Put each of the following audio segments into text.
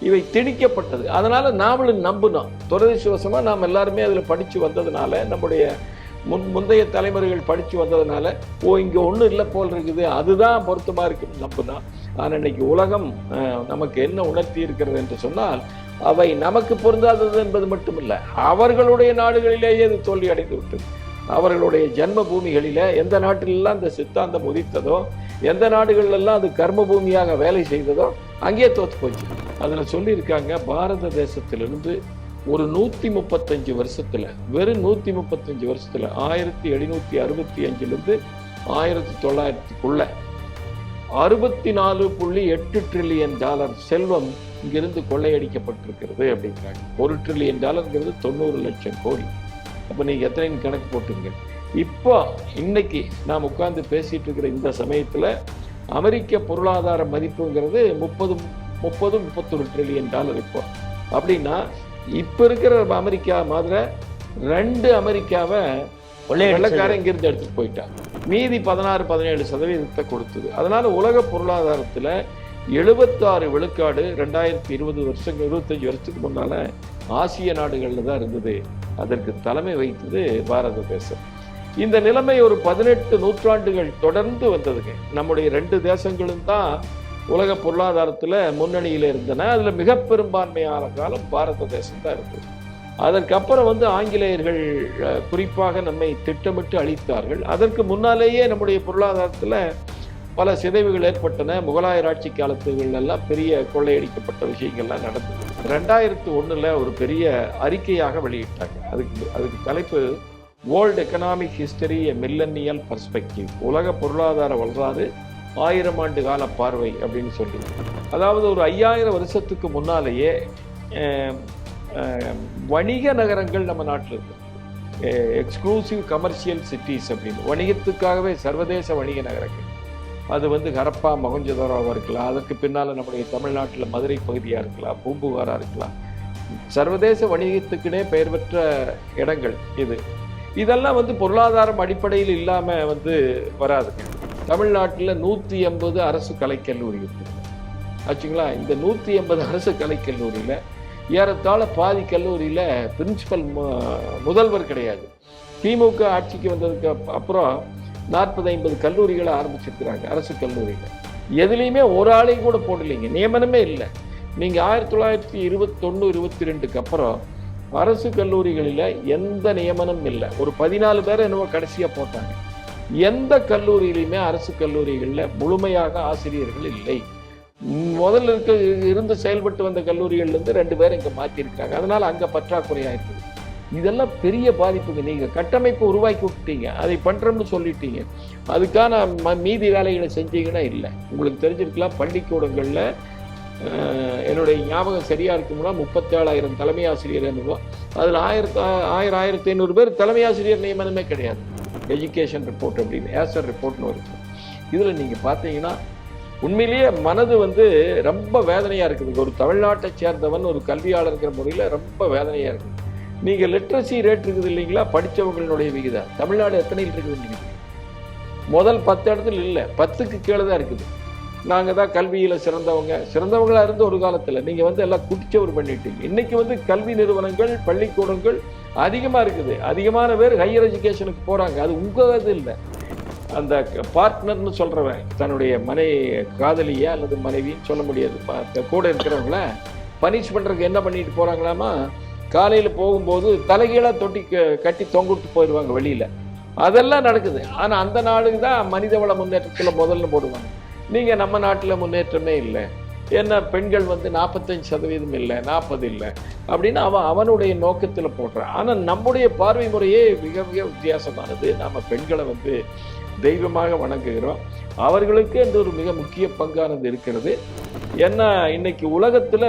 இவை திணிக்கப்பட்டது. அதனால நாமளும் நம்பினோம். துரதிர்ஷ்டவசமா நாம் எல்லாருமே அதில் படித்து வந்ததுனால, நம்முடைய முந்தைய தலைமுறைகள் படித்து வந்ததுனால, இங்கே ஒன்றும் இல்லை போல் இருக்குது, அதுதான் பொருத்தமாக இருக்குன்னு நம்பினோம். ஆனால் இன்னைக்கு உலகம் நமக்கு என்ன உணர்த்தி இருக்கிறது என்று சொன்னால், அவை நமக்கு பொருந்தாதது என்பது மட்டுமில்லை, அவர்களுடைய நாடுகளிலேயே இது தோல்வி அடைந்து விட்டது. அவர்களுடைய ஜென்ம பூமிகளில் எந்த நாட்டிலெல்லாம் இந்த சித்தாந்தம் உதித்ததோ, எந்த நாடுகளெல்லாம் அது கர்ம பூமியாக வேலை செய்ததோ, அங்கேயே தோற்று போச்சு. அதில் சொல்லியிருக்காங்க, பாரத தேசத்திலிருந்து ஒரு 135 வருஷத்துல, வெறும் 135 வருஷத்துல 1765 1900க்குள்ள $64.8 ட்ரில்லியன் செல்வம் இங்கிருந்து கொள்ளையடிக்கப்பட்டிருக்கிறது அப்படிங்கிறாங்க. $1 ட்ரில்லியன் 90 லட்சம் கோடி. அப்போ நீங்க எத்தனைன்னு கணக்கு போட்டுங்க. இப்போ இன்னைக்கு நாம் உட்கார்ந்து பேசிட்டு இருக்கிற இந்த சமயத்துல அமெரிக்க பொருளாதார மதிப்புங்கிறது 31 ட்ரில்லியன் டாலர். இப்போ அப்படின்னா இப்ப இருக்கிற அமெரிக்கா மாதிரி 2 அமெரிக்காவை வெள்ளக்காரன் இங்கிருந்து எடுத்துட்டு போயிட்டாங்க. மீதி 16-17% கொடுத்தது. அதனால உலக பொருளாதாரத்துல 76 விழுக்காடு 25 வருஷத்துக்கு முன்னால ஆசிய நாடுகள்ல தான் இருந்தது. அதற்கு தலைமை வைத்தது பாரத தேசம். இந்த நிலைமை ஒரு 18 நூற்றாண்டுகள் தொடர்ந்து வந்ததுங்க. நம்முடைய 2 தேசங்களும் தான் உலக பொருளாதாரத்துல முன்னணியில இருந்தன. அதுல மிக பெரும்பான்மையான காலம் பாரத தேசம் தான் இருந்தது. அதற்கப்புறம் ஆங்கிலேயர்கள் குறிப்பாக நம்மை திட்டமிட்டு அழித்தார்கள். அதற்கு முன்னாலேயே நம்முடைய பொருளாதாரத்துல பல சிதைவுகள் ஏற்பட்டன. முகலாயர் ஆட்சி காலத்துகள் எல்லாம் பெரிய கொள்ளையடிக்கப்பட்ட விஷயங்கள்லாம் நடந்தது. 2001 ஒரு பெரிய அறிக்கையாக வெளியிட்டாங்க. அதுக்கு தலைப்பு வேர்ல்ட் எக்கனாமிக் ஹிஸ்டரி எ மில்லனியல் பர்ஸ்பெக்டிவ், உலக பொருளாதார வரலாறு 1000 ஆண்டு கால பார்வை அப்படின்னு சொல்லி. அதாவது ஒரு 5000 வருஷத்துக்கு முன்னாலேயே வணிக நகரங்கள் நம்ம நாட்டில் இருக்கு. எக்ஸ்க்ளூசிவ் கமர்ஷியல் சிட்டிஸ் அப்படின்னு, வணிகத்துக்காகவே சர்வதேச வணிக நகரங்கள். அது ஹரப்பா மொஹஞ்சதாரோவாக இருக்கலாம், அதற்கு பின்னால் நம்முடைய தமிழ்நாட்டில் மதுரை பகுதியாக இருக்கலாம், பூம்புகாராக இருக்கலாம். சர்வதேச வணிகத்துக்குனே பெயர் பெற்ற இடங்கள் இதெல்லாம் பொருளாதாரம் அடிப்படையில் இல்லாமல் வராதுங்க. தமிழ்நாட்டில் 180 அரசு கலைக்கல்லூரி இருக்குது ஆச்சுங்களா. இந்த 180 அரசு கலைக்கல்லூரியில் ஏறத்தாழ பாதி கல்லூரியில் பிரின்சிபல் முதல்வர் கிடையாது. திமுக ஆட்சிக்கு வந்ததுக்கு அப்புறம் 40-50 கல்லூரிகளை ஆரம்பிச்சிருக்கிறாங்க அரசு கல்லூரிகள். எதுலேயுமே ஒரு ஆளையும் கூட போடலைங்க, நியமனமே இல்லை. நீங்கள் 1921-22 அப்புறம் அரசு கல்லூரிகளில் எந்த நியமனம் இல்லை. ஒரு 14 பேரை என்னவோ கடைசியாக போட்டாங்க. எந்த கல்லூரியிலையுமே அரசு கல்லூரிகளில் முழுமையாக ஆசிரியர்கள் இல்லை. முதல்ல இருந்து செயல்பட்டு வந்த கல்லூரிகள்லேருந்து 2 பேர் இங்கே மாற்றிருக்காங்க. அதனால அங்கே பற்றாக்குறையாக இருக்குது. இதெல்லாம் பெரிய பாதிப்புங்க. நீங்கள் கட்டமைப்பு உருவாக்கி விட்டுட்டீங்க, அதை பண்ணுறோம்னு சொல்லிட்டீங்க, அதுக்கான மீதி வேலைகளை செஞ்சீங்கன்னா இல்லை. உங்களுக்கு தெரிஞ்சிருக்கலாம், பள்ளிக்கூடங்களில் என்னுடைய ஞாபகம் சரியாக இருக்கும்னா 37,000 தலைமை ஆசிரியர் என்னவோ, அதில் 1500 பேர் தலைமை ஆசிரியர் நியமனமே கிடையாது. எஜுகேஷன் ரிப்போர்ட் அப்படின்னு ஏசர் ரிப்போர்ட்னு இருக்கு. இதில் நீங்கள் பார்த்தீங்கன்னா உண்மையிலேயே மனது ரொம்ப வேதனையாக இருக்குது. ஒரு தமிழ்நாட்டை சேர்ந்தவன் ஒரு கல்வியாளருங்கிற முறையில் ரொம்ப வேதனையாக இருக்குது. நீங்கள் லிட்ரஸி ரேட் இருக்குது இல்லைங்களா, படித்தவங்களுடைய விகிதம் தமிழ்நாடு எத்தனையில் இருக்குதுன்னு முதல் 10 இடத்துல இல்லை, 10க்கு கீழே தான் இருக்குது. நாங்கள் தான் கல்வியில் சிறந்தவங்களாக இருந்து ஒரு காலத்தில் நீங்கள் எல்லாம் குடிச்சவர் பண்ணிட்டீங்க. இன்னைக்கு கல்வி நிறுவனங்கள் பள்ளிக்கூடங்கள் அதிகமாக இருக்குது. அதிகமான பேர் ஹையர் எஜுகேஷனுக்கு போகிறாங்க. அது உங்கள் இது இல்லை. அந்த பார்ட்னர்னு சொல்கிறவன் தன்னுடைய காதலியா அல்லது மனைவின்னு சொல்ல முடியாது, கூட இருக்கிறவங்கள பனிஷ் பண்ணுறதுக்கு என்ன பண்ணிட்டு போகிறாங்களாமா, காலையில் போகும்போது தலைகீழாக தொட்டி கட்டி தொங்கிட்டு போயிடுவாங்க வெளியில். அதெல்லாம் நடக்குது. ஆனால் அந்த நாடுக்கு தான் மனிதவள முன்னேற்றத்தில் முதல்ல போடுவாங்க. நீங்கள் நம்ம நாட்டில் முன்னேற்றமே இல்லை. ஏன்னா பெண்கள் 45% இல்லை, 40 இல்லை அப்படின்னு அவனுடைய நோக்கத்தில் போடுறான். ஆனால் நம்முடைய பார்வை முறையே மிக மிக வித்தியாசமானது. நம்ம பெண்களை தெய்வமாக வணங்குகிறோம். அவர்களுக்கு என்று ஒரு மிக முக்கிய பங்கானது இருக்கிறது. ஏன்னா இன்னைக்கு உலகத்தில்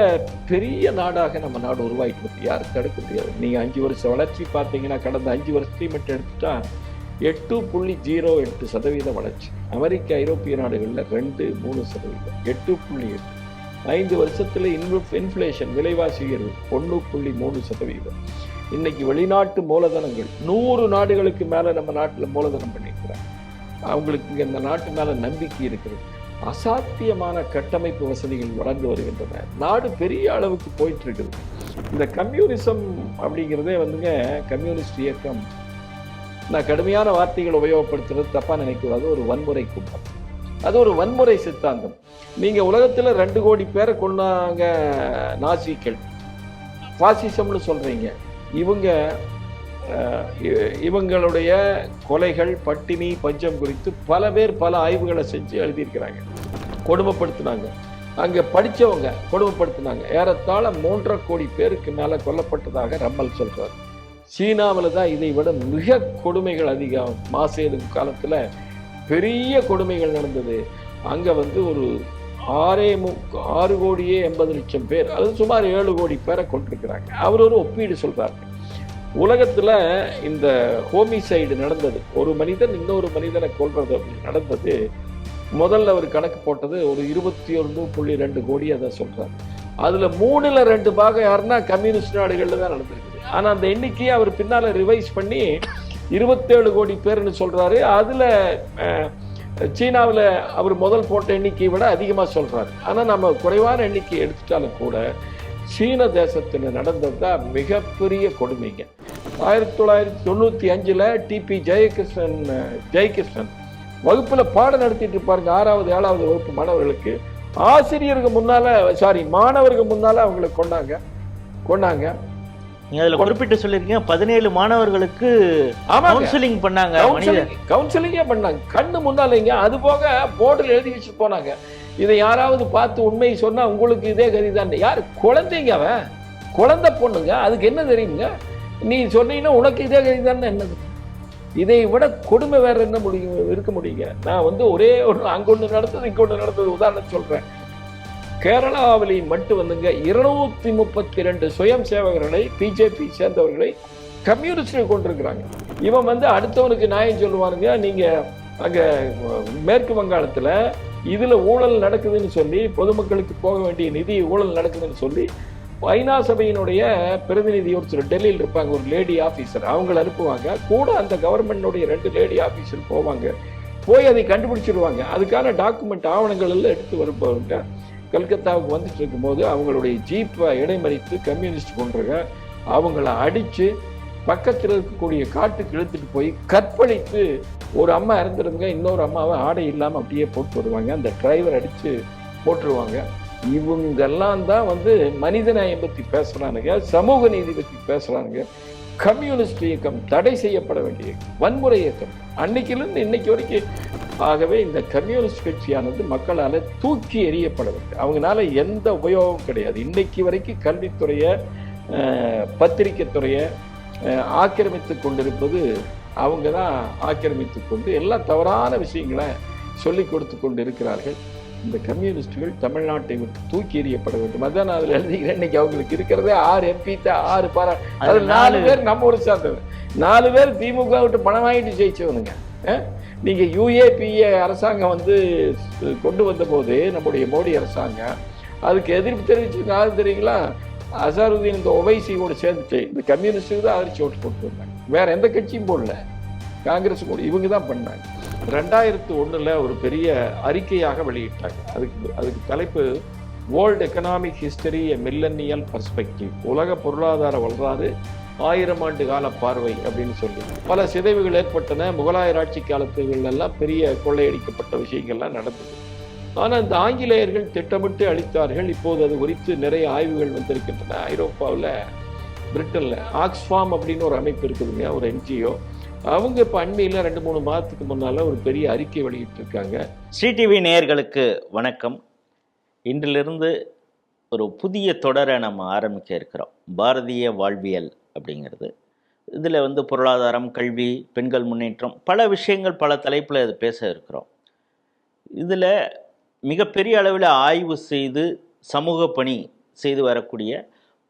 பெரிய நாடாக நம்ம நாடு உருவாக்கிட்டு யாரும் தடுக்க முடியாது. நீங்கள் 5 வருஷ வளர்ச்சி பார்த்தீங்கன்னா கடந்த 5 வருஷத்தையும் மட்டும் எடுத்துட்டா 8.08% வளர்ச்சி. அமெரிக்க ஐரோப்பிய நாடுகளில் 2-3%, 8.8. 5 வருஷத்துல இன்ஃப்ளேஷன் விலைவாசி உயர்வு 1.3%. இன்னைக்கு வெளிநாட்டு மூலதனங்கள் 100 நாடுகளுக்கு மேல நம்ம நாட்டில் மூலதனம் பண்ணியிருக்கிறாங்க. அவங்களுக்கு இந்த நாட்டு மேல நம்பிக்கை இருக்கிறது. அசாத்தியமான கட்டமைப்பு வசதிகள் வளர்ந்து வருகின்றன. நாடு பெரிய அளவுக்கு போயிட்டு இருக்குது. இந்த கம்யூனிசம் அப்படிங்கிறதே வந்துங்க, கம்யூனிஸ்ட் இயக்கம், நான் கடுமையான வார்த்தைகள் உபயோகப்படுத்துறது தப்பா நினைக்கக்கூடாது, ஒரு வன்முறை கூட்டம். அது ஒரு வன்முறை சித்தாந்தம். நீங்க உலகத்துல 2 கோடி பேரை கொண்டாங்க நாசிக்கள், பாசிசம்னு சொல்றீங்க. இவங்களுடைய கொலைகள், பட்டினி, பஞ்சம் குறித்து பல பேர் பல ஆய்வுகளை செஞ்சு எழுதியிருக்கிறாங்க. கொடுமைப்படுத்தினாங்க, அங்க படிச்சவங்க கொடுமைப்படுத்தினாங்க. ஏறத்தாழ 3.5 கோடி பேருக்கு மேல கொல்லப்பட்டதாக ரம்மல் சொல்றாரு. சீனாவில் தான் இதை விட மிக கொடுமைகள் அதிகம். மாசேது காலத்துல பெரிய கொடுமைகள் நடந்தது. அங்க வந்து ஒரு 6 கோடியே 80 லட்சம் பேர், அது சுமார் 7 கோடி பேரை கொண்டிருக்கிறாங்க. அவர் ஒரு ஒப்பீடு சொல்றாரு. உலகத்துல இந்த ஹோமிசைடு நடந்தது, ஒரு மனிதன் இன்னொரு மனிதனை கொல்றது அப்படி நடந்தது, முதல்ல அவர் கணக்கு போட்டது ஒரு 21.2 கோடி. அதை சொல்றாரு. அதுல 3/2 பாகம் யாருன்னா கம்யூனிஸ்ட் நாடுகள்ல தான் நடந்திருக்குது. ஆனா அந்த எண்ணிக்கையை அவர் பின்னால ரிவைஸ் பண்ணி 27 கோடி பேர்னு சொல்றாரு. அதுல சீனாவில் அவர் முதல் போட்ட எண்ணிக்கையை விட அதிகமா சொல்றாரு. ஆனா நம்ம குறைவான எண்ணிக்கை எடுத்துட்டாலும் கூட சீன தேசத்தில் நடந்தது தான் மிகப்பெரிய கொடுமைங்க. 1995 டிபி ஜெயகிருஷ்ணன் வகுப்புல பாடம் நடத்திட்டு இருப்பாருங்க. 6வது 7வது வகுப்பு மாணவர்களுக்கு. ஆசிரியருக்கு முன்னால, மாணவருக்கு முன்னால அவங்களை கொண்டாங்க. நீங்க அதுல குறிப்பிட்டு சொல்லிருக்கீங்க, 17 மாணவர்களுக்கு கவுன்சிலிங் பண்ணாங்க. கவுன்சிலிங்கே பண்ணாங்க கண்ணு முன்னாலேங்க. அது போக போர்டில் எழுதி வச்சு போனாங்க, இதை யாராவது பார்த்து உண்மையை சொன்னா உங்களுக்கு இதே கதிதான். யார்? குழந்தைங்க, அவன் குழந்தை பொண்ணுங்க, அதுக்கு என்ன தெரியுங்க? நீ சொன்னீங்கன்னா உனக்கு இதே கதிதான் என்னது? இதை விட கொடுமை வேற என்ன இருக்க முடியுங்க? நான் வந்து ஒரே ஒரு அங்கொன்று நடந்தது இங்கொன்று நடந்தது உதாரணம் சொல்றேன். கேரளாவில் மட்டும் வந்துங்க 232 சுயம் சேவகர்களை, பிஜேபி சேர்ந்தவர்களை கம்யூனிஸ்ட் கொண்டிருக்கிறாங்க. இவன் வந்து அடுத்தவனுக்கு நியாயம் சொல்லுவானுங்க. நீங்க அங்க மேற்கு வங்காளத்துல இதுல ஊழல் நடக்குதுன்னு சொல்லி, பொதுமக்களுக்கு போக வேண்டிய நிதி ஊழல் நடக்குதுன்னு சொல்லி ஐநா சபையினுடைய பிரதிநிதி ஒருத்தர் டெல்லியில் இருப்பாங்க, ஒரு லேடி ஆபீசர், அவங்களை அனுப்புவாங்க கூட. அந்த கவர்மெண்டுடைய 2 லேடி ஆபீசர் போவாங்க, போய் அதை கண்டுபிடிச்சிருவாங்க. அதுக்கான டாக்குமெண்ட் ஆவணங்கள் எல்லாம் எடுத்து வருவாங்க. கல்கத்தாவுக்கு வந்துட்டு இருக்கும்போது அவங்களுடைய ஜீப்பை இடைமறித்து கம்யூனிஸ்ட் கொண்டுருங்க, அவங்கள அடிச்சு பக்கத்தில் இருக்கக்கூடிய காட்டுக்கு இழுத்துட்டு போய் கற்பழித்து, ஒரு அம்மா இறந்துருங்க, இன்னொரு அம்மாவை ஆடை இல்லாமல் அப்படியே போட்டு வருவாங்க. அந்த டிரைவர் அடித்து போட்டுருவாங்க. இவங்கெல்லாம் தான் வந்து மனித நேயம் பற்றி பேசுகிறானுங்க, சமூக நீதி பற்றி பேசுகிறானுங்க. கம்யூனிஸ்ட் இயக்கம் தடை செய்யப்பட வேண்டிய வன்முறை இயக்கம் அன்னைக்கிலிருந்து இன்னைக்கு வரைக்கும். ஆகவே இந்த கம்யூனிஸ்ட் கட்சியானது மக்களால் தூக்கி எறியப்பட வேண்டும். அவங்களால எந்த உபயோகம் கிடையாது. இன்னைக்கு வரைக்கும் கல்வித்துறையை, பத்திரிகை துறையை ஆக்கிரமித்து கொண்டிருப்பது அவங்க தான். ஆக்கிரமித்து கொண்டு எல்லா தவறான விஷயங்களை சொல்லி கொடுத்து கொண்டு இருக்கிறார்கள். இந்த கம்யூனிஸ்டுகள் தமிழ்நாட்டை விட்டு தூக்கி எறியப்பட வேண்டும். அதான் நான் அதில் எழுதிக்கிறேன். இன்னைக்கு அவங்களுக்கு இருக்கிறதே 6 MP, 6 பாரா, அதில் 4 பேர் நம்ம ஊர் சார்ந்தவர், 4 பேர் திமுக விட்டு பணம் வாங்கிட்டு ஜெயிச்சவனுங்க. நீங்க UAPA அரசாங்கம் வந்து கொண்டு வந்த போது, நம்முடைய மோடி அரசாங்கம் அதுக்கு எதிர்ப்பு தெரிவிச்சு யாரு தெரியுங்களா? அசாருதீன் இந்த ஒவைசியோடு சேர்ந்துட்டு இந்த கம்யூனிஸ்டுக்கு தான் அதிர்ச்சி ஓட்டு போட்டு வந்தாங்க. வேற எந்த கட்சியும் போடல, காங்கிரஸ் போட, இவங்க தான் பண்ணாங்க. 2001 ஒரு பெரிய அறிக்கையாக வெளியிட்டாங்க. அதுக்கு தலைப்பு வேர்ல்டு எக்கனாமிக் ஹிஸ்டரி எ மில்லனியல் பர்ஸ்பெக்டிவ், உலக பொருளாதார வரலாறு 1000 ஆண்டு கால பார்வை அப்படின்னு சொல்லி. பல சிதைவுகள் ஏற்பட்டன. முகலாயர் ஆட்சி காலத்துகள் எல்லாம் பெரிய கொள்ளையடிக்கப்பட்ட விஷயங்கள்லாம் நடந்தது. ஆனால் இந்த ஆங்கிலேயர்கள் திட்டமிட்டு அளித்தார்கள். இப்போது அது குறித்து நிறைய ஆய்வுகள் வந்திருக்கின்றன. ஐரோப்பாவில், பிரிட்டனில் ஆக்ஸ்ஃபார்ம் அப்படின்னு ஒரு அமைப்பு இருக்குதுங்க, ஒரு NGO. அவங்க இப்போ அண்மையில் 2-3 மாதத்துக்கு முன்னால் ஒரு பெரிய அறிக்கை வெளியிட்டிருக்காங்க. ஸ்ரீ டிவி நேயர்களுக்கு வணக்கம். இன்றிலிருந்து ஒரு புதிய தொடரை நம்ம ஆரம்பிக்க இருக்கிறோம், பாரதிய வாழ்வியல் அப்படிங்கிறது. இதில் வந்து பொருளாதாரம், கல்வி, பெண்கள் முன்னேற்றம், பல விஷயங்கள், பல தலைப்பில் இது பேச இருக்கிறோம். இதில் மிகப்பெரிய அளவில் ஆய்வு செய்து சமூக பணி செய்து வரக்கூடிய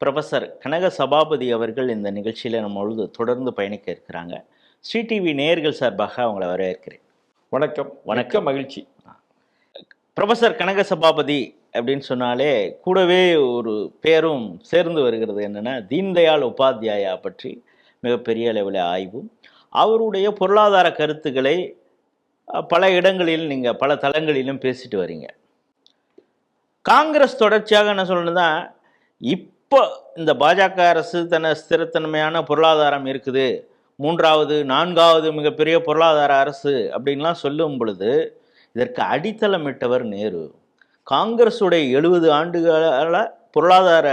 ப்ரொஃபஸர் கனக சபாபதி அவர்கள் இந்த நிகழ்ச்சியில் நம்மளோடு தொடர்ந்து பயணிக்க இருக்கிறாங்க. ஸ்ரீ டிவி நேயர்கள் சார்பாக அவங்கள வரவேற்கிறேன். வணக்கம். வணக்கம், மகிழ்ச்சி. ப்ரொஃபஸர் கனக சபாபதி அப்படின்னு சொன்னாலே கூடவே ஒரு பேரும் சேர்ந்து வருகிறது. என்னென்னா, தீன்தயாள் உபாத்யாயா பற்றி மிகப்பெரிய அளவில் ஆய்வும், அவருடைய பொருளாதார கருத்துக்களை பல இடங்களில் நீங்கள் பல தளங்களிலும் பேசிட்டு வரீங்க. காங்கிரஸ் தொடர்ச்சியாக என்ன சொல்லணும்னா, இப்போ இந்த பாஜக அரசு தன்னை ஸ்திரத்தன்மையான பொருளாதாரம் இருக்குது, மூன்றாவது நான்காவது மிகப்பெரிய பொருளாதார அரசு அப்படின்லாம் சொல்லும் பொழுது இதற்கு அடித்தளமிட்டவர் நேரு. காங்கிரஸுடைய 70 ஆண்டுகால பொருளாதார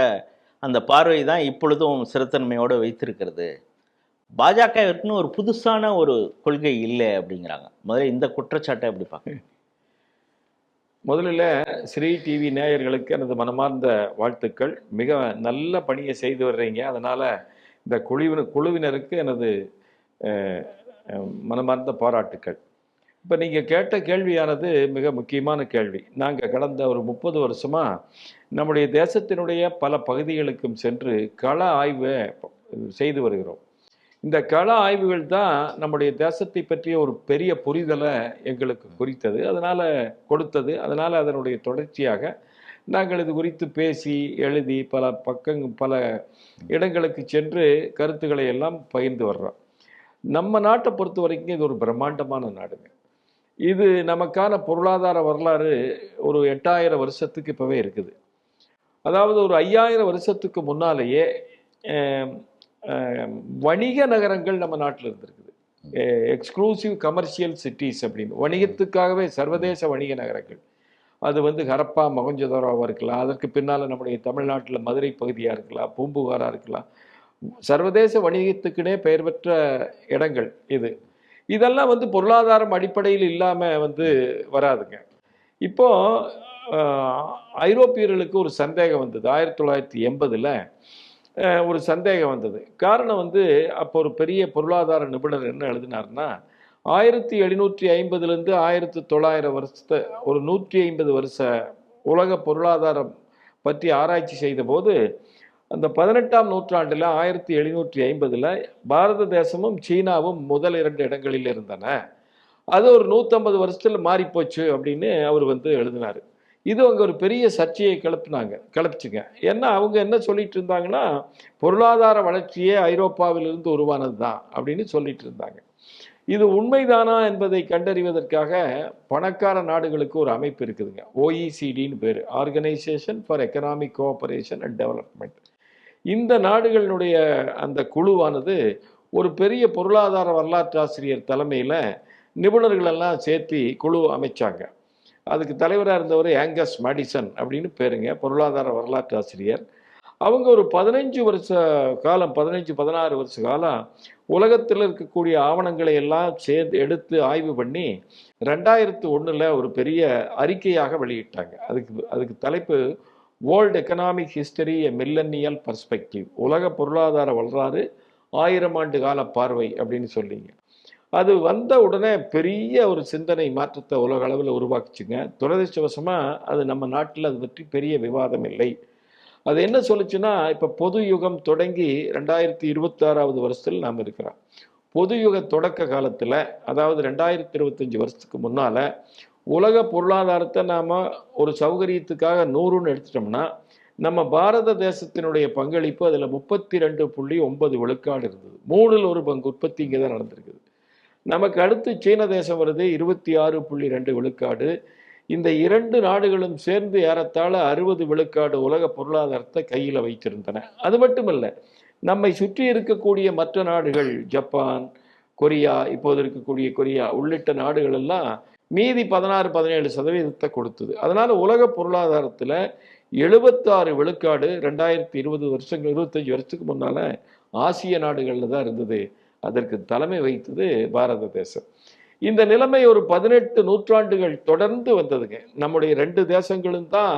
அந்த பார்வை தான் இப்பொழுதும் ஸ்திரத்தன்மையோடு வைத்திருக்கிறது. பாஜகவிற்குன்னு ஒரு புதுசான ஒரு கொள்கை இல்லை அப்படிங்கிறாங்க. முதல்ல இந்த குற்றச்சாட்டை எப்படி பார்க்க? முதலில் ஸ்ரீ டிவி நேயர்களுக்கு எனது மனமார்ந்த வாழ்த்துக்கள். மிக நல்ல பணியை செய்து வர்றீங்க. அதனால் இந்த குழுவினருக்கு எனது மனமார்ந்த பாராட்டுக்கள். இப்போ நீங்கள் கேட்ட கேள்வியானது மிக முக்கியமான கேள்வி. நாங்கள் கடந்த ஒரு 30 வருஷமாக நம்முடைய தேசத்தினுடைய பல பகுதிகளுக்கும் சென்று கள ஆய்வை செய்து வருகிறோம். இந்த கள ஆய்வுகள் தான் நம்முடைய தேசத்தை பற்றிய ஒரு பெரிய புரிதலை எங்களுக்கு குறித்தது, அதனால் கொடுத்தது. அதனால் அதனுடைய தொடர்ச்சியாக நாங்கள் இது குறித்து பேசி எழுதி பல இடங்களுக்கு சென்று கருத்துக்களை எல்லாம் பகிர்ந்து வர்றோம். நம்ம நாட்டை பொறுத்த வரைக்கும் இது ஒரு பிரம்மாண்டமான நாடுங்க. இது நமக்கான பொருளாதார வரலாறு ஒரு 8000 வருஷத்துக்கு இப்போவே இருக்குது. அதாவது ஒரு 5000 வருஷத்துக்கு முன்னாலேயே வணிக நகரங்கள் நம்ம நாட்டில் இருந்திருக்குது. எக்ஸ்க்ளூசிவ் கமர்ஷியல் சிட்டிஸ் அப்படின்னு, வணிகத்துக்காகவே சர்வதேச வணிக நகரங்கள். அது ஹரப்பா மொஹஞ்சதாரோவாக இருக்கலாம், அதற்கு பின்னால் நம்முடைய தமிழ்நாட்டில் மதுரை பகுதியாக இருக்கலாம், பூம்புகாராக இருக்கலாம். சர்வதேச வணிகத்துக்குனே பெயர் பெற்ற இடங்கள் இது. இதெல்லாம் பொருளாதாரம் அடிப்படையில் இல்லாமல் வராதுங்க. இப்போ ஐரோப்பியர்களுக்கு ஒரு சந்தேகம் வந்தது. 1980 ஒரு சந்தேகம் வந்தது. காரணம் அப்போ ஒரு பெரிய பொருளாதார நிபுணர் என்ன எழுதினார்னா, 1750 1900 வருஷத்தை ஒரு 150 வருஷ உலக பொருளாதாரம் பற்றி ஆராய்ச்சி செய்த போது அந்த 18ஆம் நூற்றாண்டில் 1750 பாரத தேசமும் சீனாவும் முதல் 2 இடங்களில் இருந்தன. அது ஒரு 150 வருஷத்தில் மாறிப்போச்சு அப்படின்னு அவர் எழுதினார். இது அவங்க ஒரு பெரிய சர்ச்சையை கிளப்பிச்சுங்க. ஏன்னா அவங்க என்ன சொல்லிட்டு இருந்தாங்கன்னா, பொருளாதார வளர்ச்சியே ஐரோப்பாவிலிருந்து உருவானது தான் அப்படின்னு சொல்லிட்டு இருந்தாங்க. இது உண்மைதானா என்பதை கண்டறிவதற்காக பணக்கார நாடுகளுக்கு ஒரு அமைப்பு இருக்குதுங்க. OECDன்னு பேர், organisation for economic cooperation and development. இந்த நாடுகளினுடைய அந்த குழுவானது ஒரு பெரிய பொருளாதார வரலாற்று ஆசிரியர் தலைமையில் நிபுணர்களெல்லாம் சேர்த்து குழு அமைச்சாங்க. அதுக்கு தலைவராக இருந்தவர் ஆங்கஸ் மேடிசன் அப்படின்னு பேருங்க, பொருளாதார வரலாற்று ஆசிரியர். அவங்க ஒரு 15 வருஷ காலம் 16 வருஷ காலம் உலகத்தில் இருக்கக்கூடிய ஆவணங்களை எல்லாம் சேர்ந்து எடுத்து ஆய்வு பண்ணி 2001 ஒரு பெரிய அறிக்கையாக வெளியிட்டாங்க. அதுக்கு தலைப்பு வேர்ல்டு எக்கனாமிக் ஹிஸ்டரி எ மில்லனியல் பர்ஸ்பெக்டிவ், உலக பொருளாதார வரலாறு 1000 ஆண்டு கால பார்வை அப்படின்னு சொல்லிங்க. அது வந்த உடனே பெரிய ஒரு சிந்தனை மாற்றத்தை உலக அளவில் உருவாக்குச்சுங்க. துரதிர்ஷ்டவசமாக அது நம்ம நாட்டில் அது பற்றி பெரிய விவாதம் இல்லை. அது என்ன சொல்லுச்சுன்னா, இப்போ பொது யுகம் தொடங்கி 2026வது வருஷத்தில் நாம் இருக்கிறோம். பொது யுக தொடக்க காலத்தில், அதாவது 2025 வருஷத்துக்கு முன்னால் உலக பொருளாதாரத்தை நாம் ஒரு சௌகரியத்துக்காக 100ன்னு எடுத்துட்டோம்னா, நம்ம பாரத தேசத்தினுடைய பங்களிப்பு அதில் 32.9 விழுக்காடு இருந்தது. 3ல் 1 பங்கு உற்பத்தி இங்கே தான் நடந்திருக்குது. நமக்கு அடுத்து சீன தேசம் வருது, 26.2 விழுக்காடு. இந்த 2 நாடுகளும் சேர்ந்து ஏறத்தாழ 60 விழுக்காடு உலக பொருளாதாரத்தை கையில் வைத்திருந்தன. அது மட்டுமல்ல, நம்மை சுற்றி இருக்கக்கூடிய மற்ற நாடுகள், ஜப்பான், கொரியா, இப்போது இருக்கக்கூடிய கொரியா உள்ளிட்ட நாடுகள் எல்லாம் மீதி 16-17% கொடுத்தது. அதனால் உலக பொருளாதாரத்தில் 76 விழுக்காடு 25 வருஷத்துக்கு முன்னால் ஆசிய நாடுகளில் தான் இருந்தது. அதற்கு தலைமை வைத்தது பாரத தேசம். இந்த நிலைமை ஒரு 18 நூற்றாண்டுகள் தொடர்ந்து வந்ததுங்க. நம்முடைய 2 தேசங்களும் தான்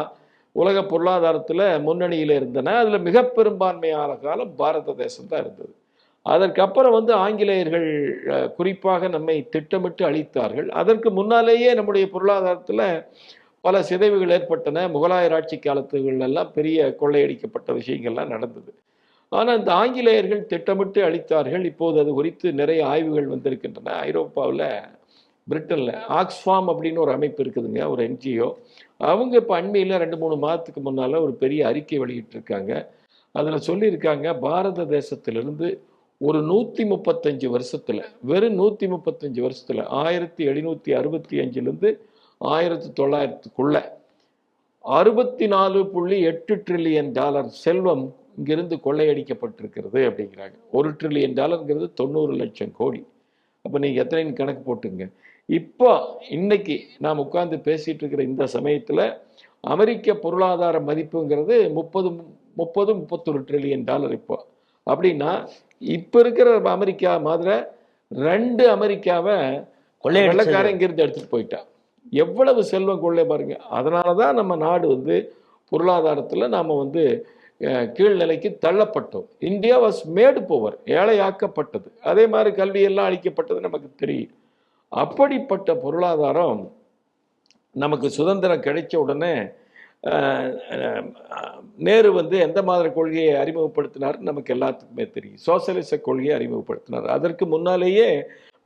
உலக பொருளாதாரத்தில் முன்னணியில் இருந்தன. அதில் மிக பெரும்பான்மையான காலம் பாரத தேசம் தான் இருந்தது. அதற்கப்புறம் ஆங்கிலேயர்கள் குறிப்பாக நம்மை திட்டமிட்டு அழித்தார்கள். அதற்கு முன்னாலேயே நம்முடைய பொருளாதாரத்தில் பல சிதைவுகள் ஏற்பட்டன. முகலாயர் ஆட்சி காலத்துகளெல்லாம் பெரிய கொள்ளையடிக்கப்பட்ட விஷயங்கள்லாம் நடந்தது. ஆனால் இந்த ஆங்கிலேயர்கள் திட்டமிட்டு அழித்தார்கள். இப்போது அது குறித்து நிறைய ஆய்வுகள் வந்திருக்கின்றன. ஐரோப்பாவில் பிரிட்டனில் ஆக்ஸ்ஃபார்ம் அப்படின்னு ஒரு அமைப்பு இருக்குதுங்க, ஒரு NGO. அவங்க இப்போ அண்மையில் 2-3 மாதத்துக்கு முன்னால் ஒரு பெரிய அறிக்கை வெளியிட்டிருக்காங்க. அதில் சொல்லியிருக்காங்க, பாரத தேசத்திலிருந்து ஒரு 135 வருஷத்துல, வெறும் 135 வருஷத்துல 1765 1900க்குள்ள $64.8 ட்ரில்லியன் செல்வம் இங்கிருந்து கொள்ளையடிக்கப்பட்டிருக்கிறது அப்படிங்கிறாங்க. $1 ட்ரில்லியன் 90 லட்சம் கோடி. அப்ப நீங்க எத்தனைன்னு கணக்கு போட்டுங்க. இப்போ இன்னைக்கு நாம் உட்கார்ந்து பேசிட்டு இருக்கிற இந்த சமயத்துல அமெரிக்க பொருளாதார மதிப்புங்கிறது 31 ட்ரில்லியன் இப்போ. அப்படின்னா இப்ப இருக்கிற அமெரிக்கா மாதிரி 2 அமெரிக்காவை வெள்ளக்காரன் இங்கிருந்து எடுத்துட்டு போயிட்டான். எவ்வளவு செல்வம் கொள்ளை பாருங்க. அதனாலதான் நம்ம நாடு வந்து பொருளாதாரத்துல நாம வந்து கீழ்நிலைக்கு தள்ளப்பட்டோம். இந்தியா வாஸ் மேடு போவர், ஏழையாக்கப்பட்டது. அதே மாதிரி கல்வியெல்லாம் அளிக்கப்பட்டது நமக்கு தெரியும். அப்படிப்பட்ட பொருளாதாரம் நமக்கு சுதந்திரம் கிடைச்ச உடனே நேரு வந்து எந்த மாதிரி கொள்கையை அறிமுகப்படுத்தினார் நமக்கு எல்லாத்துக்குமே தெரியும். சோசியலிச கொள்கையை அறிமுகப்படுத்தினார். அதற்கு முன்னாலேயே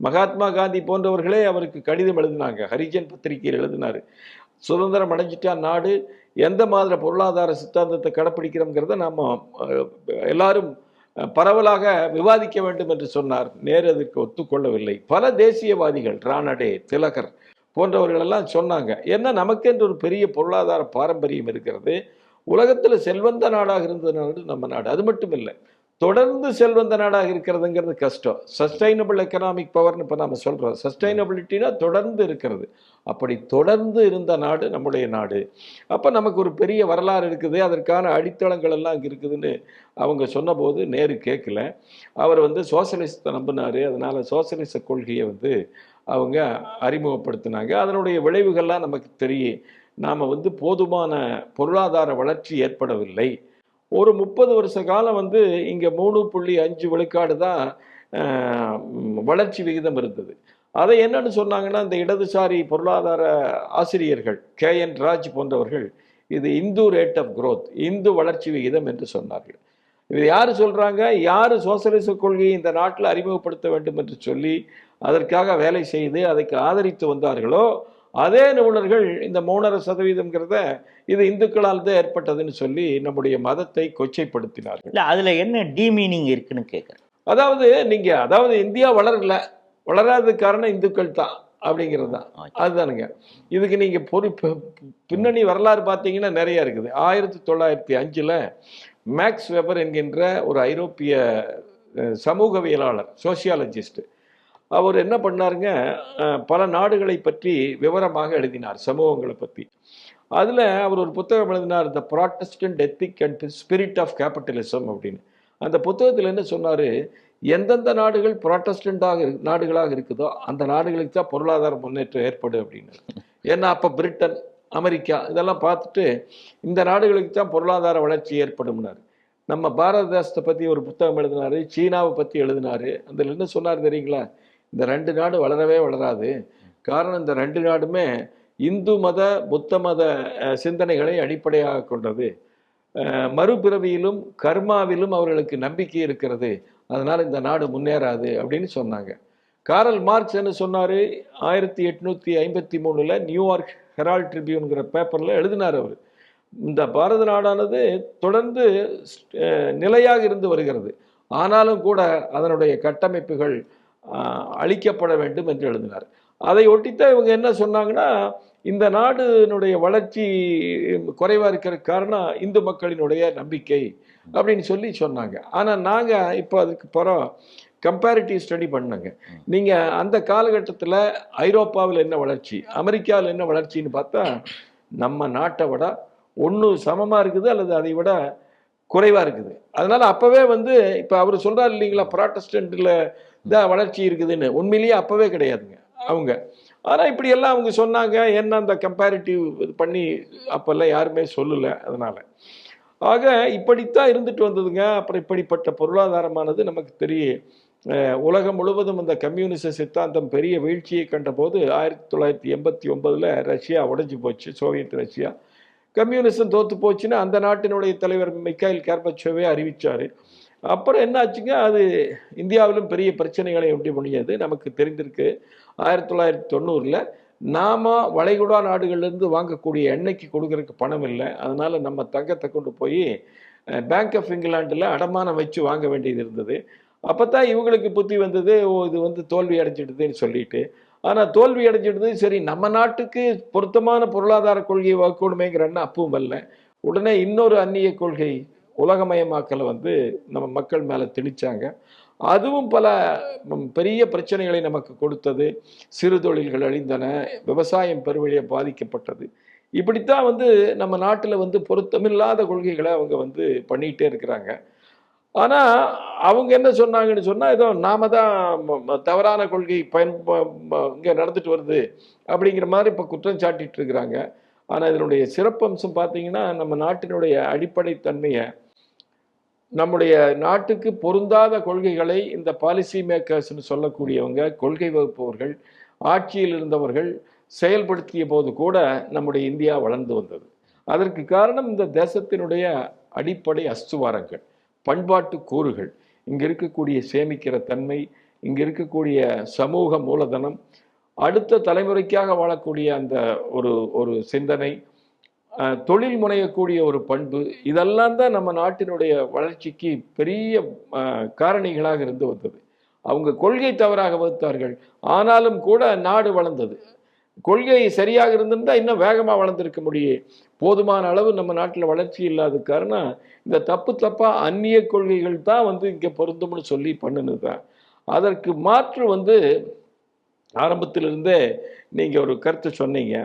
மகாத்மா காந்தி போன்றவர்களே அவருக்கு கடிதம் எழுதினாங்க. ஹரிஜன் பத்திரிகையில் எழுதினார். சுதந்திரம் அடைஞ்சிட்டா நாடு எந்த மாதிரி பொருளாதார சித்தாந்தத்தை கடைப்பிடிக்கிறோங்கிறத நாம் எல்லாரும் பரவலாக விவாதிக்க வேண்டும் என்று சொன்னார். நேரு அதற்கு ஒத்துக்கொள்ளவில்லை. பல தேசியவாதிகள், ராணடே, திலகர் போன்றவர்களெல்லாம் சொன்னாங்க. ஏன்னா நமக்கென்று ஒரு பெரிய பொருளாதார பாரம்பரியம் இருக்கிறது. உலகத்தில் செல்வந்த நாடாக இருந்த நாடு நம்ம நாடு. அது மட்டும் இல்லை, தொடர்ந்து செல்வந்த நாடாக இருக்கிறதுங்கிறது கஷ்டம். சஸ்டைனபிள் எக்கனாமிக் பவர்னு இப்போ நம்ம சொல்கிறோம். சஸ்டைனபிலிட்டினா தொடர்ந்து இருக்கிறது. அப்படி தொடர்ந்து இருந்த நாடு நம்முடைய நாடு. அப்போ நமக்கு ஒரு பெரிய வரலாறு இருக்குது, அதற்கான அடித்தளங்கள் எல்லாம் அங்கே இருக்குதுன்னு அவங்க சொன்னபோது நேரு கேட்கல. அவர் வந்து சோசியலிசத்தை நம்பினார். அதனால் சோசியலிச கொள்கையை வந்து அவங்க அறிமுகப்படுத்தினாங்க. அதனுடைய விளைவுகள்லாம் நமக்கு தெரியும். நாம் வந்து போதுமான பொருளாதார வளர்ச்சி ஏற்படவில்லை. ஒரு 30 வருஷ காலம் வந்து இங்கே 3.5 விழுக்காடு தான் வளர்ச்சி விகிதம் இருந்தது. அதை என்னன்னு சொன்னாங்கன்னா, இந்த இடதுசாரி பொருளாதார ஆசிரியர்கள் KN ராஜ் போன்றவர்கள் இது Hindu rate of growth, Hindu வளர்ச்சி விகிதம் என்று சொன்னார்கள். இது யார் சொல்றாங்க? யார் சோசியலிச கொள்கையை இந்த நாட்டில் அறிமுகப்படுத்த வேண்டும் என்று சொல்லி அதற்காக வேலை செய்து அதற்கு ஆதரித்து வந்தார்களோ அதே நிபுணர்கள் இந்த 3.5% இது இந்துக்களால் தான் ஏற்பட்டதுன்னு சொல்லி நம்முடைய மதத்தை கொச்சைப்படுத்தினார்கள். இல்லை, அதில் என்ன டீமீனிங் இருக்குன்னு கேட்குறேன். அதாவது இந்தியா வளராத காரணம் இந்துக்கள் தான் அப்படிங்கிறது தான். அதுதானுங்க. இதுக்கு நீங்க பின்னணி வரலாறு பார்த்தீங்கன்னா நிறைய இருக்குது. 1905 மேக்ஸ் வெபர் என்கின்ற ஒரு ஐரோப்பிய சமூகவியலாளர், சோசியாலஜிஸ்ட், அவர் என்ன பண்ணாருங்க, பல நாடுகளை பற்றி விவரமாக எழுதினார், சமூகங்களை பற்றி. அதில் அவர் ஒரு புத்தகம் எழுதினார், the Protestant ethic and spirit of capitalism அப்படின்னு. அந்த புத்தகத்தில் என்ன சொன்னார், எந்தெந்த நாடுகள் ப்ராட்டஸ்டண்டாக நாடுகளாக இருக்குதோ அந்த நாடுகளுக்கு தான் பொருளாதார முன்னேற்றம் ஏற்படும் அப்படின்னு. ஏன்னா அப்போ பிரிட்டன், அமெரிக்கா இதெல்லாம் பார்த்துட்டு இந்த நாடுகளுக்கு தான் பொருளாதார வளர்ச்சி ஏற்படும்னார். நம்ம பாரத தேசத்தை பற்றி ஒரு புத்தகம் எழுதினார், சீனாவை பற்றி எழுதினார். அதில் என்ன சொன்னார் தெரியுங்களா, இந்த 2 நாடு வளரவே வளராது. காரணம், இந்த 2 நாடுமே இந்து மத புத்த மத சிந்தனைகளை அடிப்படையாக கொண்டது. மறுபிறவியிலும் கர்மாவிலும் அவர்களுக்கு நம்பிக்கை இருக்கிறது. அதனால் இந்த நாடு முன்னேறாது அப்படின்னு சொன்னாங்க. காரல் மார்க்ஸ் என்ன சொன்னார், 1853 நியூயார்க் ஹெரால்ட் ட்ரிபியூன்கிற பேப்பரில் எழுதினார் அவர். இந்த பாரத நாடானது தொடர்ந்து நிலையாக இருந்து வருகிறது, ஆனாலும் கூட அதனுடைய கட்டமைப்புகள் அழிக்கப்பட வேண்டும் என்று எழுதினார். அதை ஒட்டித்தான் இவங்க என்ன சொன்னாங்கன்னா, இந்த நாடுனுடைய வளர்ச்சி குறைவாக இருக்கிற காரணம் இந்து மக்களினுடைய நம்பிக்கை அப்படின்னு சொல்லி சொன்னாங்க. ஆனால் நாங்கள் இப்போ அதுக்கு பிறகு கம்பேரிட்டிவ் ஸ்டடி பண்ணாங்க. நீங்கள் அந்த காலகட்டத்தில் ஐரோப்பாவில் என்ன வளர்ச்சி, அமெரிக்காவில் என்ன வளர்ச்சின்னு பார்த்தா நம்ம நாட்டை விட ஒன்று சமமாக இருக்குது அல்லது அதை விட குறைவாக இருக்குது. அதனால் அப்போவே வந்து இப்போ அவர் சொல்கிறார் இல்லைங்களா, ப்ராட்டஸ்டன்ட்டில் தான் வளர்ச்சி இருக்குதுன்னு. உண்மையிலேயே அப்போவே கிடையாதுங்க அவங்க. ஆனால் இப்படியெல்லாம் அவங்க சொன்னாங்க. என்ன அந்த கம்பேரிட்டிவ் இது பண்ணி அப்போல்லாம் யாருமே சொல்லலை. அதனால் ஆக இப்படித்தான் இருந்துட்டு வந்ததுங்க. அப்புறம் இப்படிப்பட்ட பொருளாதாரமானது நமக்கு தெரியும். உலகம் முழுவதும் இந்த கம்யூனிச சித்தாந்தம் பெரிய வீழ்ச்சியை கண்டபோது 1989 ரஷ்யா உடைஞ்சு போச்சு, சோவியத் ரஷ்யா. கம்யூனிசம் தோற்று போச்சுன்னா அந்த நாட்டினுடைய தலைவர் மிக்கைல் கார்பச்சோவே அறிவித்தார். அப்புறம் என்ன ஆச்சுங்க, அது இந்தியாவிலும் பெரிய பிரச்சனைகளை உண்டு பண்ணியது நமக்கு தெரிந்திருக்கு. 1990 நாம வளைகுடா நாடுகள்லேருந்து வாங்கக்கூடிய எண்ணெய்க்கு கொடுக்கறதுக்கு பணம் இல்லை. அதனால் நம்ம தங்கத்தை கொண்டு போய் பேங்க் ஆஃப் இங்கிலாண்டில் அடமானம் வச்சு வாங்க வேண்டியது இருந்தது. அப்பதான் இவங்களுக்கு புத்தி வந்தது, ஓ இது வந்து தோல்வி அடைஞ்சிடுதுன்னு சொல்லிட்டு. ஆனா தோல்வி அடைஞ்சிடுது, சரி நம்ம நாட்டுக்கு பொருத்தமான பொருளாதார கொள்கையை வகுக்கணுமேங்கிற எண்ணம் அப்பவும் வரல. உடனே இன்னொரு அந்நிய கொள்கை உலகமயமாக்கலை வந்து நம்ம மக்கள் மேல திணிச்சாங்க. அதுவும் பல பெரிய பிரச்சனைகளை நமக்கு கொடுத்தது. சிறு தொழில்கள் அழிந்தன, விவசாயம் பெருவழியாக பாதிக்கப்பட்டது. இப்படித்தான் வந்து நம்ம நாட்டில் வந்து பொருத்தமில்லாத கொள்கைகளை அவங்க வந்து பண்ணிகிட்டே இருக்கிறாங்க. ஆனா அவங்க என்ன சொன்னாங்கன்னு சொன்னா, ஏதோ நாம தான் தவறான கொள்கை இங்க நடந்துட்டு வருது அப்படிங்கிற மாதிரி இப்ப குற்றம் சாட்டிட்டு இருக்கிறாங்க. ஆனா இதனுடைய சிறப்பம்சம் பார்த்தீங்கன்னா, நம்ம நாட்டினுடைய அடிப்படை தன்மையை, நம்முடைய நாட்டுக்கு பொருந்தாத கொள்கைகளை இந்த பாலிசி மேக்கர்ஸ்னு சொல்லக்கூடியவங்க, கொள்கை வகுப்பவர்கள், ஆட்சியில் இருந்தவர்கள் செயல்படுத்திய போது கூட நம்முடைய இந்தியா வளர்ந்து வந்தது. அதற்கு காரணம் இந்த தேசத்தினுடைய அடிப்படை அஸ்துவாரங்கள், பண்பாட்டு கூறுகள், இங்க இருக்கக்கூடிய சேமிக்கிற தன்மை, இங்க இருக்கக்கூடிய சமூக மூலதனம், அடுத்த தலைமுறைக்காக வாழக்கூடிய அந்த ஒரு ஒரு சிந்தனை, தொழில் முனையக்கூடிய ஒரு பண்பு, இதெல்லாம் தான் நம்ம நாட்டினுடைய வளர்ச்சிக்கு பெரிய காரணிகளாக இருந்து வந்தது. அவங்க கொள்கை தவறாக வகுத்தார்கள், ஆனாலும் கூட நாடு வளர்ந்தது. கொள்கை சரியாக இருந்திருந்தா இன்னும் வேகமாக வளர்ந்துருக்க முடியும். போதுமான அளவு நம்ம நாட்டில் வளர்ச்சி இல்லாத காரணம் இந்த தப்பா அந்நிய கொள்கைகள் தான் வந்து இங்கே பொருந்தும்னு சொல்லி பண்ணுனது தான். அதற்கு மாற்று வந்து ஆரம்பத்திலிருந்தே நீங்கள் ஒரு கருத்து சொன்னீங்க.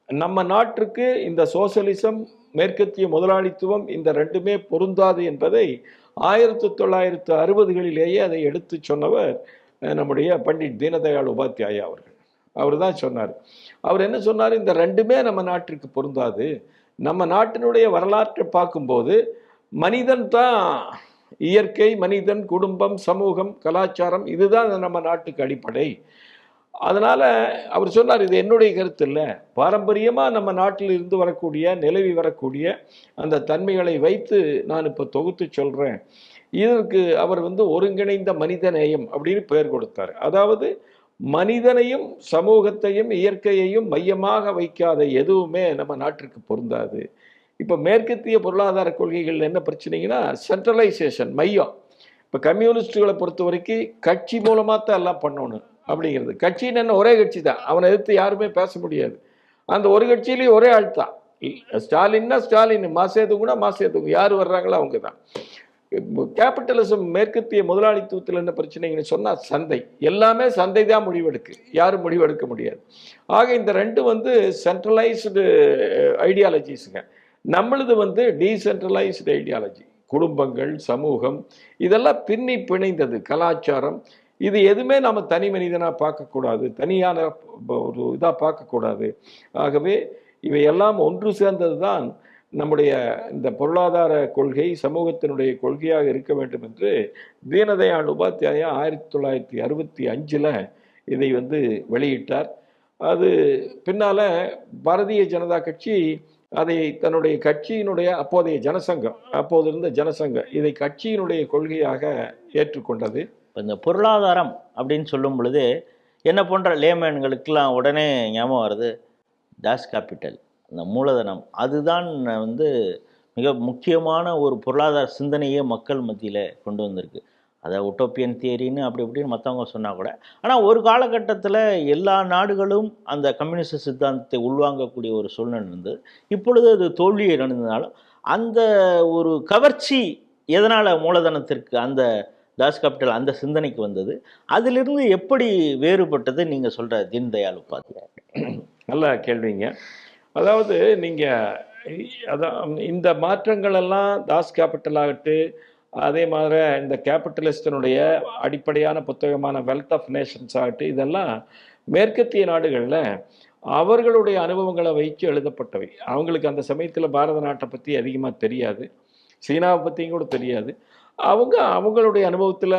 நம்ம நாட்டிற்கு இந்த சோசலிசம், மேற்கத்திய முதலாளித்துவம் இந்த ரெண்டுமே பொருந்தாது என்பதை 1960களிலேயே அதை எடுத்து சொன்னவர் நம்முடைய பண்டிட் தீனதயாள் உபாத்யாயா அவர்கள். அவர் தான் சொன்னார். அவர் என்ன சொன்னார், இந்த ரெண்டுமே நம்ம நாட்டிற்கு பொருந்தாது. நம்ம நாட்டினுடைய வரலாற்றை பார்க்கும்போது மனிதன் தான் இயற்கை, மனிதன், குடும்பம், சமூகம், கலாச்சாரம், இதுதான் நம்ம நாட்டுக்கு அடிப்படை. அதனால அவர் சொன்னார், இது என்னுடைய கருத்து இல்லை, பாரம்பரியமா நம்ம நாட்டில் இருந்து வரக்கூடிய, நிலவி வரக்கூடிய அந்த தன்மைகளை வைத்து நான் இப்போ தொகுத்து சொல்றேன். இதற்கு அவர் வந்து ஒருங்கிணைந்த மனித நேயம் அப்படின்னு பெயர் கொடுத்தார். அதாவது மனிதனையும் சமூகத்தையும் இயற்கையையும் மையமாக வைக்காத எதுவுமே நம்ம நாட்டிற்கு பொருந்தாது. இப்போ மேற்கத்திய பொருளாதார கொள்கைகள் என்ன பிரச்சனைங்கன்னா, சென்ட்ரலைசேஷன், மையம். இப்போ கம்யூனிஸ்டுகளை பொறுத்த வரைக்கும் கட்சி மூலமாக தான் எல்லாம் பண்ணணும் அப்படிங்கிறது. கட்சின்னு என்ன, ஒரே கட்சி தான், அவனை எதிர்த்து யாருமே பேச முடியாது. அந்த ஒரு கட்சியிலையும் ஒரே ஆள் தான். ஸ்டாலின்னா ஸ்டாலின், மாசேதுங்கன்னா மாசேதுங்க, யார் வர்றாங்களோ அவங்க தான். கேபிட்டலிசம், மேற்கத்திய முதலாளித்துவத்தில் என்ன பிரச்சனைன்னு சொன்னால் சந்தை, எல்லாமே சந்தை தான் முடிவெடுக்கு, யாரும் முடிவெடுக்க முடியாது. ஆக இந்த ரெண்டு வந்து சென்ட்ரலைஸ்டு ஐடியாலஜிஸுங்க. நம்மளது வந்து டீசென்ட்ரலைஸ்டு ஐடியாலஜி. குடும்பங்கள், சமூகம், இதெல்லாம் பின்னி பிணைந்தது. கலாச்சாரம், இது எதுவுமே நம்ம தனி மனிதனாக பார்க்கக்கூடாது, தனியான ஒரு இதாக பார்க்கக்கூடாது. ஆகவே இவையெல்லாம் ஒன்று சேர்ந்தது தான் நம்முடைய இந்த பொருளாதார கொள்கை, சமூகத்தினுடைய கொள்கையாக இருக்க வேண்டும் என்று தீனதயாள் உபாத்யாயா 1965 இதை வந்து வெளியிட்டார். அது பின்னால் பாரதிய ஜனதா கட்சி அதை தன்னுடைய கட்சியினுடைய அப்போதைய ஜனசங்கம், அப்போது இருந்த ஜனசங்கம், இதை கட்சியினுடைய கொள்கையாக ஏற்றுக்கொண்டது. இந்த பொருளாதாரம் அப்படின்னு சொல்லும் பொழுது என்ன போன்ற லேமேன்களுக்கெல்லாம் உடனே ஞாபகம் வருது தாஸ் கேபிட்டல், அந்த மூலதனம். அதுதான் வந்து மிக முக்கியமான ஒரு பொருளாதார சிந்தனையே மக்கள் மத்தியில் கொண்டு வந்திருக்கு. அதை உட்டோப்பியன் தியரின்னு அப்படி இப்படின்னு மற்றவங்க சொன்னால் கூட, ஆனால் ஒரு காலகட்டத்தில் எல்லா நாடுகளும் அந்த கம்யூனிஸ்ட் சித்தாந்தத்தை உள்வாங்கக்கூடிய ஒரு சூழ்நிலை இருந்தது. இப்பொழுது அது தோல்வியை அடைந்ததாலும் அந்த ஒரு கவர்ச்சி எதனால் மூலதனத்திற்கு, அந்த தாஸ் கேபிட்டல் அந்த சிந்தனைக்கு வந்தது, அதிலிருந்து எப்படி வேறுபட்டது நீங்கள் சொல்கிற தீன்தயாள் உபாத்யாயா? நல்ல கேள்விங்க. அதாவது நீங்கள் இந்த மாற்றங்கள் எல்லாம் தாஸ் கேபிட்டல் ஆகட்டு, அதே மாதிரி இந்த கேபிட்டலிஸ்டனுடைய அடிப்படையான புத்தகமான வெல்த் ஆஃப் நேஷன்ஸ் ஆகட்டு, இதெல்லாம் மேற்கத்திய நாடுகளில் அவர்களுடைய அனுபவங்களை வைத்து எழுதப்பட்டவை. அவங்களுக்கு அந்த சமயத்தில் பாரத நாட்டை பற்றி அதிகமாக தெரியாது, சீனாவை பற்றியும் கூட தெரியாது. அவங்களுடைய அனுபவத்தில்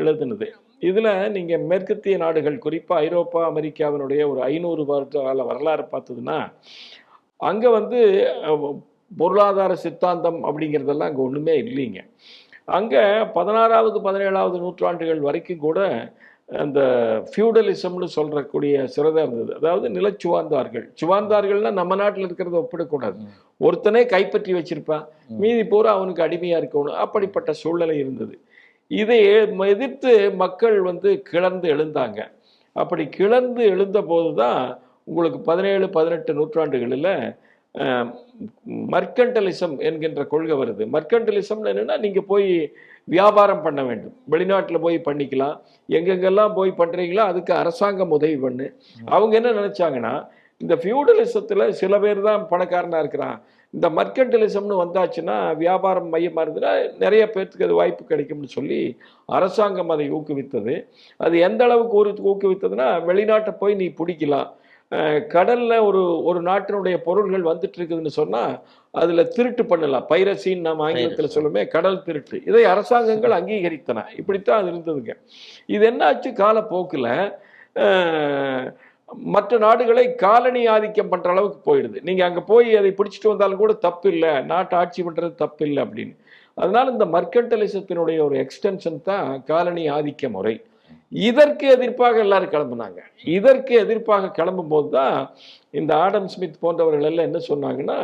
எழுதுனது. இதில் நீங்கள் மேற்கத்திய நாடுகள், குறிப்பாக ஐரோப்பா, அமெரிக்காவினுடைய ஒரு 500 வருட கால வரலாறு பார்த்ததுன்னா, அங்கே வந்து பொருளாதார சித்தாந்தம் அப்படிங்கிறதெல்லாம் அங்கே ஒன்றுமே இல்லைங்க. அங்கே 16வது 17வது நூற்றாண்டுகள் வரைக்கும் கூட அந்த ஃபியூடலிசம்னு சொல்கிறக்கூடிய சிறதாக இருந்தது. அதாவது நிலச்சுவார்ந்தார்கள். சுவார்ந்தார்கள்னால் நம்ம நாட்டில் இருக்கிறத ஒப்பிடக்கூடாது. ஒருத்தனே கைப்பற்றி வச்சிருப்பான், மீதி பூரா அவனுக்கு அடிமையாக இருக்கணும். அப்படிப்பட்ட சூழ்நிலை இருந்தது. இதை எதிர்த்து மக்கள் வந்து கிளர்ந்து எழுந்தாங்க. அப்படி கிளர்ந்து எழுந்த போது தான் உங்களுக்கு 17, 18 நூற்றாண்டுகளில் மர்கண்டலிசம் என்கின்ற கொள்கை வருது. மர்கண்டலிசம் என்னன்னா, நீங்க போய் வியாபாரம் பண்ண வேண்டும், வெளிநாட்டில் போய் பண்ணிக்கலாம், எங்கெங்கெல்லாம் போய் பண்றீங்களோ அதுக்கு அரசாங்கம் உதவி பண்ணு. அவங்க என்ன நினைச்சாங்கன்னா, இந்த ஃபியூடலிசத்துல சில பேர் தான் பணக்காரனா இருக்கிறான், இந்த மர்கண்டலிசம்னு வந்தாச்சுன்னா வியாபாரம் மையமா இருந்ததுன்னா நிறைய பேர்த்துக்கு அது வாய்ப்பு கிடைக்கும்னு சொல்லி அரசாங்கம் அதை ஊக்குவித்தது. அது எந்த அளவுக்கு ஊக்குவித்ததுன்னா, வெளிநாட்டை போய் நீ பிடிக்கலாம், கடல்ல ஒரு நாட்டினுடைய பொருள்கள் வந்துட்டு இருக்குதுன்னு சொன்னா அதுல திருட்டு பண்ணலாம், பைரசின்னு நம்ம ஆங்கிலத்தில் சொல்லுமே, கடல் திருட்டு. இதை அரசாங்கங்கள் அங்கீகரித்தன. இப்படித்தான் அது இருந்ததுங்க. இது என்ன ஆச்சு, காலப்போக்கில் மற்ற நாடுகளை காலனி ஆதிக்கம் பண்ற அளவுக்கு போயிடுது. நீங்க அங்க போய் அதை பிடிச்சிட்டு வந்தாலும் கூட தப்பு இல்லை, நாட்டை ஆட்சி பண்றது தப்பு இல்லை அப்படின்னு. அதனால இந்த மர்கண்டலிசத்தினுடைய ஒரு எக்ஸ்டென்ஷன் தான் காலனி ஆதிக்க முறை. இதற்கு எதிர்ப்பாக எல்லாரும் கிளம்புனாங்க. இதற்கு எதிர்ப்பாக கிளம்பும் போது தான் இந்த ஆடம் ஸ்மித் போன்றவர்கள் எல்லாம் என்ன சொன்னாங்கன்னா,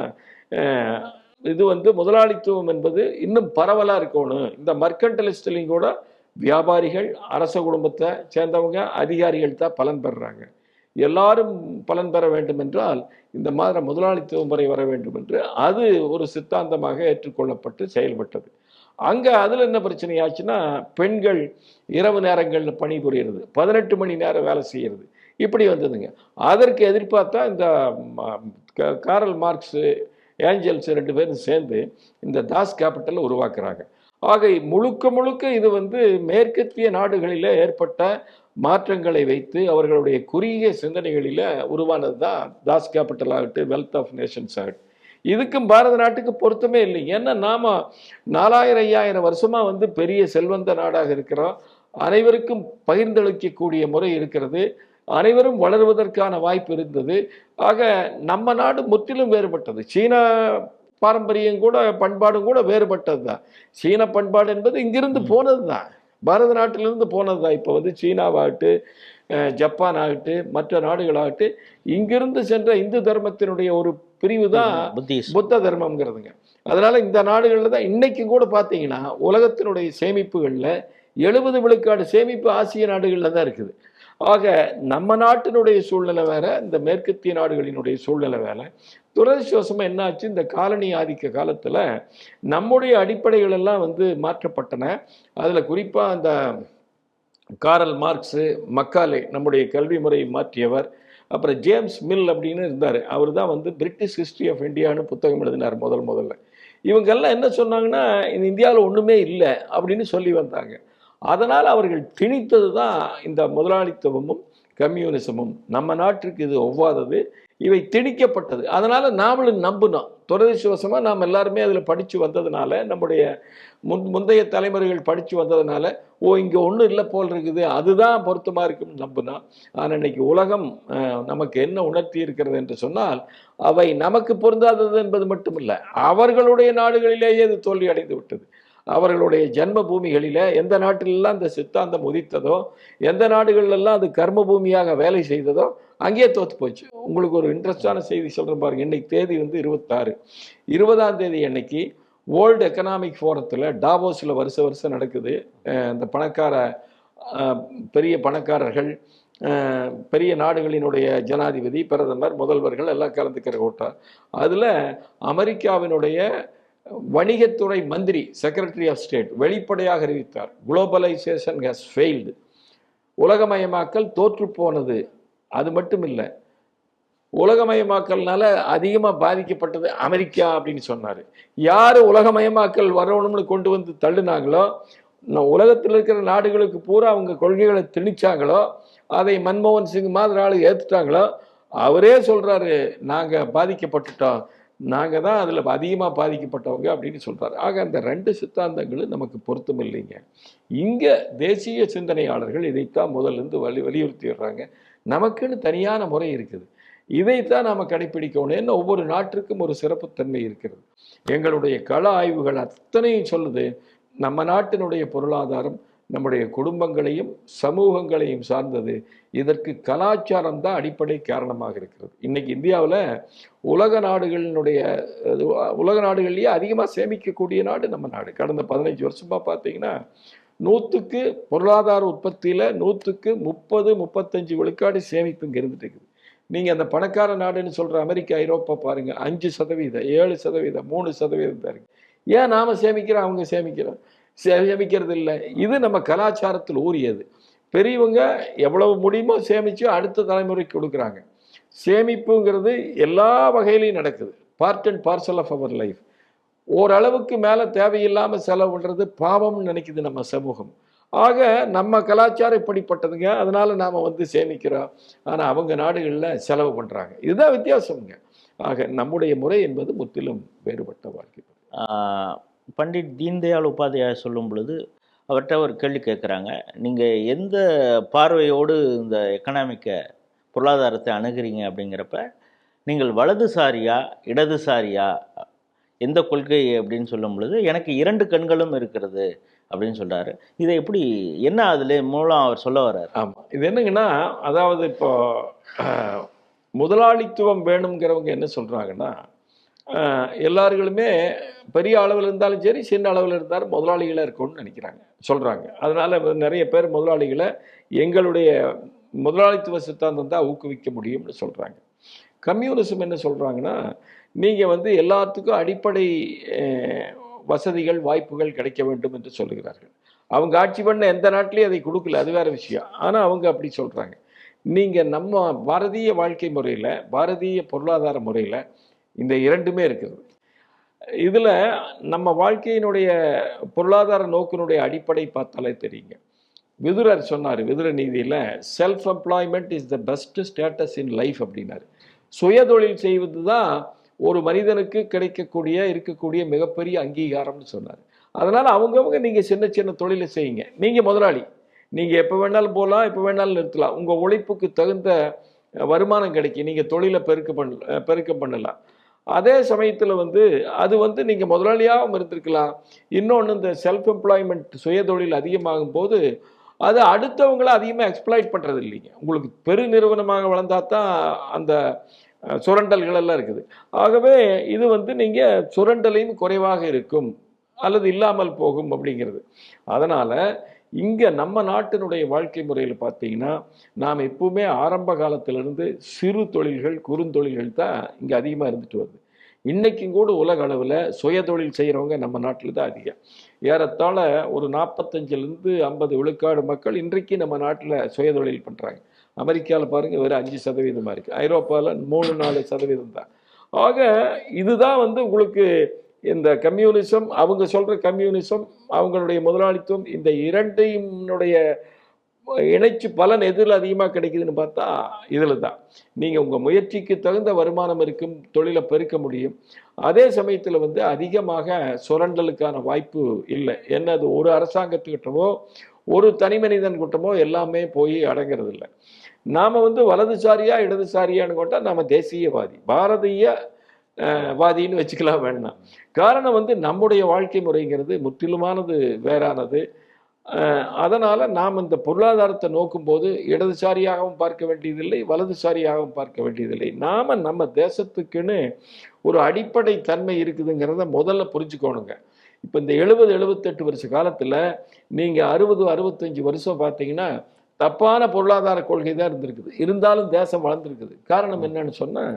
இது வந்து முதலாளித்துவம் என்பது இன்னும் பரவலா இருக்கணும், இந்த மர்கண்டலிஸ்ட்லையும் கூட வியாபாரிகள், அரச குடும்பத்தை சேர்ந்தவங்க, அதிகாரிகள் தான் பலன் பெறுறாங்க, எல்லாரும் பலன் பெற வேண்டும் என்றால் இந்த மாதிரி முதலாளித்துவ முறை வர வேண்டும் என்று அது ஒரு சித்தாந்தமாக ஏற்றுக்கொள்ளப்பட்டு செயல்பட்டது. அங்க அதுல என்ன பிரச்சனை ஆச்சுன்னா, பெண்கள் இரவு நேரங்கள்ல பணிபுரிகிறது, 18 மணி நேரம் வேலை செய்யறது, இப்படி வந்ததுங்க. அதற்கு எதிர்பார்த்தா இந்த காரல் மார்க்ஸ், ஏஞ்சல்ஸ் 2 பேரும் சேர்ந்து இந்த தாஸ் கேபிட்டல் உருவாக்குறாங்க. ஆக முழுக்க முழுக்க இது வந்து மேற்கத்திய நாடுகளில் ஏற்பட்ட மாற்றங்களை வைத்து அவர்களுடைய குறுகிய சிந்தனைகளில் உருவானது தான் தாஸ் கேபிட்டல் ஆகட்டும், வெல்த் ஆஃப் நேஷன்ஸ் ஆகட்டும். இதுக்கும் பாரத நாட்டுக்கு பொருத்தமே இல்லை. ஏன்னா நாம 4000 5000 வருஷமா வந்து பெரிய செல்வந்த நாடாக இருக்கிறோம், அனைவருக்கும் பகிர்ந்தளிக்கக்கூடிய முறை இருக்கிறது, அனைவரும் வளருவதற்கான வாய்ப்பு இருந்தது. ஆக நம்ம நாடு முற்றிலும் வேறுபட்டது. சீனா பாரம்பரியம் கூட பண்பாடும் கூட வேறுபட்டது தான். சீன பண்பாடு என்பது இங்கிருந்து போனது தான், பாரத நாட்டிலிருந்து போனது தான். இப்போ வந்து சீனாவாகட்டு, ஜப்பான் ஆகட்டு, மற்ற நாடுகளாகட்டு, இங்கிருந்து சென்ற இந்து தர்மத்தினுடைய ஒரு பிரிவு தான் புத்த தர்மம்ங்கிறதுங்க. அதனால இந்த நாடுகளில் தான் இன்னைக்கு கூட பார்த்தீங்கன்னா உலகத்தினுடைய சேமிப்புகளில் 70 விழுக்காடு சேமிப்பு ஆசிய நாடுகளில் தான் இருக்குது. ஆக நம்ம நாட்டினுடைய சூழ்நிலை வேற, இந்த மேற்கத்திய நாடுகளினுடைய சூழ்நிலை வேற. துரதிருஷ்டவசமா என்ன ஆச்சு, இந்த காலனி ஆதிக்க காலத்துல நம்முடைய அடிப்படைகள் எல்லாம் வந்து மாற்றப்பட்டன. அதுல குறிப்பா அந்த காரல் மார்க்ஸ், மக்காலே நம்முடைய கல்வி முறையை மாற்றியவர், அப்புறம் ஜேம்ஸ் மில் அப்படின்னு இருந்தார், அவர் தான் வந்து பிரிட்டிஷ் ஹிஸ்டரி ஆஃப் இந்தியான்னு புத்தகம் எழுதினார் முதல்ல. இவங்கெல்லாம் என்ன சொன்னாங்கன்னா, இந்த இந்தியாவில் ஒன்றுமே இல்லை அப்படின்னு சொல்லி வந்தாங்க. அதனால் அவர்கள் திணித்தது தான் இந்த முதலாளித்துவமும் கம்யூனிசமும். நம்ம நாட்டிற்கு இது ஒவ்வாதது, இவை திணிக்கப்பட்டது. அதனால் நாமளும் நம்பினோம். துரதிருஷ்டவசமாக நாம் எல்லாருமே அதில் படித்து வந்ததுனால, நம்முடைய முந்தைய தலைமுறைகள் படித்து வந்ததுனால, இங்கே ஒன்றும் இல்லை போல் இருக்குது, அதுதான் பொருத்தமாக இருக்குன்னு நம்பினோம். ஆனால் இன்னைக்கு உலகம் நமக்கு என்ன உணர்த்தி இருக்கிறது என்று சொன்னால், அவை நமக்கு பொருந்தாதது என்பது மட்டுமில்லை, அவர்களுடைய நாடுகளிலேயே இது தோல்வி அடைந்து விட்டது. அவர்களுடைய ஜென்ம பூமிகளில் எந்த நாட்டிலெல்லாம் இந்த சித்தாந்தம் உதித்ததோ, எந்த நாடுகளெல்லாம் அது கர்ம பூமியாக வேலை செய்ததோ, அங்கேயே தோற்று போச்சு. உங்களுக்கு ஒரு இன்ட்ரெஸ்டான செய்தி சொல்கிறேன் பாருங்க. இன்னைக்கு தேதி வந்து 26, 20ஆம் தேதி அன்னைக்கு வேர்ல்டு எக்கனாமிக் ஃபோரத்தில் டாவோஸில் வருஷம் நடக்குது. இந்த பெரிய பணக்காரர்கள், பெரிய நாடுகளினுடைய ஜனாதிபதி, பிரதமர், முதல்வர்கள் எல்லாம் கலந்துக்கிற கூட்டம். அதில் அமெரிக்காவினுடைய வணிகத்துறை மந்திரி, செக்ரட்டரி ஆஃப் ஸ்டேட் வெளிப்படையாக அறிவித்தார், குளோபலைசேஷன் ஹஸ் ஃபெயில்டு, உலகமயமாக்கல் தோற்று போனது. அது மட்டும் இல்லை, உலகமயமாக்கல்னால அதிகமாக பாதிக்கப்பட்டது அமெரிக்கா அப்படின்னு சொன்னார். யார் உலகமயமாக்கல் வரணும்னு கொண்டு வந்து தள்ளுனாங்களோ, உலகத்தில் இருக்கிற நாடுகளுக்கு பூரா அவங்க கொள்கைகளை திணிச்சாங்களோ, அதை மன்மோகன் சிங் மாதிரி ஆளு ஏற்றுட்டாங்களோ, அவரே சொல்கிறாரு, நாங்கள் பாதிக்கப்பட்டுட்டோம், நாங்கள் தான் அதில் அதிகமாக பாதிக்கப்பட்டவங்க அப்படின்னு சொல்கிறார். ஆக அந்த 2 சித்தாந்தங்களும் நமக்கு பொருத்தம் இல்லைங்க. இங்கே தேசிய சிந்தனையாளர்கள் இதைத்தான் முதல்லேருந்து வலியுறுத்தி வர்றாங்க. நமக்குன்னு தனியான முறை இருக்குது, இதைத்தான் நாம் கடைப்பிடிக்கணும். ஏன்னா ஒவ்வொரு நாட்டிற்கும் ஒரு சிறப்புத்தன்மை இருக்கிறது. எங்களுடைய கள ஆய்வுகள் அத்தனையும் சொல்லுது, நம்ம நாட்டினுடைய பொருளாதாரம் நம்முடைய குடும்பங்களையும் சமூகங்களையும் சார்ந்தது. இதற்கு கலாச்சாரம் தான் அடிப்படை காரணமாக இருக்கிறது. இன்னைக்கு இந்தியாவில் உலக நாடுகளிலேயே அதிகமாக சேமிக்கக்கூடிய நாடு நம்ம நாடு. கடந்த 15 வருஷமாக பார்த்தீங்கன்னா 100க்கு பொருளாதார உற்பத்தியில் 100க்கு 30-35 விழுக்காடு சேமிப்பு இங்கே இருந்துட்டு இருக்குது. நீங்கள் அந்த பணக்கார நாடுன்னு சொல்கிற அமெரிக்கா, ஐரோப்பா பாருங்கள், 5%, 7%, 3% தான் இருக்குது. ஏன் நாம் சேமிக்கிறோம், அவங்க சேமிக்கிறது இல்லை? இது நம்ம கலாச்சாரத்தில் ஊறியது. பெரியவங்க எவ்வளவு முடியுமோ சேமித்து அடுத்த தலைமுறைக்கு கொடுக்குறாங்க. சேமிப்புங்கிறது எல்லா வகையிலையும் நடக்குது. Part and parcel of our life. ஓரளவுக்கு மேலே தேவையில்லாமல் செலவு பண்ணுறது பாவம்னு நினைக்குது நம்ம சமூகம். ஆக நம்ம கலாச்சாரம் இப்படிப்பட்டதுங்க. அதனால நாம் சேமிக்கிறோம். ஆனால் அவங்க நாடுகளில் செலவு பண்ணுறாங்க. இதுதான் வித்தியாசம்ங்க. ஆக நம்முடைய முறை என்பது முற்றிலும் வேறுபட்ட வாழ்க்கை. பண்டிட் தீன்தயாள் உபாத்யாயா சொல்லும் பொழுது அவர்கிட்ட ஒரு கேள்வி கேட்குறாங்க. நீங்கள் எந்த பார்வையோடு இந்த எக்கனாமிக்கை பொருளாதாரத்தை அணுகிறீங்க அப்படிங்கிறப்ப, நீங்கள் வலதுசாரியா இடதுசாரியா எந்த கொள்கை அப்படின்னு சொல்லும் பொழுது, எனக்கு 2 கண்களும் இருக்கிறது அப்படின்னு சொல்கிறாரு. இதை எப்படி, என்ன அதில் மூலம் அவர் சொல்ல வர்றாரு? ஆமாம், இது என்னங்கன்னா, அதாவது இப்போ முதலாளித்துவம் வேணுங்கிறவங்க என்ன சொல்கிறாங்கன்னா, எல்லார்களுமே பெரிய அளவில் இருந்தாலும் சரி, சின்ன அளவில் இருந்தாலும் முதலாளிகளாக இருக்கணும்னு நினைக்கிறாங்க, சொல்கிறாங்க. அதனால் நிறைய பேர் முதலாளிகளை எங்களுடைய முதலாளித்துவ சித்தாந்தம் தான் ஊக்குவிக்க முடியும்னு சொல்கிறாங்க. கம்யூனிசம் என்ன சொல்கிறாங்கன்னா, நீங்கள் எல்லாத்துக்கும் அடிப்படை வசதிகள் வாய்ப்புகள் கிடைக்க வேண்டும் என்று சொல்லுகிறார்கள். அவங்க ஆட்சி பண்ண எந்த நாட்டிலையும் அதை கொடுக்கல, அது வேறு விஷயம். ஆனால் அவங்க அப்படி சொல்கிறாங்க. நீங்கள் நம்ம பாரதிய வாழ்க்கை முறையில், பாரதிய பொருளாதார முறையில் இந்த 2மே இருக்குது. இதில் நம்ம வாழ்க்கையினுடைய பொருளாதார நோக்கினுடைய அடிப்படை பார்த்தாலே தெரியுங்க. விதுரர் சொன்னார், விதுர நீதியில், self employment is the best status in life அப்படின்னாரு. சுயதொழில் செய்வது தான் ஒரு மனிதனுக்கு இருக்கக்கூடிய மிகப்பெரிய அங்கீகாரம்னு சொன்னார். அதனால் அவங்கவுங்க நீங்கள் சின்ன சின்ன தொழிலை செய்யுங்க. நீங்கள் முதலாளி, நீங்கள் எப்போ வேணாலும் போகலாம், எப்போ வேணாலும் நிறுத்தலாம். உங்கள் உழைப்புக்கு தகுந்த வருமானம் கிடைக்கும். நீங்கள் தொழிலை பெருக்க பண்ணலாம். அதே சமயத்தில் அது நீங்கள் முதலாளியாகவும் இருந்திருக்கலாம். இன்னொன்று, இந்த செல்ஃப் எம்ப்ளாய்மெண்ட் சுயதொழில் அதிகமாகும் போது அது அடுத்தவங்களை அதிகமாக எக்ஸ்ப்ளாய்ட் பண்ணுறது இல்லைங்க. உங்களுக்கு பெரு நிறுவனமாக வளர்ந்தால் தான் அந்த சுரண்டல்கள் எல்லாம் இருக்குது. ஆகவே இது நீங்கள் சுரண்டலையும் குறைவாக இருக்கும் அல்லது இல்லாமல் போகும் அப்படிங்கிறது. அதனால் இங்கே நம்ம நாட்டினுடைய வாழ்க்கை முறையில் பார்த்தீங்கன்னா, நாம் எப்பவுமே ஆரம்ப காலத்திலிருந்து சிறு தொழில்கள், குறுந்தொழில்கள் தான் இங்கே அதிகமாக இருந்துட்டு வருது. இன்றைக்கும் கூட உலக அளவில் சுயதொழில் செய்கிறவங்க நம்ம நாட்டில் தான் அதிகம். ஏறத்தாழ ஒரு 45-50 விழுக்காடு மக்கள் இன்றைக்கு நம்ம நாட்டில் சுயதொழில் பண்ணுறாங்க. அமெரிக்காவில் பாருங்கள், வெறும் 5% இருக்குது. ஐரோப்பாவில் 3-4% தான். ஆக இதுதான் உங்களுக்கு இந்த கம்யூனிசம், அவங்க சொல்கிற கம்யூனிசம், அவங்களுடைய முதலாளித்துவம், இந்த 2னுடைய இணைச்சு பலன் எதில் அதிகமாக கிடைக்குதுன்னு பார்த்தா இதில் தான். நீங்கள் உங்கள் முயற்சிக்கு தகுந்த வருமானம் இருக்கும், தொழிலை பெருக்க முடியும். அதே சமயத்தில் அதிகமாக சுரண்டலுக்கான வாய்ப்பு இல்லை. என்ன, அது ஒரு அரசாங்கத்துக்கிட்டமோ ஒரு தனி மனிதன் கூட்டமோ எல்லாமே போய் அடங்கிறது இல்லை. நாம் வலதுசாரியா இடதுசாரியான்னு கொண்டா நாம் தேசியவாதி, பாரதிய வாதின்னு வச்சுக்கலாம் வேண்டாம். காரணம் நம்முடைய வாழ்க்கை முறைங்கிறது முற்றிலுமானது வேறானது. அதனால் நாம் இந்த பொருளாதாரத்தை நோக்கும்போது இடதுசாரியாகவும் பார்க்க வேண்டியதில்லை, வலதுசாரியாகவும் பார்க்க வேண்டியதில்லை. நாம் நம்ம தேசத்துக்குன்னு ஒரு அடிப்படை தன்மை இருக்குதுங்கிறத முதல்ல புரிஞ்சுக்கணுங்க. இப்போ இந்த 70-78 வருஷ காலத்தில் நீங்கள் 60-65 வருஷம் பார்த்தீங்கன்னா தப்பான பொருளாதார கொள்கை தான் இருந்திருக்குது. இருந்தாலும் தேசம் வளர்ந்துருக்குது. காரணம் என்னன்னு சொன்னால்,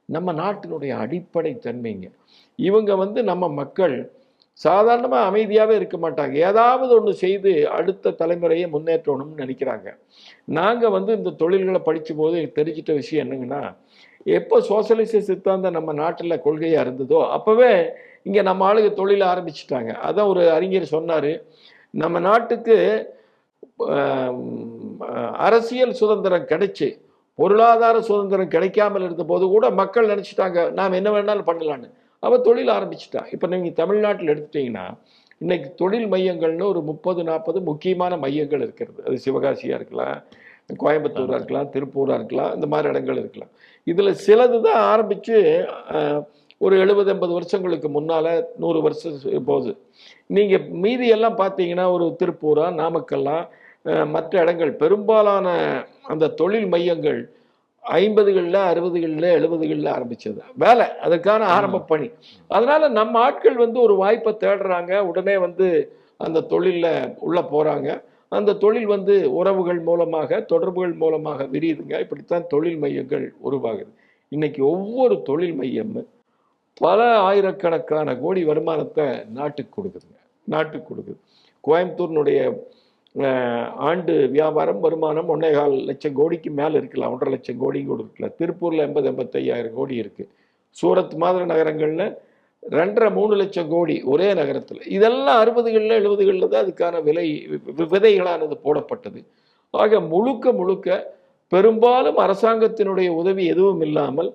நம்ம நாட்டினுடைய அடிப்படை தன்மைங்க. இவங்க நம்ம மக்கள் சாதாரணமாக அமைதியாகவே இருக்க மாட்டாங்க. ஏதாவது ஒன்று செய்து அடுத்த தலைமுறையை முன்னேற்றணும்னு நினைக்கிறாங்க. நாங்கள் இந்த தொழில்களை படித்த போது எனக்கு தெரிஞ்சிட்ட விஷயம் என்னங்கன்னா, எப்போ சோசியலிச சித்தாந்தம் நம்ம நாட்டில் கொள்கையாக இருந்ததோ அப்போவே இங்கே நம்ம ஆளுங்க தொழிலை ஆரம்பிச்சிட்டாங்க. அதான் ஒரு அறிஞர் சொன்னார், நம்ம நாட்டுக்கு அரசியல் சுதந்திரம் கிடைச்சி பொருளாதார சுதந்திரம் கிடைக்காமல் இருந்த போது கூட மக்கள் நினச்சிட்டாங்க நாம் என்ன வேணாலும் பண்ணலான்னு. அவன் தொழில் ஆரம்பிச்சிட்டான். இப்போ நீங்கள் தமிழ்நாட்டில் எடுத்துட்டிங்கன்னா இன்னைக்கு தொழில் மையங்கள்னு ஒரு 30-40 முக்கியமான மையங்கள் இருக்கிறது. அது சிவகாசியாக இருக்கலாம், கோயம்புத்தூராக இருக்கலாம், திருப்பூராக இருக்கலாம், இந்த மாதிரி இடங்கள் இருக்கலாம். இதில் சிலது தான் ஆரம்பித்து ஒரு 70-80 வருஷங்களுக்கு முன்னால் 100 வருஷம் போகுது. நீங்கள் மீதியெல்லாம் பார்த்தீங்கன்னா ஒரு திருப்பூரா, நாமக்கல்லாம், மற்ற இடங்கள் பெரும்பாலான அந்த தொழில் மையங்கள் 50களில் 60களில் 70களில் ஆரம்பித்தது வேலை, அதற்கான ஆரம்ப பணி. அதனால் நம்ம ஆட்கள் ஒரு வாய்ப்பை தேடுறாங்க, உடனே அந்த தொழிலில் உள்ள போகிறாங்க. அந்த தொழில் வந்து உறவுகள் மூலமாக, தொடர்புகள் மூலமாக விரியுதுங்க. இப்படித்தான் தொழில் மையங்கள் உருவாகுது. இன்னைக்கு ஒவ்வொரு தொழில் மையமும் பல ஆயிரக்கணக்கான கோடி வருமானத்தை நாட்டுக்கு கொடுக்குதுங்க. நாட்டுக்கு கொடுக்குது. கோயம்புத்தூர்னுடைய ஆண்டு வியாபாரம் வருமானம் 1.25 லட்சம் கோடிக்கு மேலே இருக்கலாம். 1.5 லட்சம் கோடி கூட இருக்கலாம். திருப்பூரில் 80-85 கோடி இருக்குது. சூரத் மாதிரி நகரங்களில் 2.5-3 லட்சம் கோடி ஒரே நகரத்தில். இதெல்லாம் 60களில் 70களில் தான் அதுக்கான விதைகளானது போடப்பட்டது. ஆக முழுக்க முழுக்க பெரும்பாலும் அரசாங்கத்தினுடைய உதவி எதுவும் இல்லாமல்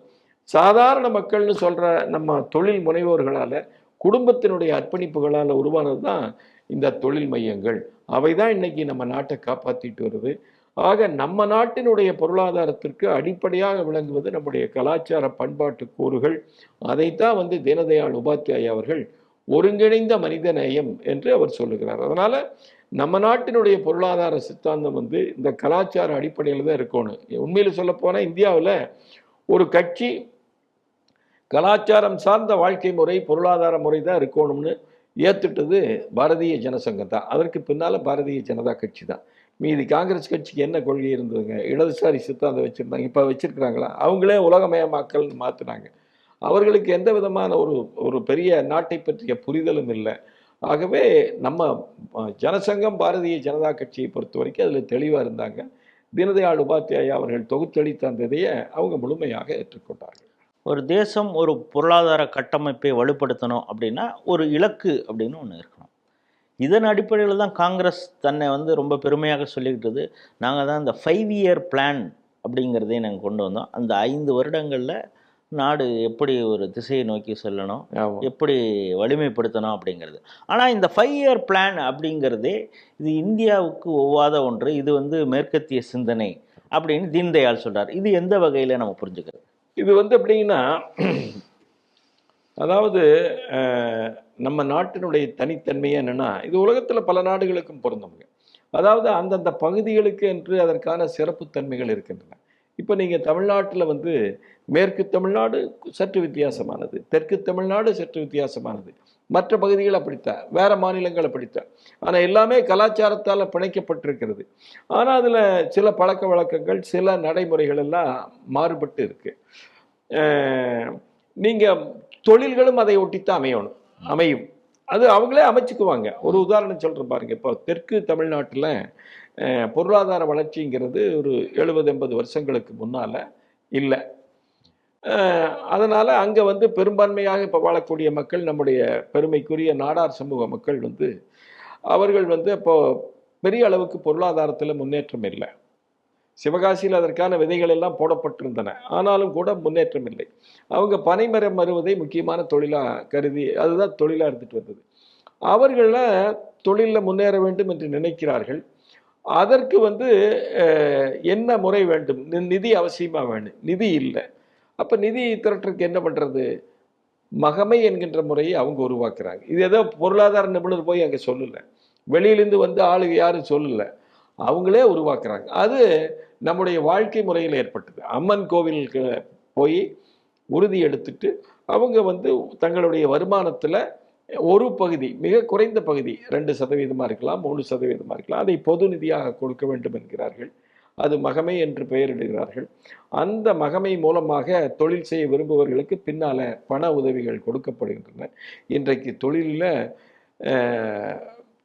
சாதாரண மக்கள்னு சொல்கிற நம்ம தொழில் முனைவோர்களால், குடும்பத்தினுடைய அர்ப்பணிப்புகளால் உருவானது தான் இந்த தொழில் மையங்கள். அவை தான் இன்னைக்கு நம்ம நாட்டை காப்பாற்றிட்டு வருது. ஆக நம்ம நாட்டினுடைய பொருளாதாரத்திற்கு அடிப்படையாக விளங்குவது நம்முடைய கலாச்சார பண்பாட்டு கூறுகள். அதைத்தான் வந்து தீனதயாள் உபாத்யாயா அவர்கள் ஒருங்கிணைந்த மனித நேயம் என்று அவர் சொல்லுகிறார். அதனால நம்ம நாட்டினுடைய பொருளாதார சித்தாந்தம் வந்து இந்த கலாச்சார அடிப்படையில் தான் இருக்கணும். உண்மையில் சொல்ல போனால் இந்தியாவில் ஒரு கட்சி கலாச்சாரம் சார்ந்த வாழ்க்கை முறை, பொருளாதார முறை தான் இருக்கணும்னு ஏற்றுட்டது பாரதிய ஜனசங்கம் தான். அதற்கு பின்னால் பாரதிய ஜனதா கட்சி தான். மீதி காங்கிரஸ் கட்சிக்கு என்ன கொள்கை இருந்ததுங்க? இடதுசாரி சித்தாந்தம் வச்சுருந்தாங்க. இப்போ வச்சுருக்கிறாங்களா? அவங்களே உலகமயமாக்கல்னு மாற்றினாங்க. அவர்களுக்கு எந்த விதமான ஒரு பெரிய நாட்டை பற்றிய புரிதலும் இல்லை. ஆகவே நம்ம ஜனசங்கம் பாரதிய ஜனதா கட்சியை பொறுத்த வரைக்கும் அதில் தெளிவாக இருந்தாங்க. தீனதயாள் உபாத்யாயா அவர்கள் தொகுத்தளித்த அந்த இதையை அவங்க முழுமையாக ஏற்றுக்கொண்டார்கள். ஒரு தேசம் ஒரு பொருளாதார கட்டமைப்பை வலுப்படுத்தணும் அப்படின்னா ஒரு இலக்கு அப்படின்னு ஒன்று இருக்கணும். இதன் அடிப்படையில் தான் காங்கிரஸ் தன்னை வந்து ரொம்ப பெருமையாக சொல்லிக்கிட்டது. நாங்கள் தான் இந்த 5-year பிளான் அப்படிங்கிறதே நாங்கள் கொண்டு வந்தோம். அந்த 5 வருடங்களில் நாடு எப்படி ஒரு திசையை நோக்கி செல்லணும், எப்படி வலிமைப்படுத்தணும் அப்படிங்கிறது. ஆனால் இந்த 5-year பிளான் அப்படிங்கிறதே இது இந்தியாவுக்கு ஒவ்வாத ஒன்று, இது வந்து மேற்கத்திய சிந்தனை அப்படின்னு தீன்தயாள் சொல்கிறார். இது எந்த வகையில் நம்ம புரிஞ்சுக்கிறது? இது வந்து எப்படின்னா, அதாவது நம்ம நாட்டினுடைய தனித்தன்மையே என்னென்னா, இது உலகத்தில் பல நாடுகளுக்கும் பொருந்துங்க. அதாவது அந்தந்த பகுதிகளுக்கு என்று அதற்கான சிறப்புத்தன்மைகள் இருக்கின்றன. இப்போ நீங்கள் தமிழ்நாட்டில் வந்து மேற்கு தமிழ்நாடு சற்று வித்தியாசமானது, தெற்கு தமிழ்நாடு சற்று வித்தியாசமானது, மற்ற பகுதிகள் அப்படித்தான், வேறு மாநிலங்கள் அப்படித்தான். ஆனால் எல்லாமே கலாச்சாரத்தால் பிணைக்கப்பட்டிருக்கிறது. ஆனால் அதில் சில பழக்க வழக்கங்கள், சில நடைமுறைகள் எல்லாம் மாறுபட்டு இருக்குது. நீங்கள் தொழில்களும் அதை ஒட்டித்தான் அமையும். அது அவங்களே அமைச்சுக்குவாங்க. ஒரு உதாரணம் சொல்கிறேன் பாருங்கள். இப்போ தெற்கு தமிழ்நாட்டில் பொருளாதார வளர்ச்சிங்கிறது ஒரு 70-80 வருஷங்களுக்கு முன்னால் இல்லை. அதனால் அங்கே வந்து பெரும்பான்மையாக இப்போ வாழக்கூடிய மக்கள், நம்முடைய பெருமைக்குரிய நாடார் சமூக மக்கள் வந்து அவர்கள் வந்து இப்போ பெரிய அளவுக்கு பொருளாதாரத்தில் முன்னேற்றம் இல்லை. சிவகாசியில் அதற்கான விதைகள் எல்லாம் போடப்பட்டிருந்தன, ஆனாலும் கூட முன்னேற்றம் இல்லை. அவங்க பனைமரம் மருவதை முக்கியமான தொழிலாக கருதி அதுதான் தொழிலாக இருந்துட்டு வந்தது. அவர்கள தொழிலில் முன்னேற வேண்டும் என்று நினைக்கிறார்கள். அதற்கு வந்து என்ன முறை வேண்டும்? நிதி அவசியமாக வேணும். நிதி இல்லை. அப்போ நிதி திரட்டுறதுக்கு என்ன பண்ணுறது? மகமை என்கின்ற முறையை அவங்க உருவாக்குறாங்க. இது ஏதோ பொருளாதார நிபுணர் போய் அங்கே சொல்லலை, வெளியிலேருந்து வந்து ஆளுங்க யாரும் சொல்லலை, அவங்களே உருவாக்குறாங்க. அது நம்முடைய வாழ்க்கை முறையில் ஏற்பட்டது. அம்மன் கோவிலுக்கு போய் உறுதி எடுத்துட்டு அவங்க வந்து தங்களுடைய வருமானத்தில் ஒரு பகுதி, மிக குறைந்த பகுதி, 2% இருக்கலாம், 3% இருக்கலாம், அதை பொது நிதியாக கொடுக்க வேண்டும் என்கிறார்கள். அது மகமை என்று பெயரிடுகிறார்கள். அந்த மகமை மூலமாக தொழில் செய்ய விரும்புபவர்களுக்கு பின்னால் பண உதவிகள் கொடுக்கப்படுகின்றன. இன்றைக்கு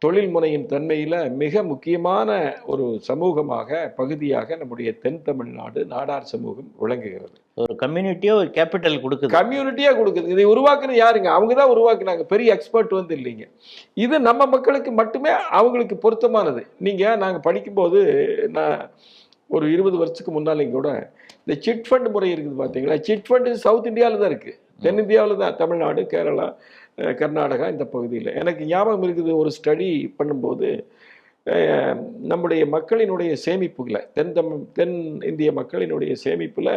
தொழில் முனையின் தன்மையில் மிக முக்கியமான ஒரு சமூகமாக, பகுதியாக நம்முடைய தென் தமிழ்நாடு நாடார் சமூகம் விளங்குகிறது. ஒரு கம்யூனிட்டியாக ஒரு கேபிட்டல் கொடுக்குது, கம்யூனிட்டியாக கொடுக்குது. இதை உருவாக்குறது யாருங்க? அவங்க தான் உருவாக்குனாங்க. பெரிய எக்ஸ்பர்ட் வந்து இல்லைங்க. இது நம்ம மக்களுக்கு மட்டுமே அவங்களுக்கு பொருத்தமானது. நாங்கள் படிக்கும்போது, நான் ஒரு 20 வருஷத்துக்கு முன்னாலேயும் கூட இந்த சிட் ஃபண்ட் முறை இருக்குது பார்த்தீங்களா? சிட் ஃபண்டு சவுத் இந்தியாவில் தான் இருக்குது, தென்னிந்தியாவில் தான், தமிழ்நாடு, கேரளா, கர்நாடகா இந்த பகுதியில். எனக்கு ஞாபகம் இருக்குது, ஒரு ஸ்டடி பண்ணும்போது நம்முடைய மக்களினுடைய சேமிப்புகளை, தென் இந்திய மக்களினுடைய சேமிப்பில்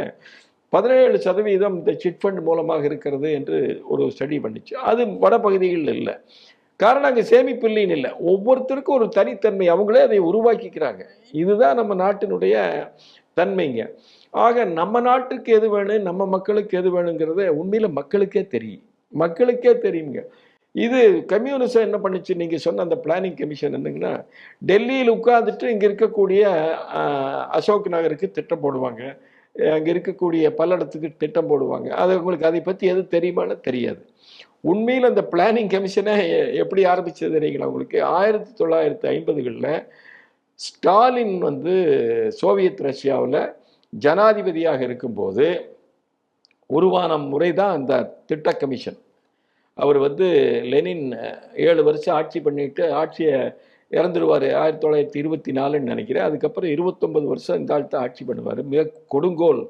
17% இந்த சிட் ஃபண்ட் மூலமாக இருக்கிறது என்று ஒரு ஸ்டடி பண்ணிச்சு. அது வட பகுதிகளில் இல்லை. காரணம் அங்கே சேமிப்பு இல்லைன்னு இல்லை, ஒவ்வொருத்தருக்கும் ஒரு தனித்தன்மை, அவங்களே அதை உருவாக்கிக்கிறாங்க. இதுதான் நம்ம நாட்டினுடைய தன்மைங்க. ஆக நம்ம நாட்டுக்கு எது வேணும், நம்ம மக்களுக்கு எது வேணுங்கிறத உண்மையில் மக்களுக்கே தெரியுங்க. இது கம்யூனிசம் என்ன பண்ணுச்சு, நீங்க சொன்ன அந்த பிளானிங் கமிஷன் என்னங்கன்னா, டெல்லியில் உட்கார்ந்துட்டு இங்க இருக்கக்கூடிய அசோக் நகருக்கு திட்டம் போடுவாங்க, அங்க இருக்கக்கூடிய பல்லடத்துக்கு திட்டம் போடுவாங்க. அது உங்களுக்கு அதை பத்தி எதுவும் தெரியுமான்னு தெரியாது. உண்மையில் அந்த பிளானிங் கமிஷனை எப்படி ஆரம்பிச்சது தெரியுங்களா உங்களுக்கு? 1950களில் ஸ்டாலின் வந்து சோவியத் ரஷ்யாவில் ஜனாதிபதியாக இருக்கும்போது உருவான முறை தான் அந்த திட்ட கமிஷன். அவர் வந்து லெனின் 7 வருஷம் ஆட்சி பண்ணிட்டு ஆட்சியை இறந்துருவார் 1924ன்னு நினைக்கிறேன். அதுக்கப்புறம் 29 வருஷம் இந்த ஆள் தான் ஆட்சி பண்ணுவார். மிக கொடுங்கோல்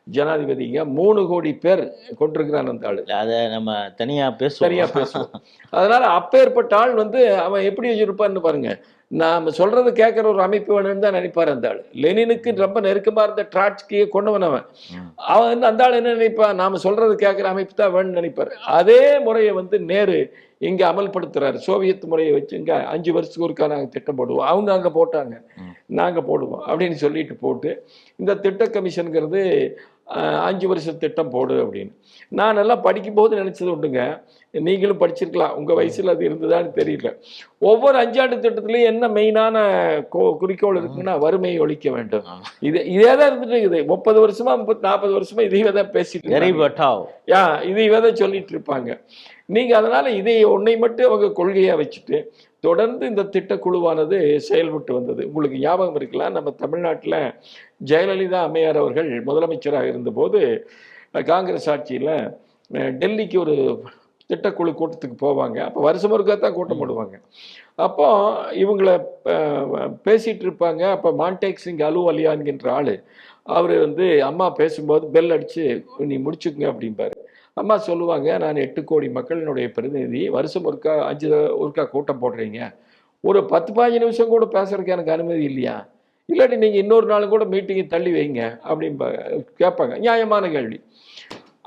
ஜனாதிபதிங்க. 3 கோடி பேர் கொண்டிருக்கிறான் அந்த ஆள். அதை நம்ம தனியாக பேசுவோம். அதனால அப்பேற்பட்ட ஆள் வந்து அவன் எப்படி வச்சிருப்பான்னு பாருங்க. நாம சொல்றது கேட்குற ஒரு அமைப்பு வேணும்னு தான் நினைப்பார் அந்த ஆள். லெனினுக்கு ரொம்ப நெருக்கமாக இருந்த ட்ராட்ஸ்கியை கொண்டவன் அவன். அவன் வந்து அந்த ஆள் என்ன நினைப்பான், நாம சொல்றது கேட்குற அமைப்பு தான் வேணும்னு நினைப்பார். அதே முறையை வந்து நேரு இங்கே அமல்படுத்துறாரு. சோவியத் முறையை வச்சு இங்கே 5 வருஷத்துக்கு ஒருக்கா நாங்கள் திட்டம் போடுவோம், அவங்க அங்கே போட்டாங்க, நாங்கள் போடுவோம் அப்படின்னு சொல்லிட்டு போட்டு இந்த திட்ட கமிஷனுங்கிறது 5 வருஷ திட்டம் போடு அப்படின்னு. நான் எல்லாம் படிக்கும்போது நினச்சது உண்டுங்க, நீங்களும் படிச்சிருக்கலாம், உங்கள் வயசில் அது இருந்ததான்னு தெரியல. ஒவ்வொரு 5 ஆண்டு திட்டத்துலையும் என்ன மெயினான குறிக்கோள் இருக்குன்னா, வறுமையை ஒழிக்க வேண்டும். இதே தான் இருந்துட்டு இருக்குது. 30 வருஷமா 40 வருஷமா இதையே தான் பேசிட்டு இதையே தான் சொல்லிட்டு இருப்பாங்க. நீங்க அதனால இதை ஒன்றை மட்டும் அவங்க கொள்கையா வச்சுட்டு தொடர்ந்து இந்த திட்டக்குழுவானது செயல்பட்டு வந்தது. உங்களுக்கு ஞாபகம் இருக்கலாம், நம்ம தமிழ்நாட்டில் ஜெயலலிதா அம்மையார் அவர்கள் முதலமைச்சராக இருந்தபோது காங்கிரஸ் ஆட்சியில் டெல்லிக்கு ஒரு திட்டக்குழு கூட்டத்துக்கு போவாங்க. அப்போ வருஷம் ஒருக்கா தான் கூட்டம் போடுவாங்க. அப்போ இவங்களை பேசிகிட்டு இருப்பாங்க. அப்போ மான்டேக் சிங் அலுவாலியா என்கின்ற ஆள் அவர் வந்து அம்மா பேசும்போது பெல் அடித்து நீ முடிச்சுக்குங்க அப்படிம்பாரு. அம்மா சொல்லுவாங்க, நான் 8 கோடி மக்களினுடைய பிரதிநிதி, வருஷம் ஒருக்கா 5 ஒருக்கா கூட்டம் போடுறீங்க, ஒரு 10-15 நிமிஷம் கூட பேசுறதுக்கு எனக்கு அனுமதி இல்லையா, இல்லாட்டி நீங்கள் இன்னொரு நாள் கூட மீட்டிங்கை தள்ளி வைங்க அப்படின்பா கேட்பாங்க. நியாயமான கேள்வி.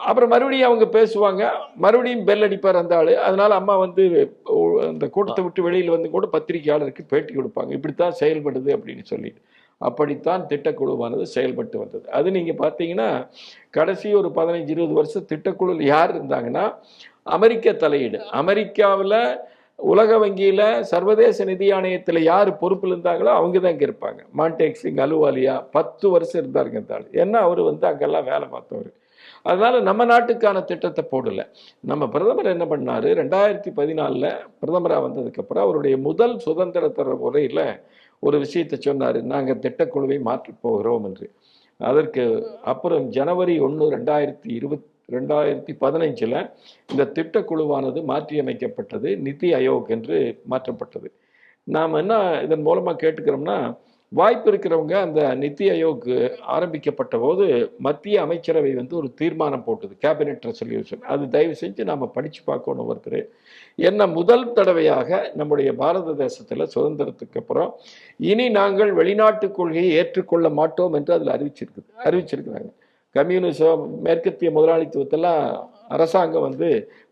அப்புறம் மறுபடியும் அவங்க பேசுவாங்க, மறுபடியும் பெல் அடிப்பார் அந்த ஆள். அதனால அம்மா வந்து அந்த கூட்டத்தை விட்டு வெளியில் வந்து கூட பத்திரிகையாளருக்கு பேட்டி கொடுப்பாங்க, இப்படித்தான் செயல்படுது அப்படின்னு சொல்லிட்டு. அப்படித்தான் திட்டக்குழுவானது செயல்பட்டு வந்தது. அது நீங்கள் பார்த்தீங்கன்னா கடைசி ஒரு 15-20 வருஷம் திட்டக்குழு யார் இருந்தாங்கன்னா, அமெரிக்க தலையீடு. அமெரிக்காவில் உலக வங்கியில் சர்வதேச நிதி ஆணையத்தில் யார் பொறுப்பில் இருந்தாங்களோ அவங்க தான் இங்கே இருப்பாங்க. மான்டேக் சிங் அலுவாலியா 10 வருஷம் இருந்தாருங்க இருந்தாலும். ஏன்னா அவர் வந்து அங்கெல்லாம் வேலை பார்த்தவர். அதனால நம்ம நாட்டுக்கான திட்டத்தை போடல. நம்ம பிரதமர் என்ன பண்ணாரு, 2014 பிரதமராக வந்ததுக்கப்புறம் அவருடைய முதல் சுதந்திர தர உரையில் ஒரு விஷயத்தை சொன்னார், நாங்கள் திட்டக்குழுவை மாற்றப் போகிறோம் என்று. அதற்கு அப்புறம் ஜனவரி 1, 2015 இந்த திட்டக்குழுவானது மாற்றியமைக்கப்பட்டது, நிதி ஆயோக் என்று மாற்றப்பட்டது. நாம் என்ன இதன் மூலமாக கேட்டுக்கிறோம்னா, வாய்ப்பு இருக்கிறவங்க அந்த நிதி ஆயோக் ஆரம்பிக்கப்பட்ட போது மத்திய அமைச்சரவை வந்து ஒரு தீர்மானம் போட்டது, கேபினெட் ரெசல்யூஷன். அது தயவு செஞ்சு நாம் படித்து பார்க்கணும். ஒருத்தர் என்ன முதல் தடவையாக நம்முடைய பாரத தேசத்தில் சுதந்திரத்துக்கு அப்புறம் இனி நாங்கள் வெளிநாட்டு கொள்கையை ஏற்றுக்கொள்ள மாட்டோம் என்று அதில் அறிவிச்சிருக்கிறாங்க. கம்யூனிசம் மேற்கத்திய முதலாளித்துவத்தெல்லாம் அரசாங்கம் வந்து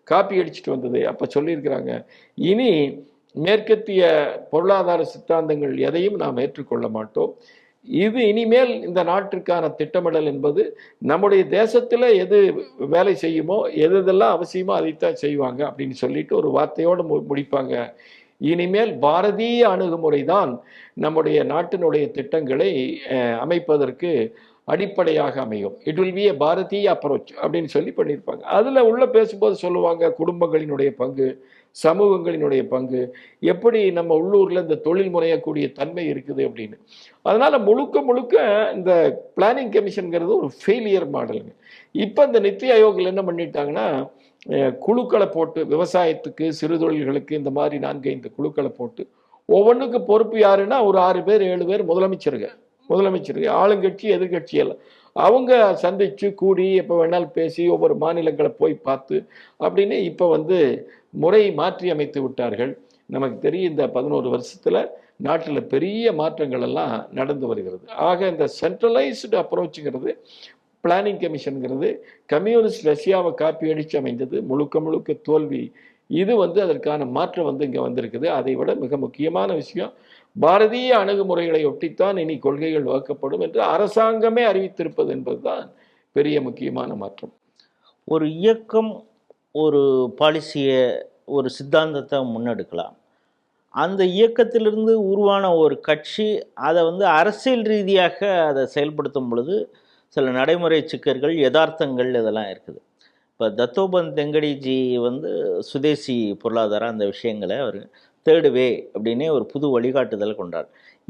காப்பி அடிச்சுட்டு வந்தது. அப்போ சொல்லியிருக்கிறாங்க, இனி மேற்கத்திய பொருளாதார சித்தாந்தங்கள் எதையும் நாம் ஏற்றுக்கொள்ள மாட்டோம். இது இனிமேல் இந்த நாட்டிற்கான திட்டமிடல் என்பது நம்முடைய தேசத்தில் எது வேலை செய்யுமோ எதெல்லாம் அவசியமோ அதைத்தான் செய்வாங்க அப்படின்னு சொல்லிட்டு ஒரு வார்த்தையோடு முடிப்பாங்க. இனிமேல் பாரதிய அணுகுமுறை தான் நம்முடைய நாட்டினுடைய திட்டங்களை அமைப்பதற்கு அடிப்படையாக அமையும். It will be a Bharatiya approach அப்படின்னு சொல்லி பண்ணியிருப்பாங்க. அதில் உள்ள பேசும்போது சொல்லுவாங்க, குடும்பங்களினுடைய பங்கு, சமூகங்களினுடைய பங்கு, எப்படி நம்ம உள்ளூரில் இந்த தொழில் முறையக்கூடிய தன்மை இருக்குது அப்படின்னு. அதனால் முழுக்க இந்த பிளானிங் கமிஷனுங்கிறது ஒரு ஃபெயிலியர் மாடலுங்க. இப்போ இந்த நித்தி ஆயோக்கில் என்ன பண்ணிட்டாங்கன்னா, குழுக்களை போட்டு விவசாயத்துக்கு, சிறு தொழில்களுக்கு இந்த மாதிரி 4-5 குழுக்களை போட்டு ஒவ்வொன்றுக்கு பொறுப்பு யாருன்னா ஒரு 6 பேர் 7 பேர் முதலமைச்சருக்கு ஆளுங்கட்சி எதிர்கட்சி எல்லாம் அவங்க சந்திச்சு கூடி எப்போ வேணாலும் பேசி ஒவ்வொரு மாநிலங்களை போய் பார்த்து அப்படின்னு இப்போ வந்து முறை மாற்றி அமைத்து விட்டார்கள். நமக்கு தெரியும் இந்த 11 வருஷத்தில் நாட்டில் பெரிய மாற்றங்கள் எல்லாம் நடந்து வருகிறது. ஆக இந்த சென்ட்ரலைஸ்டு அப்ரோச்சுங்கிறது, பிளானிங் கமிஷனுங்கிறது கம்யூனிஸ்ட் ரஷ்யாவை காப்பி அடித்து அமைந்தது, முழுக்க தோல்வி. இது வந்து அதற்கான மாற்றம் வந்து இங்கே வந்திருக்குது. அதை விட மிக முக்கியமான விஷயம், பாரதிய அணுகுமுறைகளை ஒட்டித்தான் இனி கொள்கைகள் வகுக்கப்படும் என்று அரசாங்கமே அறிவித்திருப்பது என்பதுதான் பெரிய முக்கியமான மாற்றம். ஒரு இயக்கம் ஒரு பாலிசியை ஒரு சித்தாந்தத்தை முன்னெடுக்கலாம். அந்த இயக்கத்திலிருந்து உருவான ஒரு கட்சி அதை வந்து அரசியல் ரீதியாக அதை செயல்படுத்தும் பொழுது சில நடைமுறை சிக்கல்கள், யதார்த்தங்கள் இதெல்லாம் இருக்குது. இப்போ தத்தோபந்த் தெங்கடிஜி வந்து சுதேசி பொருளாதாரம் அந்த விஷயங்களை அவர் தேர்டு வே அப்படின்னே ஒரு புது வழிகாட்டுதல் கொண்டார்.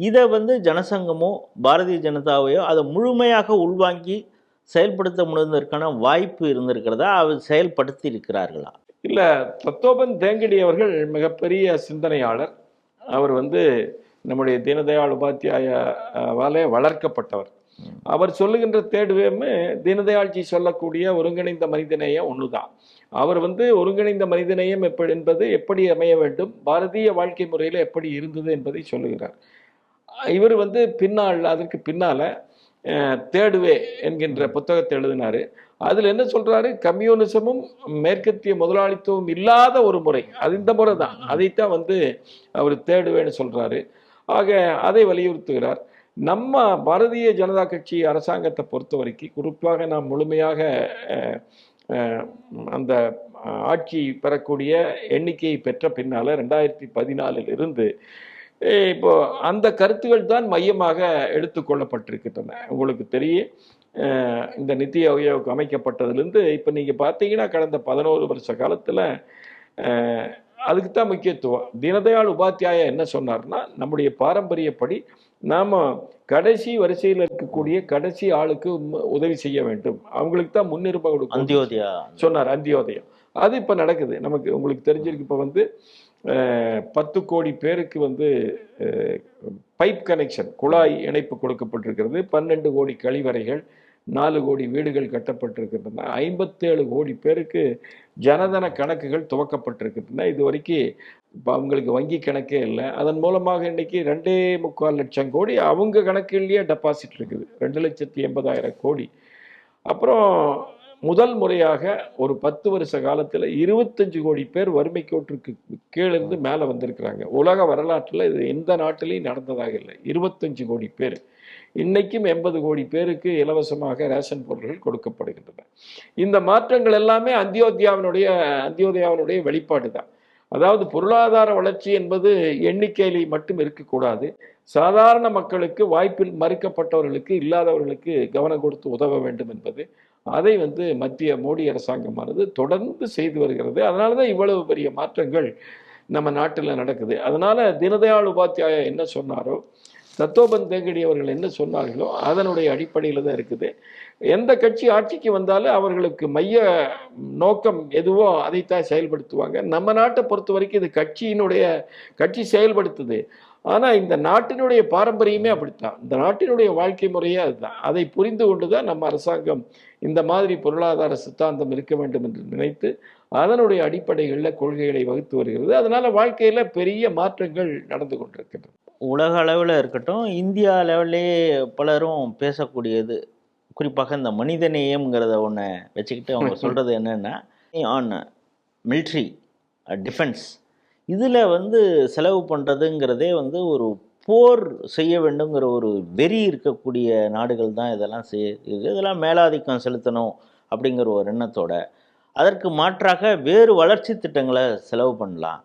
இதை வந்து ஜனசங்கமோ பாரதிய ஜனதாவையோ அதை முழுமையாக உள்வாங்கி செயல்படுத்த முடிவதற்கான வாய்ப்பு இருந்திருக்கிறதா, அவர் செயல்படுத்தி இருக்கிறார்களா? இல்லை, தத்தோபந்த் தேங்கடி அவர்கள் மிகப்பெரிய சிந்தனையாளர். அவர் வந்து நம்முடைய தீனதயாள் உபாத்தியாயாவாலே வளர்க்கப்பட்டவர். அவர் சொல்லுகின்ற தேடுவேமே தீனதயாள்ஜி சொல்லக்கூடிய ஒருங்கிணைந்த மனிதநேயம் ஒண்ணுதான். அவர் வந்து ஒருங்கிணைந்த மனிதநேயம் என்பது எப்படி அமைய வேண்டும், பாரதிய வாழ்க்கை முறையில் எப்படி இருந்தது என்பதை சொல்லுகிறார். இவர் வந்து அதற்கு பின்னால தேடுவே என்கின்ற புத்தகத்தை எழுதினாரு. அதுல என்ன சொல்றாரு, கம்யூனிசமும் மேற்கத்திய முதலாளித்துவம் இல்லாத ஒரு முறை, அது இந்த முறை தான், அதைத்தான் வந்து அவர் தேடுவேன்னு சொல்றாரு. ஆக அதை வலியுறுத்துகிறார். நம்ம பாரதிய ஜனதா கட்சி அரசாங்கத்தை பொறுத்த வரைக்கும், குறிப்பாக நாம் முழுமையாக அந்த ஆட்சி பெறக்கூடிய எண்ணிக்கையை பெற்ற பின்னால 2014 இருந்து இப்போ அந்த கருத்துக்கள் தான் மையமாக எடுத்துக்கொள்ளப்பட்டிருக்கின்றன. உங்களுக்கு தெரியும், இந்த நிதி ஆயோக் அமைக்கப்பட்டதுலேருந்து இப்போ நீங்கள் பார்த்தீங்கன்னா கடந்த 11 வருஷ காலத்தில் அதுக்கு தான் முக்கியத்துவம். தீனதயாள் உபாத்தியாயா என்ன சொன்னார்னா, நம்முடைய பாரம்பரியப்படி நாம் கடைசி வரிசையில் இருக்கக்கூடிய கடைசி ஆளுக்கு உதவி செய்ய வேண்டும், அவங்களுக்கு தான் முன்னுரிமை கொடுக்கும் அந்தியோதயா சொன்னார். அந்தியோதயம் அது இப்போ நடக்குது. நமக்கு உங்களுக்கு தெரிஞ்சிருக்கு, இப்போ வந்து 10 கோடி பேருக்கு வந்து பைப் கனெக்ஷன், குழாய் இணைப்பு கொடுக்கப்பட்டிருக்கிறது. 12 கோடி கழிவறைகள், 4 கோடி வீடுகள் கட்டப்பட்டிருக்கின்றன. 57 கோடி பேருக்கு ஜனதன கணக்குகள் துவக்கப்பட்டிருக்கின்றன. இது வரைக்கும் இப்போ அவங்களுக்கு வங்கி கணக்கே இல்லை. அதன் மூலமாக இன்னைக்கு 2.25 லட்சம் கோடி அவங்க கணக்குலேயே டெபாசிட் இருக்குது, 2,80,000 கோடி. அப்புறம் முதல் முறையாக ஒரு 10 வருஷ காலத்தில் 25 கோடி பேர் வறுமை கோட்டிற்கு கீழிருந்து மேலே வந்திருக்கிறாங்க. உலக வரலாற்றில் இது எந்த நாட்டிலையும் நடந்ததாக இல்லை. 25 கோடி பேர். இன்னைக்கும் 80 கோடி பேருக்கு இலவசமாக ரேஷன் பொருட்கள் கொடுக்கப்படுகின்றன. இந்த மாற்றங்கள் எல்லாமே அந்தியோதயாவினுடைய வெளிப்பாடு தான். அதாவது பொருளாதார வளர்ச்சி என்பது எண்ணிக்கையிலே மட்டும் இருக்கக்கூடாது. சாதாரண மக்களுக்கு, வாய்ப்பில் மறுக்கப்பட்டவர்களுக்கு, இல்லாதவர்களுக்கு கவனம் கொடுத்து உதவ வேண்டும் என்பது, அதை வந்து மத்திய மோடி அரசாங்கமானது தொடர்ந்து செய்து வருகிறது. அதனால தான் இவ்வளவு பெரிய மாற்றங்கள் நம்ம நாட்டில் நடக்குது. அதனால தீனதயாள் உபாத்தியாயா என்ன சொன்னாரோ, தத்தோபந்த் தேங்கடி அவர்கள் என்ன சொன்னார்களோ அதனுடைய அடிப்படையில் தான் இருக்குது. எந்த கட்சி ஆட்சிக்கு வந்தாலும் அவர்களுக்கு மைய நோக்கம் எதுவோ அதைத்தான் செயல்படுத்துவாங்க. நம்ம நாட்டை பொறுத்த வரைக்கும் இது கட்சி செயல்படுத்துது. ஆனால் இந்த நாட்டினுடைய பாரம்பரியமே அப்படித்தான், இந்த நாட்டினுடைய வாழ்க்கை முறையே அதுதான். அதை புரிந்து கொண்டு தான் நம்ம அரசாங்கம் இந்த மாதிரி பொருளாதார சித்தாந்தம் இருக்க வேண்டும் என்று நினைத்து அதனுடைய அடிப்படைகளில் கொள்கைகளை வகுத்து வருகிறது. அதனால வாழ்க்கையில் பெரிய மாற்றங்கள் நடந்து கொண்டிருக்கின்றன. உலக அளவில் இருக்கட்டும், இந்தியா லெவல்லே பலரும் பேசக்கூடியது, குறிப்பாக இந்த மனிதநேயம்ங்கிறத ஒன்று வச்சுக்கிட்டு அவங்க சொல்கிறது என்னென்னா, ஆன் மிலிட்ரி டிஃபென்ஸ் இதில் வந்து செலவு பண்ணுறதுங்கிறதே வந்து ஒரு போர் செய்ய வேண்டுங்கிற ஒரு வெறி இருக்கக்கூடிய நாடுகள் தான் இதெல்லாம் இதெல்லாம் மேலாதிக்கம் செலுத்தணும் அப்படிங்கிற ஒரு எண்ணத்தோட, அதற்கு மாற்றாக வேறு வளர்ச்சி திட்டங்களை செலவு பண்ணலாம்.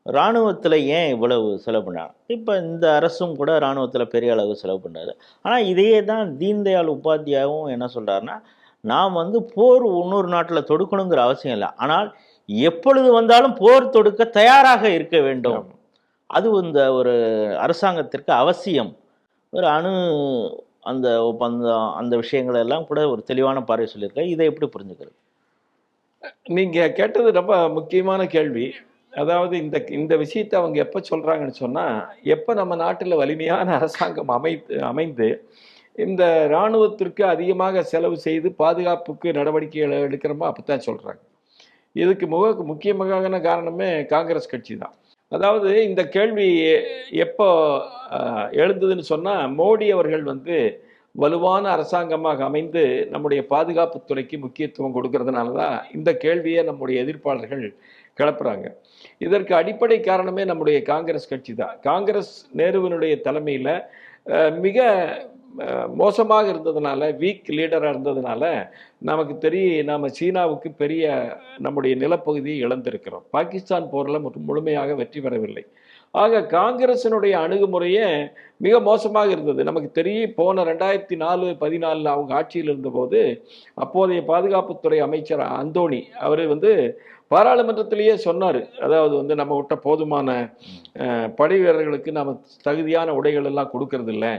இராணுவத்தில் ஏன் இவ்வளவு செலவு பண்ணாங்க? இப்போ இந்த அரசும் கூட இராணுவத்தில் பெரிய அளவு செலவு பண்ணாரு. ஆனால் இதையே தான் தீன்தயாள் உபாத்தியாயாவும் என்ன சொல்கிறாருன்னா, நாம் வந்து போர் இன்னொரு நாட்டில் தொடுக்கணுங்கிற அவசியம் இல்லை, ஆனால் எப்பொழுது வந்தாலும் போர் தொடுக்க தயாராக இருக்க வேண்டும், அது இந்த ஒரு அரசாங்கத்திற்கு அவசியம். ஒரு அந்த ஒப்பந்தம் அந்த விஷயங்கள் எல்லாம் கூட ஒரு தெளிவான பார்வை சொல்லியிருக்காரு. இதை எப்படி புரிஞ்சுக்கிறது? நீங்கள் கேட்டது ரொம்ப முக்கியமான கேள்வி. அதாவது இந்த விஷயத்தை அவங்க எப்போ சொல்கிறாங்கன்னு சொன்னால், எப்போ நம்ம நாட்டில் வலிமையான அரசாங்கம் அமைந்து இந்த இராணுவத்திற்கு அதிகமாக செலவு செய்து பாதுகாப்புக்கு நடவடிக்கைகளை எடுக்கிறோமோ அப்போ தான் சொல்கிறாங்க. இதுக்கு முக்கியமான காரணமே காங்கிரஸ் கட்சி தான். அதாவது இந்த கேள்வி எப்போ எழுந்ததுன்னு சொன்னால், மோடி அவர்கள் வந்து வலுவான அரசாங்கமாக அமைந்து நம்முடைய பாதுகாப்புத்துறைக்கு முக்கியத்துவம் கொடுக்கறதுனால தான் இந்த கேள்வியை நம்முடைய எதிர்ப்பாளர்கள் கிளப்புறாங்க. இதற்கு அடிப்படை காரணமே நம்முடைய காங்கிரஸ் கட்சி தான். காங்கிரஸ் நேருவினுடைய தலைமையில் மிக மோசமாக இருந்ததுனால, வீக் லீடராக இருந்ததுனால நமக்கு நம்ம சீனாவுக்கு பெரிய நம்முடைய நிலப்பகுதியை இழந்திருக்கிறோம். பாகிஸ்தான் போரில் முழுமையாக வெற்றி பெறவில்லை. ஆக காங்கிரசினுடைய அணுகுமுறையே மிக மோசமாக இருந்தது. நமக்கு தெரியும், போன 2014 அவங்க ஆட்சியில் இருந்தபோது அப்போதைய பாதுகாப்புத்துறை அமைச்சர் அந்தோணி அவர் பாராளுமன்றத்திலேயே சொன்னார். அதாவது நம்ம விட்ட போதுமான படை வீரர்களுக்கு நம்ம தகுதியான உடைகள் எல்லாம் கொடுக்கறது இல்லை,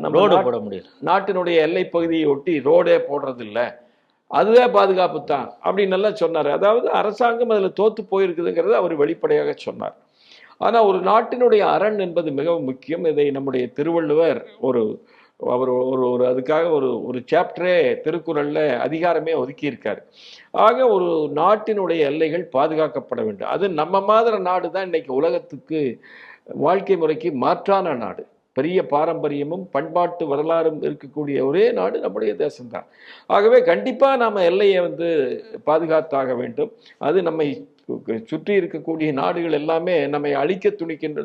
நம்ம போட முடியல, நாட்டினுடைய எல்லை பகுதியை ஒட்டி ரோடே போடுறது இல்லை, அதுவே பாதுகாப்பு தான் அப்படின்னு எல்லாம் சொன்னார். அதாவது அரசாங்கம் அதில் தோத்து போயிருக்குதுங்கிறத அவர் வெளிப்படையாக சொன்னார். ஆனால் ஒரு நாட்டினுடைய அரண் என்பது மிகவும் முக்கியம். இதை நம்முடைய திருவள்ளுவர் அவர் அதுக்காக ஒரு சாப்டரே திருக்குறளில் அதிகாரமே ஒதுக்கியிருக்காரு. ஆக ஒரு நாட்டினுடைய எல்லைகள் பாதுகாக்கப்பட வேண்டும். அது நம்ம மாதிரி நாடு தான் இன்னைக்கு உலகத்துக்கு வாழ்க்கை முறைக்கு மாற்றான நாடு. பெரிய பாரம்பரியமும் பண்பாட்டு வரலாறும் இருக்கக்கூடிய ஒரே நாடு நம்முடைய தேசம்தான். ஆகவே கண்டிப்பாக நாம் எல்லையை பாதுகாத்தாக வேண்டும். அது நம்மை சுற்றி இருக்கக்கூடிய நாடுகள் எல்லாமே நம்மை அழிக்க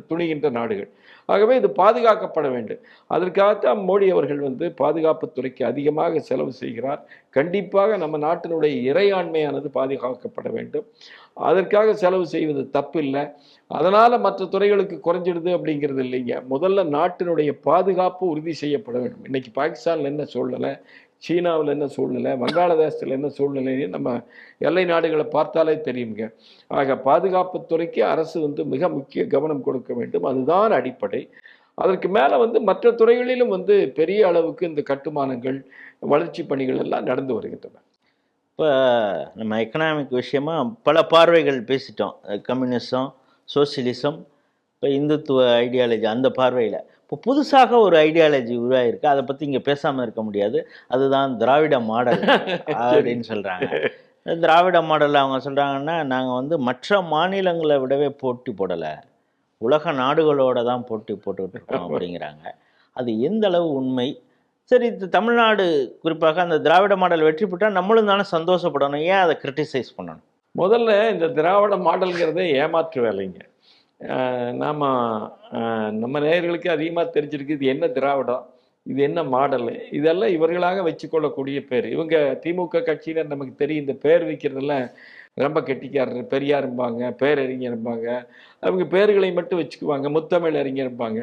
துணிகின்ற நாடுகள். ஆகவே இது பாதுகாக்கப்பட வேண்டும். அதற்காகத்தான் மோடி அவர்கள் பாதுகாப்புத்துறைக்கு அதிகமாக செலவு செய்கிறார். கண்டிப்பாக நம்ம நாட்டினுடைய இறையாண்மையானது பாதுகாக்கப்பட வேண்டும். அதற்காக செலவு செய்வது தப்பு இல்லை. அதனால் மற்ற துறைகளுக்கு குறைஞ்சிடுது அப்படிங்கிறது இல்லைங்க. முதல்ல நாட்டினுடைய பாதுகாப்பு உறுதி செய்யப்பட வேண்டும். இன்னைக்கு பாகிஸ்தானில் என்ன சூழ்நிலை, சீனாவில் என்ன சூழ்நிலை, வங்காளதேசத்தில் என்ன சூழ்நிலைன்னு நம்ம எல்லை நாடுகளை பார்த்தாலே தெரியுங்க. ஆக பாதுகாப்புத்துறைக்கு அரசு மிக முக்கிய கவனம் கொடுக்க வேண்டும். அதுதான் அடிப்படை. அதற்கு மேலே மற்ற துறைகளிலும் பெரிய அளவுக்கு இந்த கட்டுமானங்கள், வளர்ச்சி பணிகள் எல்லாம் நடந்து வருகின்றன. இப்போ நம்ம எக்கனாமிக் விஷயமா பல பார்வைகள் பேசிட்டோம். கம்யூனிசம், சோசியலிசம், இப்போ இந்துத்துவ ஐடியாலஜி, அந்த பார்வையில் இப்போ புதுசாக ஒரு ஐடியாலஜி உருவாகிருக்கு. அதை பற்றி இங்கே பேசாமல் இருக்க முடியாது. அதுதான் திராவிட மாடல் அப்படின்னு சொல்கிறாங்க. திராவிட மாடலில் அவங்க சொல்கிறாங்கன்னா, நாங்கள் மற்ற மாநிலங்களை விடவே போட்டி போடலை, உலக நாடுகளோட தான் போட்டி போட்டுக்கிட்டு இருக்கோம் அப்படிங்கிறாங்க. அது எந்த அளவு உண்மை? சரி, தமிழ்நாடு குறிப்பாக அந்த திராவிட மாடல் வெற்றி பெற்றால் நம்மளும் தானே சந்தோஷப்படணும், ஏன் அதை கிரிட்டிசைஸ் பண்ணணும்? முதல்ல இந்த திராவிட மாடல்ங்கிறதே ஏமாற்று வேலைங்க. நம்ம நேயர்களுக்கு அதிகமாக தெரிஞ்சிருக்கு இது என்ன திராவிடம், இது என்ன மாடல், இதெல்லாம் இவர்களாக வச்சுக்கொள்ளக்கூடிய பேர். இவங்க திமுக கட்சியினர் நமக்கு தெரியும், இந்த பேர் வைக்கிறதெல்லாம் ரொம்ப கெட்டிக்காரர், பெரியாரும்பாங்க, பேரறிஞர்பாங்க, அவங்க பேர்களை மட்டும் வச்சுக்குவாங்க, முத்தமிழ் அறிஞர்பாங்க.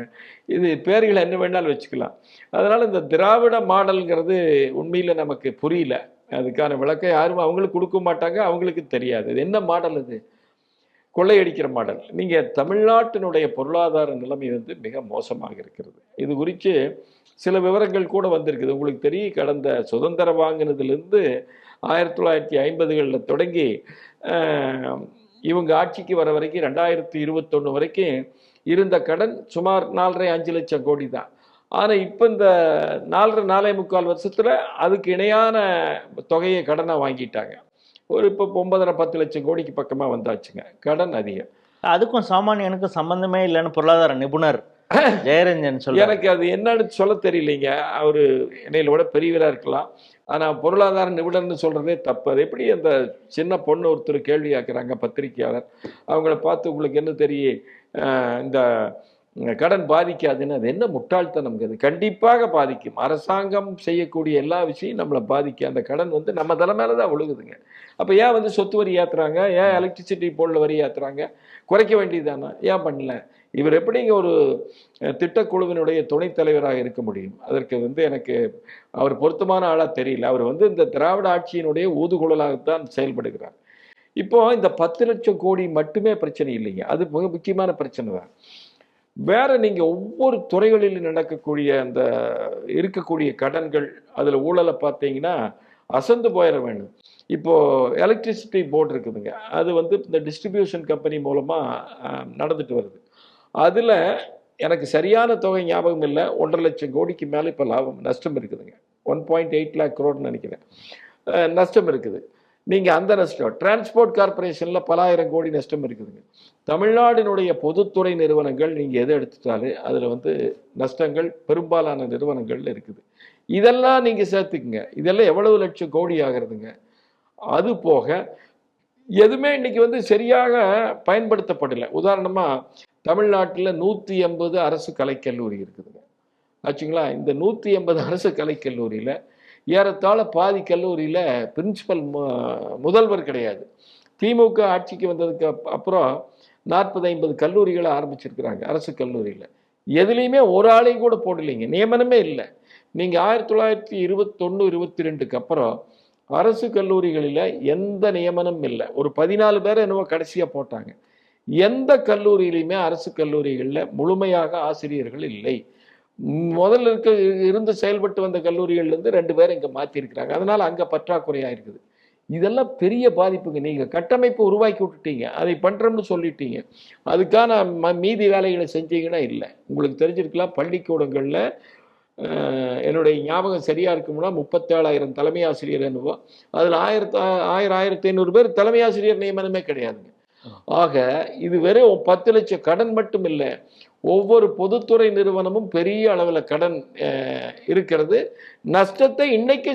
இது பேர்களை என்ன வேணாலும் வச்சுக்கலாம். அதனால் இந்த திராவிட மாடல்ங்கிறது உண்மையில் நமக்கு புரியல. அதுக்கான விளக்கம் யாரும் அவங்களுக்கு கொடுக்க மாட்டாங்க, அவங்களுக்கு தெரியாது. இது என்ன மாடல், இது கொள்ளையடிக்கிற மாடல். நீங்கள் தமிழ்நாட்டினுடைய பொருளாதார நிலைமை மிக மோசமாக இருக்கிறது. இது குறித்து சில விவரங்கள் கூட வந்திருக்குது. உங்களுக்கு தெரியும், கடந்த சுதந்திரம் வாங்கினதுலேருந்து 1950களில் தொடங்கி இவங்க ஆட்சிக்கு வர வரைக்கும் 2021 வரைக்கும் இருந்த கடன் சுமார் 4.5 லட்சம் கோடி தான். ஆனால் இப்போ இந்த 4.25 வருஷத்தில் அதுக்கு இணையான தொகையை கடனை வாங்கிட்டாங்க. இப்போ 9.5-10 லட்சம் கோடிக்கு பக்கமாக வந்தாச்சுங்க. கடன் அதிகம். அதுக்கும் சாமானியனுக்கும் சம்பந்தமே இல்லைன்னு பொருளாதார நிபுணர் ஜெயரஞ்சன் சொல்ல. எனக்கு அது என்னன்னு சொல்ல தெரியலைங்க. அவர் என்னையில விட பெரியவராக இருக்கலாம், ஆனால் பொருளாதார நிபுணர்னு சொல்கிறதே தப்பு. அது எப்படி அந்த சின்ன பொண்ணு ஒருத்தர் கேள்வி ஆக்குறாங்க, பத்திரிகையாளர், அவங்கள பார்த்து உங்களுக்கு என்ன தெரியும் இந்த கடன் பாதிக்காதுன்னு, அது என்ன முட்டாள்தனம்? அது கண்டிப்பாக பாதிக்கும். அரசாங்கம் செய்யக்கூடிய எல்லா விஷயம் நம்மளை பாதிக்கும். அந்த கடன் நம்ம தலை மேலே தான் விழுகுதுங்க. அப்போ ஏன் சொத்து வரி ஏற்றுறாங்க, ஏன் எலக்ட்ரிசிட்டி போர்டில் வரி ஏற்றுறாங்க? குறைக்க வேண்டியதானே, ஏன் பண்ணல? இவர் எப்படிங்க ஒரு திட்டக்குழுவினுடைய துணைத் தலைவராக இருக்க முடியும்? அதற்கு எனக்கு அவர் பொருத்தமான ஆளாக தெரியல. அவர் இந்த திராவிட ஆட்சியினுடைய ஊதுகுழலாகத்தான் செயல்படுகிறார். இப்போ இந்த 10 லட்சம் கோடி மட்டுமே பிரச்சனை இல்லைங்க, அது மிக முக்கியமான பிரச்சனை தான். வேற நீங்க ஒவ்வொரு துறைகளிலும் நடக்கக்கூடிய அந்த இருக்கக்கூடிய கடன்கள், அதுல ஊழலை பார்த்தீங்கன்னா அசந்து போயிட வேண்டும். இப்போ எலக்ட்ரிசிட்டி போர்டு இருக்குதுங்க, அது இந்த டிஸ்ட்ரிபியூஷன் கம்பெனி மூலமா நடந்துட்டு வருது. அதுல எனக்கு சரியான தொகை ஞாபகம் இல்லை, 1.5 லட்சம் கோடிக்கு மேலே இப்போ நஷ்டம் இருக்குதுங்க. 1.8 lakh crore நினைக்கிறேன் நஷ்டம் இருக்குது. நீங்கள் அந்த நஷ்டம் டிரான்ஸ்போர்ட் கார்பரேஷனில் பல ஆயிரம் கோடி நஷ்டம் இருக்குதுங்க. தமிழ்நாடினுடைய பொதுத்துறை நிறுவனங்கள் நீங்கள் எதை எடுத்துட்டாலும் அதில் நஷ்டங்கள் பெரும்பாலான நிறுவனங்கள் இருக்குது. இதெல்லாம் நீங்கள் சேர்த்துக்குங்க, இதெல்லாம் எவ்வளவு லட்சம் கோடி ஆகிறதுங்க. அது போக எதுவுமே இன்னைக்கு சரியாக பயன்படுத்தப்படலை. உதாரணமாக தமிழ்நாட்டில் 180 அரசு கலைக்கல்லூரி இருக்குதுங்க. ஆச்சுங்களா. இந்த 180 அரசு கலைக்கல்லூரியில் ஏறத்தாழ பாதி கல்லூரியில் பிரின்சிபல் முதல்வர் கிடையாது. திமுக ஆட்சிக்கு வந்ததுக்கு அப்புறம் 40-50 கல்லூரிகளை ஆரம்பிச்சிருக்கிறாங்க அரசு கல்லூரியில். எதுலேயுமே ஒரு ஆளையும் கூட போடலைங்க, நியமனமே இல்லை. நீங்கள் 1921-22க்கு அப்புறம் அரசு கல்லூரிகளில் எந்த நியமனமும் இல்லை. ஒரு 14 பேரை என்னவோ கடைசியாக போட்டாங்க. எந்த கல்லூரியிலையுமே அரசு கல்லூரிகளில் முழுமையாக ஆசிரியர்கள் இல்லை. முதல்ல இருந்து செயல்பட்டு வந்த கல்லூரிகள்லேருந்து 2 பேர் இங்கே மாற்றிருக்கிறாங்க. அதனால் அங்கே பற்றாக்குறையாக இருக்குது. இதெல்லாம் பெரிய பாதிப்புங்க. நீங்கள் கட்டமைப்பு உருவாக்கி விட்டுட்டீங்க, அதை பண்ணுறோம்னு சொல்லிட்டீங்க, அதுக்கான மீதி வேலைகளை செஞ்சீங்கன்னா இல்லை. உங்களுக்கு தெரிஞ்சிருக்கலாம், பள்ளிக்கூடங்களில் என்னுடைய ஞாபகம் சரியாக இருக்கும்னா 37,000 தலைமை ஆசிரியர் என்னவோ, அதில் 1500 பேர் தலைமை ஆசிரியர் நியமனமே கிடையாதுங்க. ஆக இது வெறும் 10 லட்சம் கடன் மட்டும் இல்லை, ஒவ்வொரு பொதுத்துறை நிறுவனமும் பெரிய அளவில் கடன் இருக்கிறது. நஷ்டத்தை இன்னைக்கு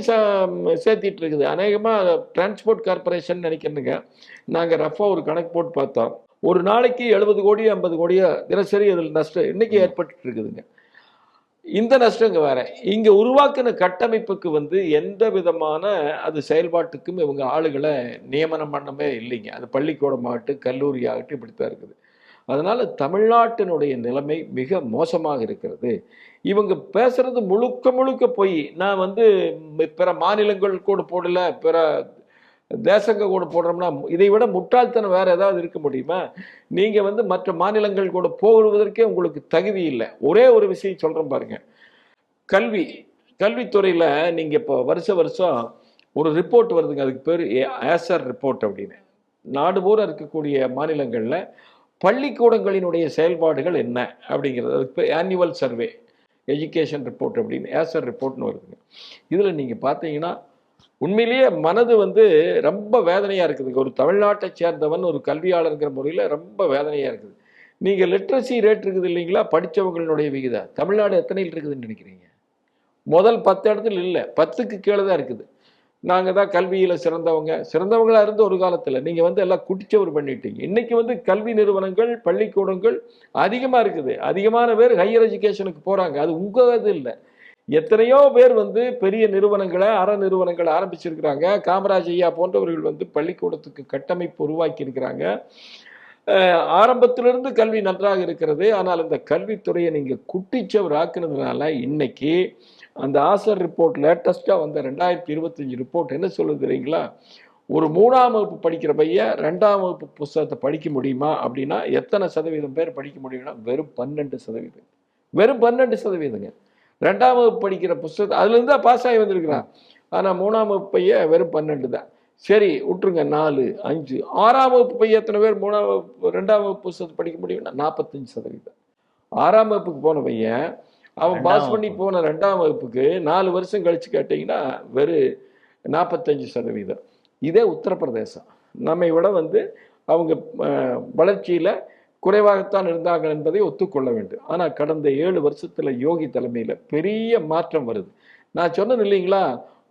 சேர்த்திட்டு இருக்குது. அநேகமாக டிரான்ஸ்போர்ட் கார்பரேஷன் நினைக்கிறேங்க, நாங்கள் ரஃபாக ஒரு கணக்கு போட்டு பார்த்தோம், ஒரு நாளைக்கு 70 கோடி 50 கோடியோ தினசரி அதில் நஷ்டம் இன்னைக்கு ஏற்பட்டு இருக்குதுங்க. இந்த நஷ்டங்க வேற. இங்க உருவாக்கின கட்டமைப்புக்கு எந்த விதமான அது செயல்பாட்டுக்கும் இவங்க ஆளுகளை நியமனம் பண்ணவே இல்லைங்க. அது பள்ளிக்கூடம் ஆகட்டும், கல்லூரி ஆகட்டும், இப்படித்தான் இருக்குது. அதனால தமிழ்நாட்டினுடைய நிலைமை மிக மோசமாக இருக்கிறது. இவங்க பேசுறது முழுக்க முழுக்க போய், நான் பிற மாநிலங்கள் கூட போடல, பிற தேசங்க கூட போடுறோம்னா இதை விட முட்டாள்தனம் வேற ஏதாவது இருக்க முடியுமா? நீங்க மற்ற மாநிலங்கள் கூட போடுவதற்கே உங்களுக்கு தகுதி இல்லை. ஒரே ஒரு விஷயம் சொல்றேன் பாருங்க. கல்வித்துறையில நீங்க இப்போ வருஷம் ஒரு ரிப்போர்ட் வருதுங்க, அதுக்கு பேர் ஏசர் ரிப்போர்ட் அப்படின்னு. நாடு பூரா இருக்கக்கூடிய மாநிலங்கள்ல பள்ளிக்கூடங்களினுடைய செயல்பாடுகள் என்ன அப்படிங்கிறது, அதுக்கு பேர் ஆனுவல் சர்வே எஜுகேஷன் ரிப்போர்ட் அப்படின்னு ஏசர் ரிப்போர்ட்னு வருதுங்க. இதுல நீங்க பார்த்தீங்கன்னா உண்மையிலேயே மனது ரொம்ப வேதனையா இருக்குதுங்க. ஒரு தமிழ்நாட்டை சேர்ந்தவன், ஒரு கல்வியாளருங்கிற முறையில் ரொம்ப வேதனையா இருக்குது. நீங்க லிட்ரஸி ரேட் இருக்குது இல்லைங்களா, படித்தவங்களுடைய விகிதம் தமிழ்நாடு எத்தனையில் இருக்குதுன்னு நினைக்கிறீங்க? முதல் 10 இடத்துல இல்லை, 10க்கு கீழே தான் இருக்குது. நாங்கள் தான் கல்வியில் சிறந்தவங்களாக இருந்து ஒரு காலத்தில் நீங்கள் எல்லாம் குட்டிச்சவர் பண்ணிட்டீங்க. இன்னைக்கு கல்வி நிறுவனங்கள், பள்ளிக்கூடங்கள் அதிகமாக இருக்குது. அதிகமான பேர் ஹையர் எஜுகேஷனுக்கு போகிறாங்க. அது உங்கள் இது இல்லை. எத்தனையோ பேர் பெரிய நிறுவனங்களை, அற நிறுவனங்களை ஆரம்பிச்சிருக்கிறாங்க. காமராஜ் ஐயா போன்றவர்கள் பள்ளிக்கூடத்துக்கு கட்டமைப்பு உருவாக்கி இருக்கிறாங்க. ஆரம்பத்திலிருந்து கல்வி நன்றாக இருக்கிறது. ஆனால் இந்த கல்வித்துறையை நீங்க குட்டிச்சவர் ஆக்குனதுனால இன்னைக்கு அந்த ஆசர் ரிப்போர்ட் லேட்டஸ்டா வந்த 2025 ரிப்போர்ட் என்ன சொல்லுது தெரியுங்களா? ஒரு 3ஆம் வகுப்பு படிக்கிற பையன் 2ஆம் வகுப்பு புத்தகத்தை படிக்க முடியுமா அப்படின்னா எத்தனை சதவீதம் பேர் படிக்க முடியும்னா வெறும் 12%. வெறும் 12%ங்க. 2ஆம் வகுப்பு படிக்கிற புத்தகத்தை அதுல இருந்தா பாஸ் ஆகி வந்திருக்கிறான். ஆனா 3ஆம் வகுப்பு பையன் வெறும் 12 தான். சரி விட்டுருங்க, 4, 5, 6ஆம் வகுப்பு பையன் எத்தனை பேர் 2ஆம் வகுப்பு புத்தகத்தை படிக்க முடியும்னா 45%. 6ஆம் வகுப்புக்கு போன பையன் அவன் பாஸ் பண்ணி போன 2ஆம் வகுப்புக்கு 4 வருஷம் கழிச்சு கேட்டீங்கன்னா வெறும் 45%. இதே உத்தரப்பிரதேசம் நம்மை விட அவங்க வளர்ச்சியில குறைவாகத்தான் இருந்தாங்க என்பதை ஒத்துக்கொள்ள வேண்டும். ஆனா கடந்த 7 வருஷத்துல யோகி தலைமையில பெரிய மாற்றம் வருது. நான் சொன்னது இல்லைங்களா,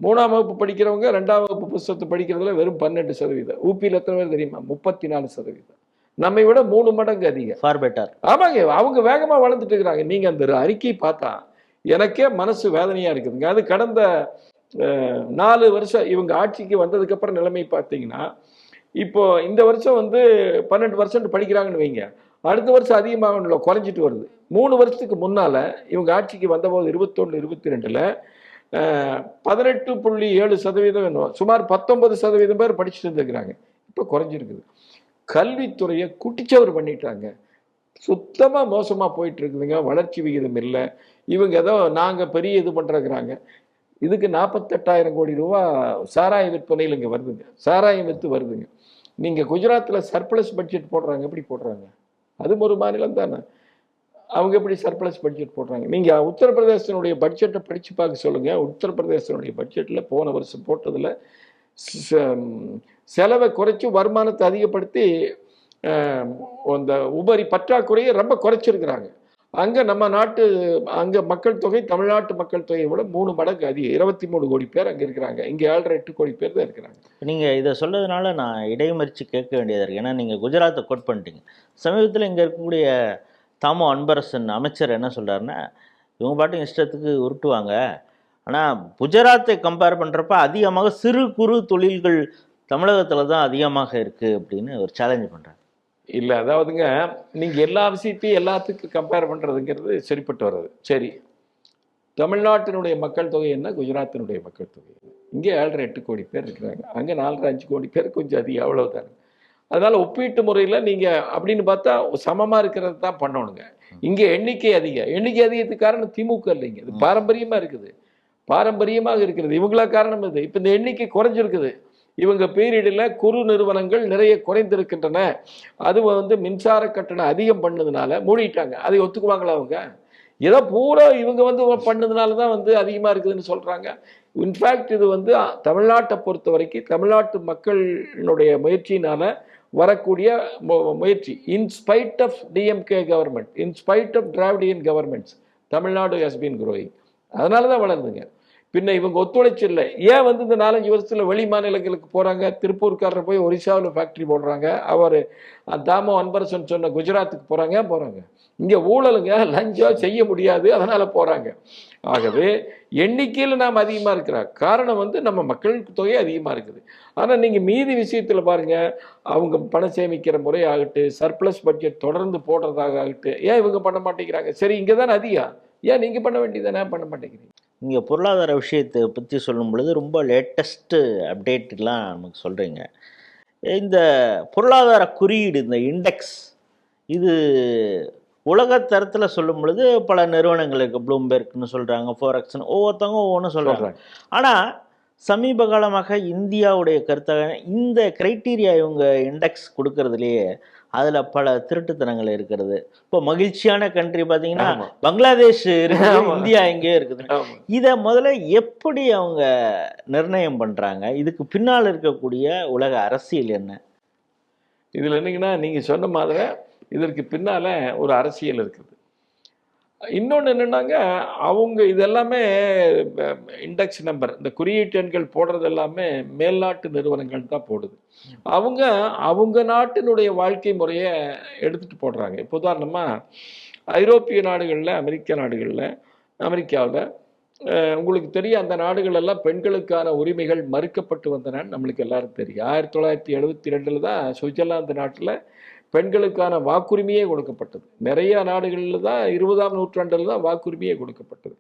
3ஆம் வகுப்பு படிக்கிறவங்க 2ஆம் வகுப்பு புத்தகத்தை படிக்கிறதுல வெறும் 12%. ஊபியில் எத்தனை பேர் தெரியுமா? 34%. நம்மை விட 3 மடங்கு அதிகம். ஆமாங்க, அவங்க வேகமா வளர்ந்துட்டு இருக்கிறாங்க. நீங்க அந்த அறிக்கை பார்த்தா எனக்கே மனசு வேதனையா இருக்குதுங்க. அது கடந்த 4 வருஷம் இவங்க ஆட்சிக்கு வந்ததுக்கு அப்புறம் நிலைமை பார்த்தீங்கன்னா, இப்போ இந்த வருஷம் 12% படிக்கிறாங்கன்னு வைங்க, அடுத்த வருஷம் அதிகமாக குறைஞ்சிட்டு வருது. 3 வருஷத்துக்கு முன்னால இவங்க ஆட்சிக்கு வந்தபோது 21-22ல 18.7%, சுமார் 19% பேர் படிச்சுட்டு இருந்திருக்கிறாங்க. இப்போ குறைஞ்சிருக்குது. கல்வித்துறையை குட்டிச்சவர் பண்ணிட்டாங்க. சுத்தமா மோசமா போயிட்டு இருக்குதுங்க. வளர்ச்சி விகிதம் இல்லை. இவங்க ஏதோ நாங்க பெரிய இது பண்றாங்க. இதுக்கு 48,000 கோடி ரூபா சாராய விற்பனையில் இங்க வருதுங்க. சாராயம் வித்து வருதுங்க. நீங்க குஜராத்ல சர்ப்ளஸ் பட்ஜெட் போடுறாங்க. எப்படி போடுறாங்க? அதுவும் ஒரு மாநிலம் தானே. அவங்க எப்படி சர்ப்ளஸ் பட்ஜெட் போடுறாங்க? நீங்க உத்தரப்பிரதேசனுடைய பட்ஜெட்டை படிச்சு பார்க்க சொல்லுங்க. உத்தரப்பிரதேசனுடைய பட்ஜெட்ல போன வருஷம் போட்டதுல செலவை குறைச்சி வருமானத்தை அதிகப்படுத்தி அந்த உபரி பற்றாக்குறையை ரொம்ப குறைச்சிருக்கிறாங்க. அங்க நம்ம நாட்டு அங்க மக்கள் தொகை தமிழ்நாட்டு மக்கள் தொகையை விட 3 மடங்கு அதிகம். 23 கோடி பேர் அங்க இருக்கிறாங்க. இங்க 7.5-8 கோடி பேர் தான் இருக்கிறாங்க. நீங்க இதை சொல்றதுனால நான் இடைமறிச்சு கேட்க வேண்டியதா இருக்கு. ஏன்னா நீங்க குஜராத்தை கோட் பண்ணிட்டீங்க. சமீபத்தில் இங்க இருக்கக்கூடிய தாமோ அன்பரசன் அமைச்சர் என்ன சொல்றாருன்னா, இவங்க பாட்டுக்கு இஷ்டத்துக்கு உருட்டுவாங்க. ஆனால் குஜராத்தை கம்பேர் பண்ணுறப்ப அதிகமாக சிறு குறு தொழில்கள் தமிழகத்தில் தான் அதிகமாக இருக்குது அப்படின்னு ஒரு சேலஞ்ச் பண்ணுறாங்க. இல்லை, அதாவதுங்க, நீங்கள் எல்லா விஷயத்தையும் எல்லாத்துக்கும் கம்பேர் பண்ணுறதுங்கிறது சரிப்பட்டு வர்றது. சரி, தமிழ்நாட்டினுடைய மக்கள் தொகை என்ன, குஜராத்தினுடைய மக்கள் தொகை என்ன? இங்கே 7.5-8 கோடி பேர் இருக்கிறாங்க, அங்கே 4.5 கோடி பேர், கொஞ்சம் அதிகம், அவ்வளவுதானே. அதனால ஒப்பீட்டு முறையில் நீங்கள் அப்படின்னு பார்த்தா சமமாக இருக்கிறது தான் பண்ணணுங்க. இங்கே எண்ணிக்கை அதிகத்துக்கு காரணம் திமுக இல்லைங்க, இது பாரம்பரியமாக இருக்குது, பாரம்பரியமாக இருக்கிறது. இவங்களா காரணம் இது. இப்போ இந்த எண்ணிக்கை குறைஞ்சிருக்குது. இவங்க பீரியடில் குறு நிறுவனங்கள் நிறைய குறைந்திருக்கின்றன. அது மின்சார கட்டணம் அதிகம் பண்ணதுனால மூடிட்டாங்க. அதை ஒத்துக்குவாங்களா அவங்க? ஏதோ பூரா இவங்க பண்ணதுனால தான் அதிகமாக இருக்குதுன்னு சொல்கிறாங்க. இன்ஃபேக்ட் இது தமிழ்நாட்டை பொறுத்த வரைக்கும் தமிழ்நாட்டு மக்களினுடைய முயற்சியினால் வரக்கூடிய முயற்சி. In spite of DMK government, in spite of Dravidian governments, Tamil Nadu has been growing. அதனால தான் வளருதுங்க. பின்ன இவங்க ஒத்துழைச்சு இல்லை. ஏன் இந்த 4-5 வருஷத்தில் வெளி மாநிலங்களுக்கு போகிறாங்க? திருப்பூர்காரர் போய் ஒரிசாவில் ஃபேக்ட்ரி போடுறாங்க. அவர் தாமோ அன்பரசன் சொன்ன குஜராத்துக்கு போகிறாங்க. இங்கே ஊழலுங்க, லஞ்சம் செய்ய முடியாது, அதனால் போகிறாங்க. ஆகவே எண்ணிக்கையில் நாம் அதிகமாக இருக்கிறார். காரணம் நம்ம மக்கள் தொகை அதிகமாக இருக்குது. ஆனால் நீங்கள் மீதி விஷயத்தில் பாருங்கள், அவங்க பணம் சேமிக்கிற முறை ஆகட்டு, சர்ப்ளஸ் பட்ஜெட் தொடர்ந்து போடுறதாக ஆகட்டு, ஏன் இவங்க பண்ண மாட்டேங்கிறாங்க? சரி, இங்கே தான் அதிகம், ஏன் நீங்கள் பண்ண வேண்டியதானே, பண்ண மாட்டேங்கிறீங்க? இங்கே பொருளாதார விஷயத்தை பற்றி சொல்லும் பொழுது ரொம்ப லேட்டஸ்ட்டு அப்டேட்லாம் நமக்கு சொல்கிறீங்க. இந்த பொருளாதார குறியீடு, இந்த இண்டெக்ஸ், இது உலக தரத்தில் சொல்லும் பொழுது பல நிறுவனங்கள் இருக்குது. ப்ளூம்பெர்க்னு சொல்கிறாங்க, ஃபோரெக்ஸ்னு, ஒவ்வொருத்தவங்க ஒவ்வொன்றும் சொல்கிறாங்க. ஆனால் சமீப காலமாக இந்தியாவுடைய கருத்தாக இந்த க்ரைட்டீரியா இவங்க இண்டெக்ஸ் கொடுக்கறதுலேயே அதில் பல திருட்டுத்தனங்கள் இருக்கிறது. இப்போ மகிழ்ச்சியான கண்ட்ரி பார்த்தீங்கன்னா பங்களாதேஷ் இருக்குது, இந்தியா எங்கேயோ இருக்குது. இதை முதல்ல எப்படி அவங்க நிர்ணயம் பண்ணுறாங்க? இதுக்கு பின்னால் இருக்கக்கூடிய உலக அரசியல் என்ன? இதில் என்னங்கன்னா, நீங்கள் சொன்ன மாதிரி இதற்கு பின்னால் ஒரு அரசியல் இருக்குது. இன்னொன்று என்னென்னாங்க, அவங்க இதெல்லாமே இண்டெக்ஸ் நம்பர், இந்த குறியீட்டு எண்கள் போடுறது எல்லாமே மேல்நாட்டு நிறுவனங்கள் தான் போடுது. அவங்க நாட்டினுடைய வாழ்க்கை முறையை எடுத்துகிட்டு போடுறாங்க. இப்போ உதாரணமாக ஐரோப்பிய நாடுகளில், அமெரிக்காவில் உங்களுக்கு தெரியும், அந்த நாடுகளெல்லாம் பெண்களுக்கான உரிமைகள் மறுக்கப்பட்டு வந்தனான்னு நம்மளுக்கு எல்லாரும் தெரியும். 1972 தான் சுவிட்சர்லாந்து நாட்டில் பெண்களுக்கான வாக்குரிமையே கொடுக்கப்பட்டது. நிறைய நாடுகளில் தான் 20ஆம் நூற்றாண்டில் தான் வாக்குரிமையே கொடுக்கப்பட்டது.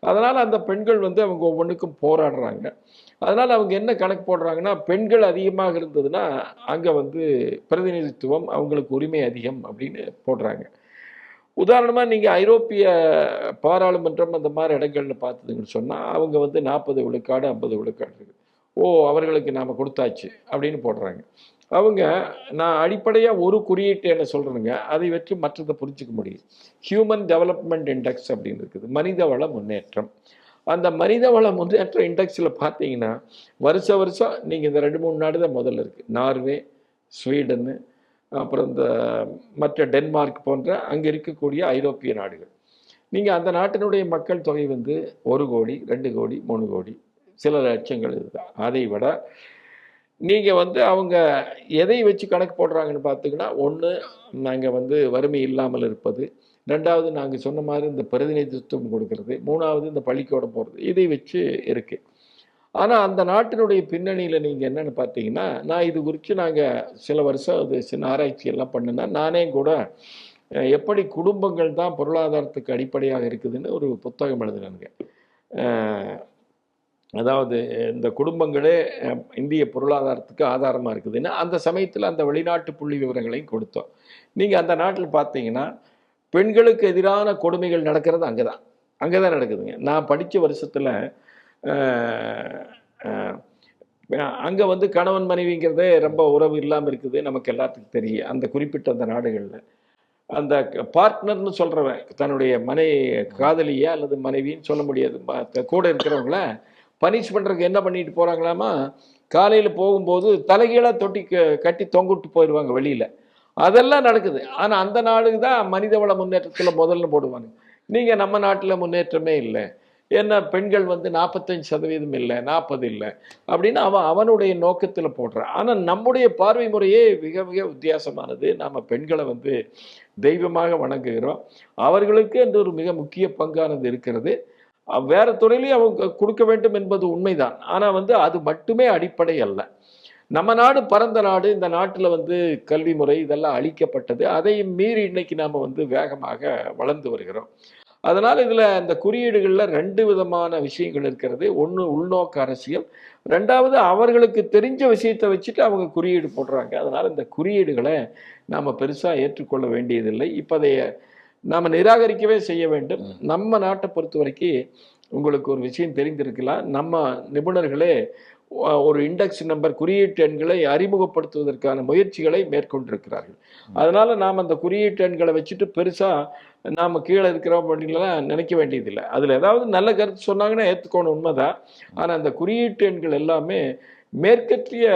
அதனால் அந்த பெண்கள் அவங்க ஒவ்வொன்றுக்கும் போராடுறாங்க. அதனால் அவங்க என்ன கணக்கு போடுறாங்கன்னா, பெண்கள் அதிகமாக இருந்ததுன்னா அங்கே பிரதிநிதித்துவம், அவங்களுக்கு உரிமை அதிகம் அப்படின்னு போடுறாங்க. உதாரணமாக நீங்கள் ஐரோப்பிய பாராளுமன்றம் அந்த மாதிரி இடங்களில் பார்த்ததுங்கன்னு சொன்னால், அவங்க 40 விழுக்காடு 50 விழுக்காடு இருக்குது. அவர்களுக்கு நாம் கொடுத்தாச்சு அப்படின்னு போடுறாங்க. நான் அடிப்படையாக ஒரு குறியீட்டு என்ன சொல்கிறேனுங்க, அதை வச்சு மற்றதை புரிஞ்சிக்க முடியும். ஹியூமன் டெவலப்மெண்ட் இண்டெக்ஸ் அப்படின்னு இருக்குது, மனிதவள முன்னேற்றம். அந்த மனிதவள முன்னேற்ற இண்டெக்ஸில் பார்த்தீங்கன்னா வருஷம் நீங்கள் இந்த 2-3 நாடு தான் முதல்ல இருக்குது. நார்வே, ஸ்வீடன்னு, அப்புறம் இந்த மற்ற டென்மார்க் போன்ற அங்கே இருக்கக்கூடிய ஐரோப்பிய நாடுகள். நீங்கள் அந்த நாட்டினுடைய மக்கள் தொகை 1 கோடி 2 கோடி 3 கோடி சில லட்சங்கள் இதுதான். அதை விட நீங்கள் அவங்க எதை வச்சு கணக்கு போடுறாங்கன்னு பார்த்தீங்கன்னா, ஒன்று நாங்கள் வறுமை இல்லாமல் இருப்பது, 2வது நாங்கள் சொன்ன மாதிரி இந்த பிரதிநிதித்துவம் கொடுக்கறது, 3வது இந்த பள்ளிக்கூடம் போகிறது, இதை வச்சு இருக்குது. ஆனால் அந்த நாட்டினுடைய பின்னணியில் நீங்கள் என்னென்னு பார்த்தீங்கன்னா, நான் இது குறித்து நாங்கள் சில வருஷம் அது சின்ன ஆராய்ச்சியெல்லாம் பண்ணுன்னா, நானே கூட எப்படி குடும்பங்கள் தான் பொருளாதாரத்துக்கு அடிப்படையாக இருக்குதுன்னு ஒரு புத்தகம் எழுதுனாங்க. அதாவது இந்த குடும்பங்களே இந்திய பொருளாதாரத்துக்கு ஆதாரமாக இருக்குதுன்னு அந்த சமயத்தில் அந்த வெளிநாட்டு புள்ளி விவரங்களையும் கொடுத்தோம். நீங்கள் அந்த நாட்டில் பார்த்தீங்கன்னா பெண்களுக்கு எதிரான கொடுமைகள் நடக்கிறது அங்கே தான் நடக்குதுங்க. நான் படித்த வருஷத்தில் அங்கே கணவன் மனைவிங்கிறதே ரொம்ப உறவு இல்லாமல் இருக்குது, நமக்கு எல்லாத்துக்கும் தெரியும். அந்த குறிப்பிட்ட அந்த நாடுகளில் அந்த பார்ட்னர்னு சொல்கிறவன் தன்னுடைய காதலியா அல்லது மனைவின்னு சொல்ல முடியாது, கூட இருக்கிறவங்கள பனிஷ் பண்ணுறதுக்கு என்ன பண்ணிட்டு போகிறாங்களாமா, காலையில் போகும்போது தலைகீழாக தொட்டி கட்டி தொங்கிட்டு போயிடுவாங்க வெளியில். அதெல்லாம் நடக்குது. ஆனால் அந்த நாடுக்கு தான் மனிதவள முன்னேற்றத்தில் முதல்ல போடுவாங்க. நீங்கள் நம்ம நாட்டில் முன்னேற்றமே இல்லை. என்ன பெண்கள் வந்து 45% இல்லை, 40 இல்லை அப்படின்னு அவனுடைய நோக்கத்தில் போடுறான். ஆனால் நம்முடைய பார்வை முறையே மிக மிக வித்தியாசமானது. நாம் பெண்களை வந்து தெய்வமாக வணங்குகிறோம். அவர்களுக்கு என்று ஒரு மிக முக்கிய பங்கானது இருக்கிறது. வேற துறையிலேயே அவங்க கொடுக்க வேண்டும் என்பது உண்மைதான். ஆனால் வந்து அது மட்டுமே அடிப்படை அல்ல. நம்ம நாடு பரந்த நாடு. இந்த நாட்டில் வந்து கல்வி முறை இதெல்லாம் அளிக்கப்பட்டது. அதையும் மீறி இன்னைக்கு நாம் வந்து வேகமாக வளர்ந்து வருகிறோம். அதனால் இதில் இந்த குறியீடுகளில் 2 விதமான விஷயங்கள் இருக்கிறது. ஒன்று உள்நோக்க அரசியல், 2வது அவர்களுக்கு தெரிஞ்ச விஷயத்தை வச்சுட்டு அவங்க குறியீடு போடுறாங்க. அதனால் இந்த குறியீடுகளை நாம் பெருசாக ஏற்றுக்கொள்ள வேண்டியதில்லை. இப்போ அதை நாம் நிராகரிக்கவே செய்ய வேண்டும். நம்ம நாட்டை பொறுத்த வரைக்கும் உங்களுக்கு ஒரு விஷயம் தெரிந்திருக்கலாம். நம்ம நிபுணர்களே ஒரு இண்டெக்ஸ் நம்பர் குறியீட்டு எண்களை அறிமுகப்படுத்துவதற்கான முயற்சிகளை மேற்கொண்டிருக்கிறார்கள். அதனால நாம் அந்த குறியீட்டு எண்களை வச்சுட்டு பெருசா நாம கீழே இருக்கிறோம் அப்படின்லாம் நினைக்க வேண்டியதில்லை. அதுல ஏதாவது நல்ல கருத்து சொன்னாங்கன்னா ஏற்றுக்கோணும், உண்மைதான். ஆனா அந்த குறியீட்டு எண்கள் எல்லாமே மேற்கத்திய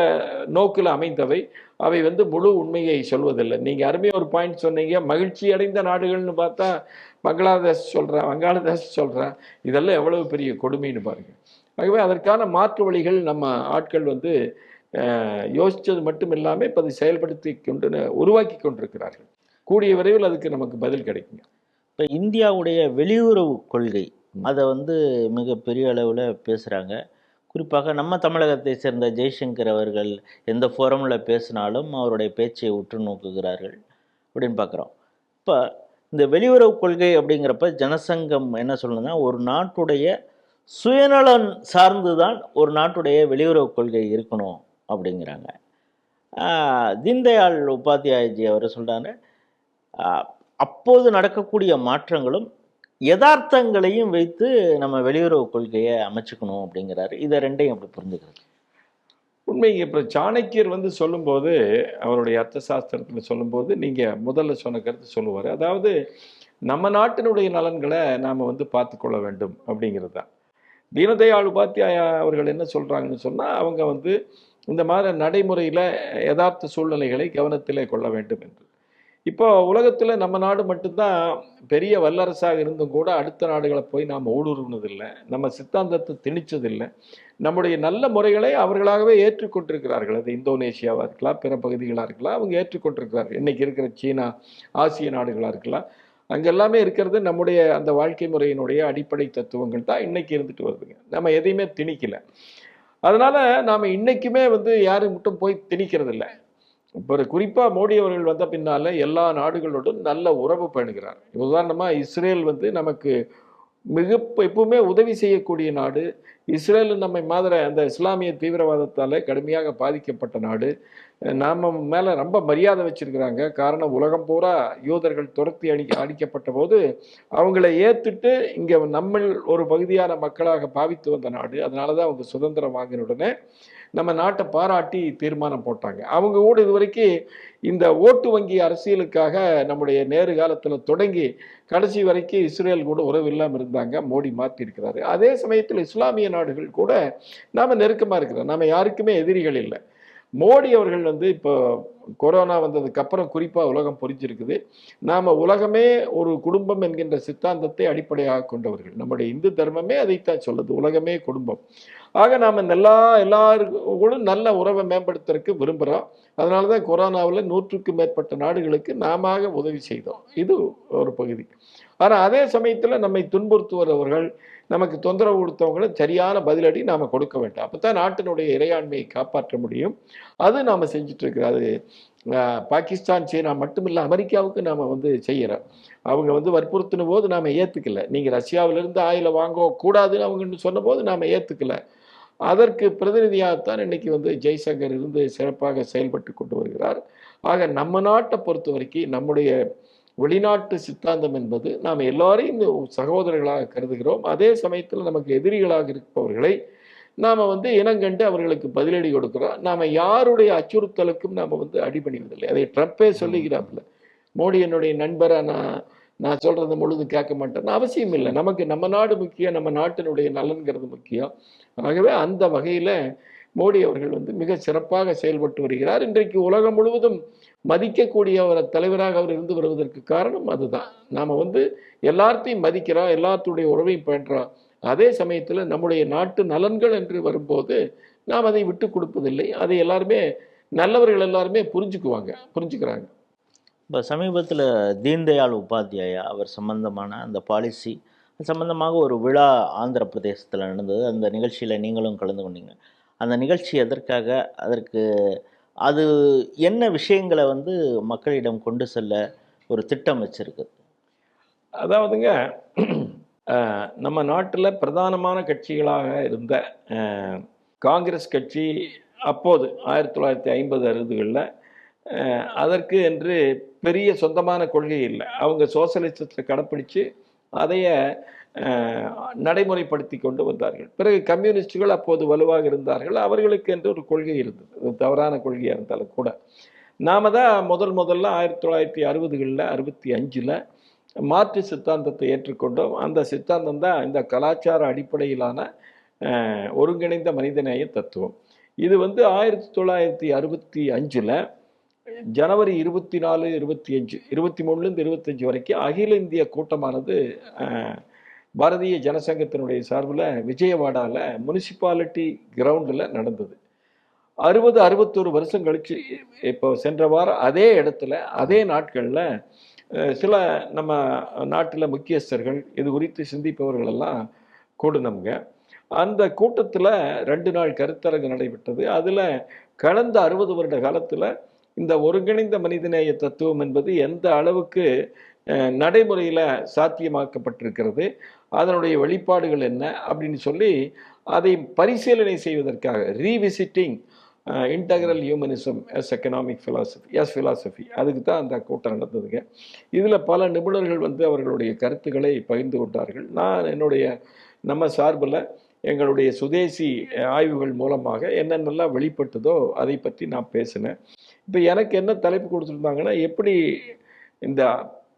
நோக்கில் அமைந்தவை. அவை வந்து முழு உண்மையை சொல்வதில்லை. நீங்க அருமையா ஒரு பாயிண்ட் சொன்னீங்க, மகிழ்ச்சி அடைந்த நாடுகள்னு பார்த்தா பங்களாதேஷ் சொல்றேன், வங்காளதேஷ் சொல்றேன். இதெல்லாம் எவ்வளவு பெரிய கொடுமைன்னு பாருங்க. ஆகவே அதற்கான மாற்று வழிகள் நம்ம ஆட்கள் வந்து யோசித்தது மட்டும் இல்லாமல் இப்போ அதை செயல்படுத்தி உருவாக்கி கொண்டிருக்கிறார்கள். கூடிய விரைவில் அதுக்கு நமக்கு பதில் கிடைக்குங்க. இப்போ இந்தியாவுடைய வெளியுறவு கொள்கை அதை வந்து மிகப்பெரிய அளவில் பேசுகிறாங்க. குறிப்பாக நம்ம தமிழகத்தை சேர்ந்த ஜெய்சங்கர் அவர்கள் எந்த ஃபோரமில் பேசினாலும் அவருடைய பேச்சை உற்று நோக்குகிறார்கள் அப்படின்னு பார்க்குறோம். இப்போ இந்த வெளியுறவு கொள்கை அப்படிங்கிறப்ப ஜனசங்கம் என்ன சொல்லணும்னா, ஒரு நாட்டுடைய சுயநலன் சார்ந்து தான் ஒரு நாட்டுடைய வெளியுறவு கொள்கை இருக்கணும் அப்படிங்கிறாங்க. தீன்தயாள் உபாத்யாயஜி அவர் சொல்கிறாங்க, அப்போது நடக்கக்கூடிய மாற்றங்களும் யதார்த்தங்களையும் வைத்து நம்ம வெளியுறவு கொள்கையை அமைச்சுக்கணும் அப்படிங்கிறாரு. இதை ரெண்டையும் அப்படி புரிஞ்சுக்கிறது உண்மைங்க. இப்போ சாணக்கியர் வந்து சொல்லும்போது, அவருடைய அர்த்த சாஸ்திரத்தில் சொல்லும்போது நீங்கள் முதல்ல சொன்ன கருத்து சொல்லுவார். அதாவது நம்ம நாட்டினுடைய நலன்களை நாம் வந்து பார்த்துக்கொள்ள வேண்டும் அப்படிங்கிறது தான். தீனதயாள் உபாத்யாயா அவர்கள் என்ன சொல்கிறாங்கன்னு சொன்னால், அவங்க வந்து இந்த மாதிரி நடைமுறையில் யதார்த்த சூழ்நிலைகளை கவனத்தில் கொள்ள வேண்டும் என்று. இப்போ உலகத்தில் நம்ம நாடு மட்டும்தான் பெரிய வல்லரசாக இருந்தும் கூட அடுத்த நாடுகளை போய் நாம் ஊடுருவினதில்லை, நம்ம சித்தாந்தத்தை திணிச்சதில்லை. நம்முடைய நல்ல முறைகளை அவர்களாகவே ஏற்றுக்கொண்டிருக்கிறார்கள். அது இந்தோனேஷியாவாக இருக்கலாம், பிற பகுதிகளாக இருக்கலாம், அவங்க ஏற்றுக்கொண்டிருக்கிறார்கள். இன்றைக்கி இருக்கிற சீனா, ஆசிய நாடுகளாக இருக்கலாம், அங்கே எல்லாமே இருக்கிறது நம்முடைய அந்த வாழ்க்கை முறையினுடைய அடிப்படை தத்துவங்கள் தான் இன்னைக்கு இருந்துட்டு வருதுங்க. நம்ம எதையுமே திணிக்கல. அதனால நாம் இன்னைக்குமே வந்து யாரும் மட்டும் போய் திணிக்கிறது இல்லை. இப்போ குறிப்பாக மோடி அவர்கள் வந்த பின்னால எல்லா நாடுகளோடும் நல்ல உறவு பேணுகிறார். உதாரணமாக இஸ்ரேல் வந்து நமக்கு எப்பவுமே உதவி செய்யக்கூடிய நாடு. இஸ்ரேல் நம்மை மாதிரி அந்த இஸ்லாமிய தீவிரவாதத்தால் கடுமையாக பாதிக்கப்பட்ட நாடு. நாம் மேலே ரொம்ப மரியாதை வச்சிருக்கிறாங்க. காரணம், உலகம் பூரா யூதர்கள் துரத்தி அடிக்கப்பட்ட போது அவங்கள ஏற்றுட்டு இங்கே நம்ம ஒரு பகுதியான மக்களாக பாவித்து வந்த நாடு. அதனால தான் அவங்க சுதந்திரம் வாங்கின உடனே நம்ம நாட்டை பாராட்டி தீர்மானம் போட்டாங்க. அவங்க கூட இதுவரைக்கும் இந்த ஓட்டு வங்கி அரசியலுக்காக நம்முடைய நேரு காலத்தில் தொடங்கி கடைசி வரைக்கும் இஸ்ரேல் கூட உறவு இல்லாமல் இருந்தாங்க. மோடி மாற்றிருக்கிறாரு. அதே சமயத்தில் இஸ்லாமிய நாடுகள் கூட நாம் நெருக்கமாக இருக்கிறோம். நம்ம யாருக்குமே எதிரிகள் இல்லை. மோடி அவர்கள் வந்து இப்போ கொரோனா வந்ததுக்கு அப்புறம் குறிப்பாக உலகம் புரிஞ்சிருக்குது. நாம் உலகமே ஒரு குடும்பம் என்கின்ற சித்தாந்தத்தை அடிப்படையாக கொண்டவர்கள். நம்முடைய இந்து தர்மமே அதைத்தான் சொல்லுது, உலகமே குடும்பம். ஆக நாம் எல்லாருக்கும் நல்ல உறவை மேம்படுத்துறதுக்கு விரும்புகிறோம். அதனால தான் கொரோனாவில் 100க்கும் மேற்பட்ட நாடுகளுக்கு நாம உதவி செய்தோம். இது ஒரு பகுதி. ஆனால் அதே சமயத்தில் நம்மை துன்புறுத்துவர்கள், நமக்கு தொந்தரவு கொடுத்தவங்களை சரியான பதிலடி நாம் கொடுக்க வேண்டாம். அப்போ தான் நாட்டினுடைய இறையாண்மையை காப்பாற்ற முடியும். அது நாம் செஞ்சுட்டு இருக்கிறோம். அது பாகிஸ்தான், சீனா மட்டுமில்லை, அமெரிக்காவுக்கு நாம் வந்து செய்கிறோம். அவங்க வந்து வற்புறுத்தின போது நாம் ஏற்றுக்கல. நீங்கள் ரஷ்யாவிலிருந்து ஆயில வாங்க கூடாதுன்னு அவங்க சொன்ன போது நாம் ஏற்றுக்கல. அதற்கு பிரதிநிதியாகத்தான் இன்னைக்கு வந்து ஜெய்சங்கர் இருந்து சிறப்பாக செயல்பட்டு கொண்டு வருகிறார். ஆக நம்ம நாட்டை பொறுத்த வரைக்கும் நம்முடைய வெளிநாட்டு சித்தாந்தம் என்பது நாம் எல்லாரையும் சகோதரர்களாக கருதுகிறோம். அதே சமயத்தில் நமக்கு எதிரிகளாக இருப்பவர்களை நாம் வந்து இனங்கண்டு அவர்களுக்கு பதிலடி கொடுக்கிறோம். நாம் யாருடைய அச்சுறுத்தலுக்கும் நாம் வந்து அடிபணிவதில்லை. அதை ட்ரம்பே சொல்லிக்கிறாப்புல, மோடி என்னுடைய நண்பரை நான் சொல்றது முழுதும் கேட்க மாட்டேன்னு அவசியம் இல்லை. நமக்கு நம்ம நாடு முக்கியம், நம்ம நாட்டினுடைய நலன்கிறது முக்கியம். ஆகவே அந்த வகையில் மோடி அவர்கள் வந்து மிக சிறப்பாக செயல்பட்டு வருகிறார். இன்றைக்கு உலகம் முழுவதும் மதிக்கக்கூடிய ஒரு தலைவராக அவர் இருந்து வருவதற்கு காரணம் அதுதான். நாம் வந்து எல்லாத்தையும் மதிக்கிறோம், எல்லாத்துடைய உறவையும் பேணுறோம். அதே சமயத்தில் நம்முடைய நாட்டு நலன்கள் என்று வரும்போது நாம் அதை விட்டு கொடுப்பதில்லை. அதை எல்லாருமே நல்லவர்கள் எல்லாருமே புரிஞ்சுக்கிறாங்க. இப்போ சமீபத்தில் தீன்தயாள் உபாத்யாயா அவர் சம்பந்தமான அந்த பாலிசி சம்பந்தமாக ஒரு விழா ஆந்திர பிரதேசத்தில் நடந்தது. அந்த நிகழ்ச்சியில் நீங்களும் கலந்து கொண்டீங்க. அந்த நிகழ்ச்சி எதற்காக, அதற்கு அது என்ன விஷயங்களை வந்து மக்களிடம் கொண்டு செல்ல ஒரு திட்டம் வச்சிருக்கு? அதாவதுங்க, நம்ம நாட்டில் பிரதானமான கட்சிகளாக இருந்த காங்கிரஸ் கட்சி அப்போது 1950-60களில் அதற்கு என்று பெரிய சொந்தமான கொள்கை இல்லை. அவங்க சோசலிசத்தை கடைப்பிடித்து அதைய நடைமுறைப்படுத்தி கொண்டு வந்தார்கள். பிறகு கம்யூனிஸ்டுகள் அப்போது வலுவாக இருந்தார்கள். அவர்களுக்கு என்று ஒரு கொள்கை இருந்தது, தவறான கொள்கையாக இருந்தாலும் கூட. நாம தான் முதல்ல 1960களில் 65ல் மாற்று சித்தாந்தத்தை ஏற்றுக்கொண்டோம். அந்த சித்தாந்தம் தான் இந்த கலாச்சார அடிப்படையிலான ஒருங்கிணைந்த மனிதநேய தத்துவம். இது வந்து 1965ல் ஜனவரி 24, 25, 23லேருந்து 25 வரைக்கும் அகில இந்திய கூட்டமானது பாரதிய ஜனசங்கத்தினுடைய சார்பில் விஜயவாடாவில் முனிசிபாலிட்டி கிரவுண்டில் நடந்தது. 61 வருஷம் கழித்து இப்போ சென்ற வாரம் அதே இடத்துல அதே நாட்களில் சில நம்ம நாட்டில் முக்கியஸ்தர்கள் இது குறித்து சிந்திப்பவர்கள் எல்லாம் கூடுனவங்க. அந்த கூட்டத்தில் 2 நாள் கருத்தரங்கு நடைபெற்றது. அதில் கடந்த 60 வருட காலத்தில் இந்த ஒருங்கிணைந்த மனிதநேய தத்துவம் என்பது எந்த அளவுக்கு நடைமுறையில் சாத்தியமாக்கப்பட்டிருக்கிறது, அதனுடைய வெளிப்பாடுகள் என்ன அப்படின்னு சொல்லி அதை பரிசீலனை செய்வதற்காக revisiting integral humanism as economic philosophy அதுக்கு தான் அந்த கூட்டம் நடந்ததுங்க. இதில் பல நிபுணர்கள் வந்து அவர்களுடைய கருத்துக்களை பகிர்ந்து கொண்டார்கள். நான் நம்ம சார்பில் எங்களுடைய சுதேசி ஆய்வுகள் மூலமாக என்னென்னலாம் வெளிப்பட்டதோ அதை பற்றி நான் பேசினேன். இப்போ எனக்கு என்ன தலைப்பு கொடுத்துருந்தாங்கன்னா, எப்படி இந்த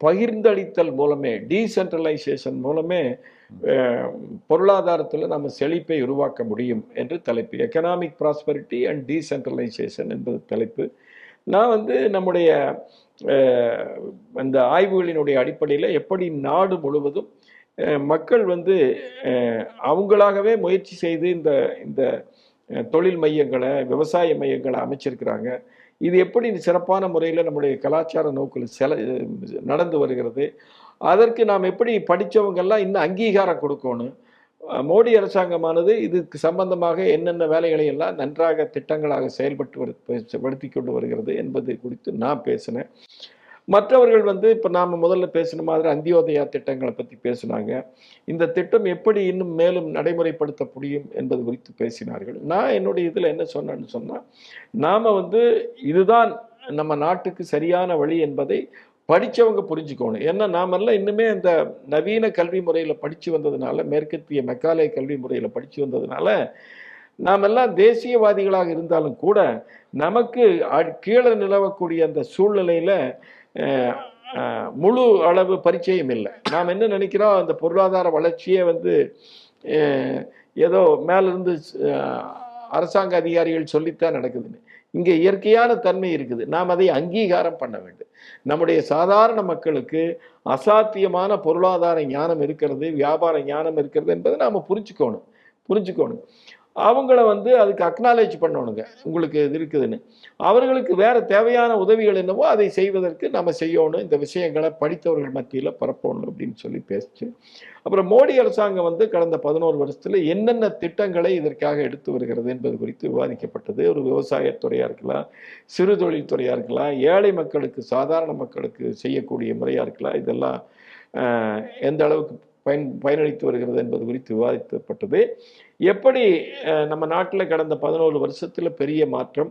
பகிர்ந்தளித்தல் மூலமே, டீசென்ட்ரலைசேஷன் மூலமே பொருளாதாரத்தில் நம்ம செழிப்பை உருவாக்க முடியும் என்று தலைப்பு. எக்கனாமிக் ப்ராஸ்பரிட்டி அண்ட் டீசென்ட்ரலைசேஷன் என்பது தலைப்பு. நான் வந்து நம்முடைய அந்த ஆய்வுகளினுடைய அடிப்படையில் எப்படி நாடு முழுவதும் மக்கள் வந்து அவங்களாகவே முயற்சி செய்து இந்த தொழில் மையங்களை, விவசாய மையங்களை அமைச்சிருக்கிறாங்க. இது எப்படி சிறப்பான முறையில் நம்முடைய கலாச்சார நோக்கில் நடந்து வருகிறது, அதற்கு நாம் எப்படி படித்தவங்கெல்லாம் இன்னும் அங்கீகாரம் கொடுக்கணும், மோடி அரசாங்கமானது இதுக்கு சம்பந்தமாக என்னென்ன வேலைகளை எல்லாம் நன்றாக திட்டங்களாக செயல்படுத்தி கொண்டு வருகிறது என்பது குறித்து நான் பேசினேன். மற்றவர்கள் வந்து இப்போ நாம் முதல்ல பேசின மாதிரி அந்தியோதயா திட்டங்களை பற்றி பேசினாங்க. இந்த திட்டம் எப்படி இன்னும் மேலும் நடைமுறைப்படுத்த முடியும் என்பது குறித்து பேசினார்கள். நான் என்னுடைய இதில் என்ன சொன்னேன்னு சொன்னால், நாம் வந்து இதுதான் நம்ம நாட்டுக்கு சரியான வழி என்பதை படித்தவங்க புரிஞ்சுக்கணும். ஏன்னா நாமெல்லாம் இன்னுமே இந்த நவீன கல்வி முறையில் படித்து வந்ததுனால, மேற்கத்திய மெக்காலே கல்வி முறையில் படித்து வந்ததுனால, நாமெல்லாம் தேசியவாதிகளாக இருந்தாலும் கூட நமக்கு கீழே நிலவக்கூடிய அந்த சூழ்நிலையில் முழு அளவு பரிச்சயம் இல்லை. நாம் என்ன நினைக்கிறோம், அந்த பொருளாதார வளர்ச்சியே வந்து ஏதோ மேலிருந்து அரசாங்க அதிகாரிகள் சொல்லித்தான் நடக்குதுன்னு. இங்கே இயற்கையான தன்மை இருக்குது, நாம் அதை அங்கீகாரம் பண்ண வேண்டும். நம்முடைய சாதாரண மக்களுக்கு அசாத்தியமான பொருளாதார ஞானம் இருக்கிறது, வியாபார ஞானம் இருக்கிறது என்பதை நாம் புரிஞ்சுக்கணும். அவங்கள வந்து அதுக்கு அக்னாலேஜ் பண்ணணுங்க, உங்களுக்கு இது இருக்குதுன்னு. அவர்களுக்கு வேறு தேவையான உதவிகள் என்னவோ அதை செய்வதற்கு நம்ம செய்யணும். இந்த விஷயங்களை படித்தவர்கள் மத்தியில் பரப்பணும் அப்படின்னு சொல்லி பேசிச்சு. அப்புறம் மோடி அரசாங்கம் வந்து கடந்த 11 வருஷத்தில் என்னென்ன திட்டங்களை இதற்காக எடுத்து வருகிறது என்பது குறித்து விவாதிக்கப்பட்டது. ஒரு விவசாயத்துறையாக இருக்கலாம், சிறு தொழில்துறையாக இருக்கலாம், ஏழை மக்களுக்கு, சாதாரண மக்களுக்கு செய்யக்கூடிய முறையாக இருக்கலாம், இதெல்லாம் எந்த அளவுக்கு பயனளித்து வருகிறது என்பது குறித்து விவாதிக்கப்பட்டது. எப்படி நம்ம நாட்டில் கடந்த 11 வருஷத்தில் பெரிய மாற்றம்,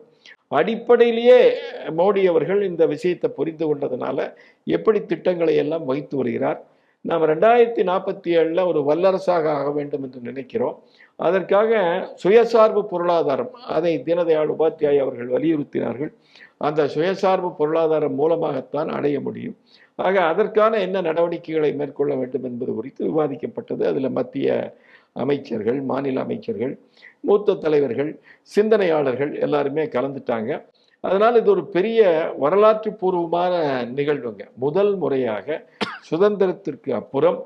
அடிப்படையிலேயே மோடி அவர்கள் இந்த விஷயத்தை புரிந்து கொண்டதுனால எப்படி திட்டங்களை எல்லாம் வகித்து வருகிறார். நாம் 2047 ஒரு வல்லரசாக ஆக வேண்டும் என்று நினைக்கிறோம். அதற்காக சுயசார்பு பொருளாதாரம், அதை தீனதயாள் உபாத்யாயா அவர்கள் வலியுறுத்தினார்கள். அந்த சுயசார்பு பொருளாதாரம் மூலமாகத்தான் அடைய முடியும். ஆக அதற்கான என்ன நடவடிக்கைகளை மேற்கொள்ள வேண்டும் என்பது குறித்து விவாதிக்கப்பட்டது. அதில் மத்திய அமைச்சர்கள், மாநில அமைச்சர்கள், மூத்த தலைவர்கள், சிந்தனையாளர்கள் எல்லாருமே கலந்துட்டாங்க. அதனால் இது ஒரு பெரிய வரலாற்று பூர்வமான நிகழ்வுங்க. முதல் முறையாக சுதந்திரத்திற்கு அப்புறம்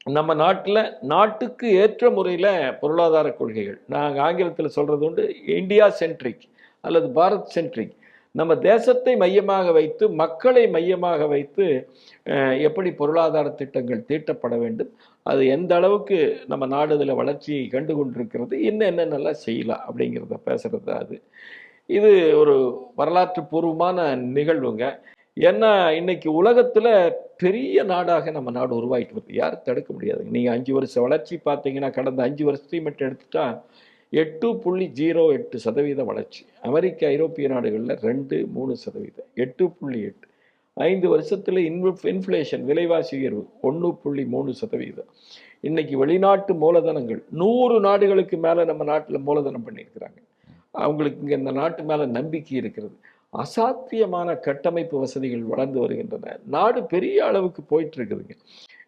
நம்ம நாட்டில் நாட்டுக்கு ஏற்ற முறையில் பொருளாதார கொள்கைகள், நாங்கள் ஆங்கிலத்தில் சொல்கிறது உண்டு இந்தியா சென்ட்ரிக் அல்லது பாரத் சென்ட்ரிக், நம்ம தேசத்தை மையமாக வைத்து மக்களை மையமாக வைத்து எப்படி பொருளாதார திட்டங்கள் தீட்டப்பட வேண்டும், அது எந்த அளவுக்கு நம்ம நாடு இதில் வளர்ச்சியை கண்டு கொண்டிருக்கிறது, இன்னும் என்னென்னலாம் செய்யலாம் அப்படிங்கிறத பேசுகிறது தான் அது. இது ஒரு வரலாற்று பூர்வமான நிகழ்வுங்க. ஏன்னா இன்னைக்கு உலகத்தில் பெரிய நாடாக நம்ம நாடு உருவாகிட்டு வருது, யாரும் தடுக்க முடியாதுங்க. நீங்கள் 5 வருஷ வளர்ச்சி பார்த்தீங்கன்னா கடந்த 5 வருஷத்தையும் மட்டும் எடுத்துட்டா 8.08% வளர்ச்சி. அமெரிக்க ஐரோப்பிய நாடுகளில் 2-3%, 8.8. 5 வருஷத்தில் இன்ஃப்ளேஷன் விலைவாசி உயர்வு 1.3%. இன்னைக்கு வெளிநாட்டு மூலதனங்கள் 100 நாடுகளுக்கு மேலே நம்ம நாட்டில் மூலதனம் பண்ணியிருக்கிறாங்க. அவங்களுக்கு இங்கே இந்த நாட்டு மேலே நம்பிக்கை இருக்கிறது. அசாத்தியமான கட்டமைப்பு வசதிகள் வளர்ந்து வருகின்றன. நாடு பெரிய அளவுக்கு போயிட்டு இருக்குதுங்க.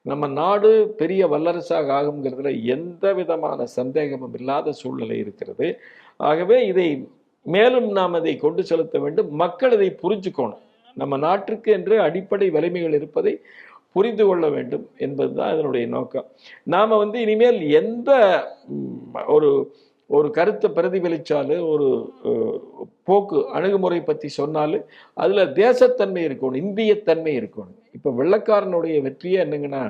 நம்ம நாடு பெரிய வல்லரசாக ஆகுங்கிறதுல எந்த விதமான சந்தேகமும் இல்லாத சூழ்நிலை இருக்கிறது. ஆகவே இதை மேலும் நாம் அதை கொண்டு செலுத்த வேண்டும். மக்கள் இதை புரிஞ்சுக்கணும். நம்ம நாட்டிற்கு என்று அடிப்படை வலிமைகள் இருப்பதை புரிந்து கொள்ள வேண்டும் என்பதுதான் இதனுடைய நோக்கம். நாம் இனிமேல் எந்த ஒரு கருத்தை பிரதிபலித்தாலும், ஒரு போக்கு அணுகுமுறை பற்றி சொன்னாலும் அதில் தேசத்தன்மை இருக்கணும், இந்தியத்தன்மை இருக்கணும். இப்போ வெள்ளக்காரனுடைய வெற்றியே என்னங்கன்னா,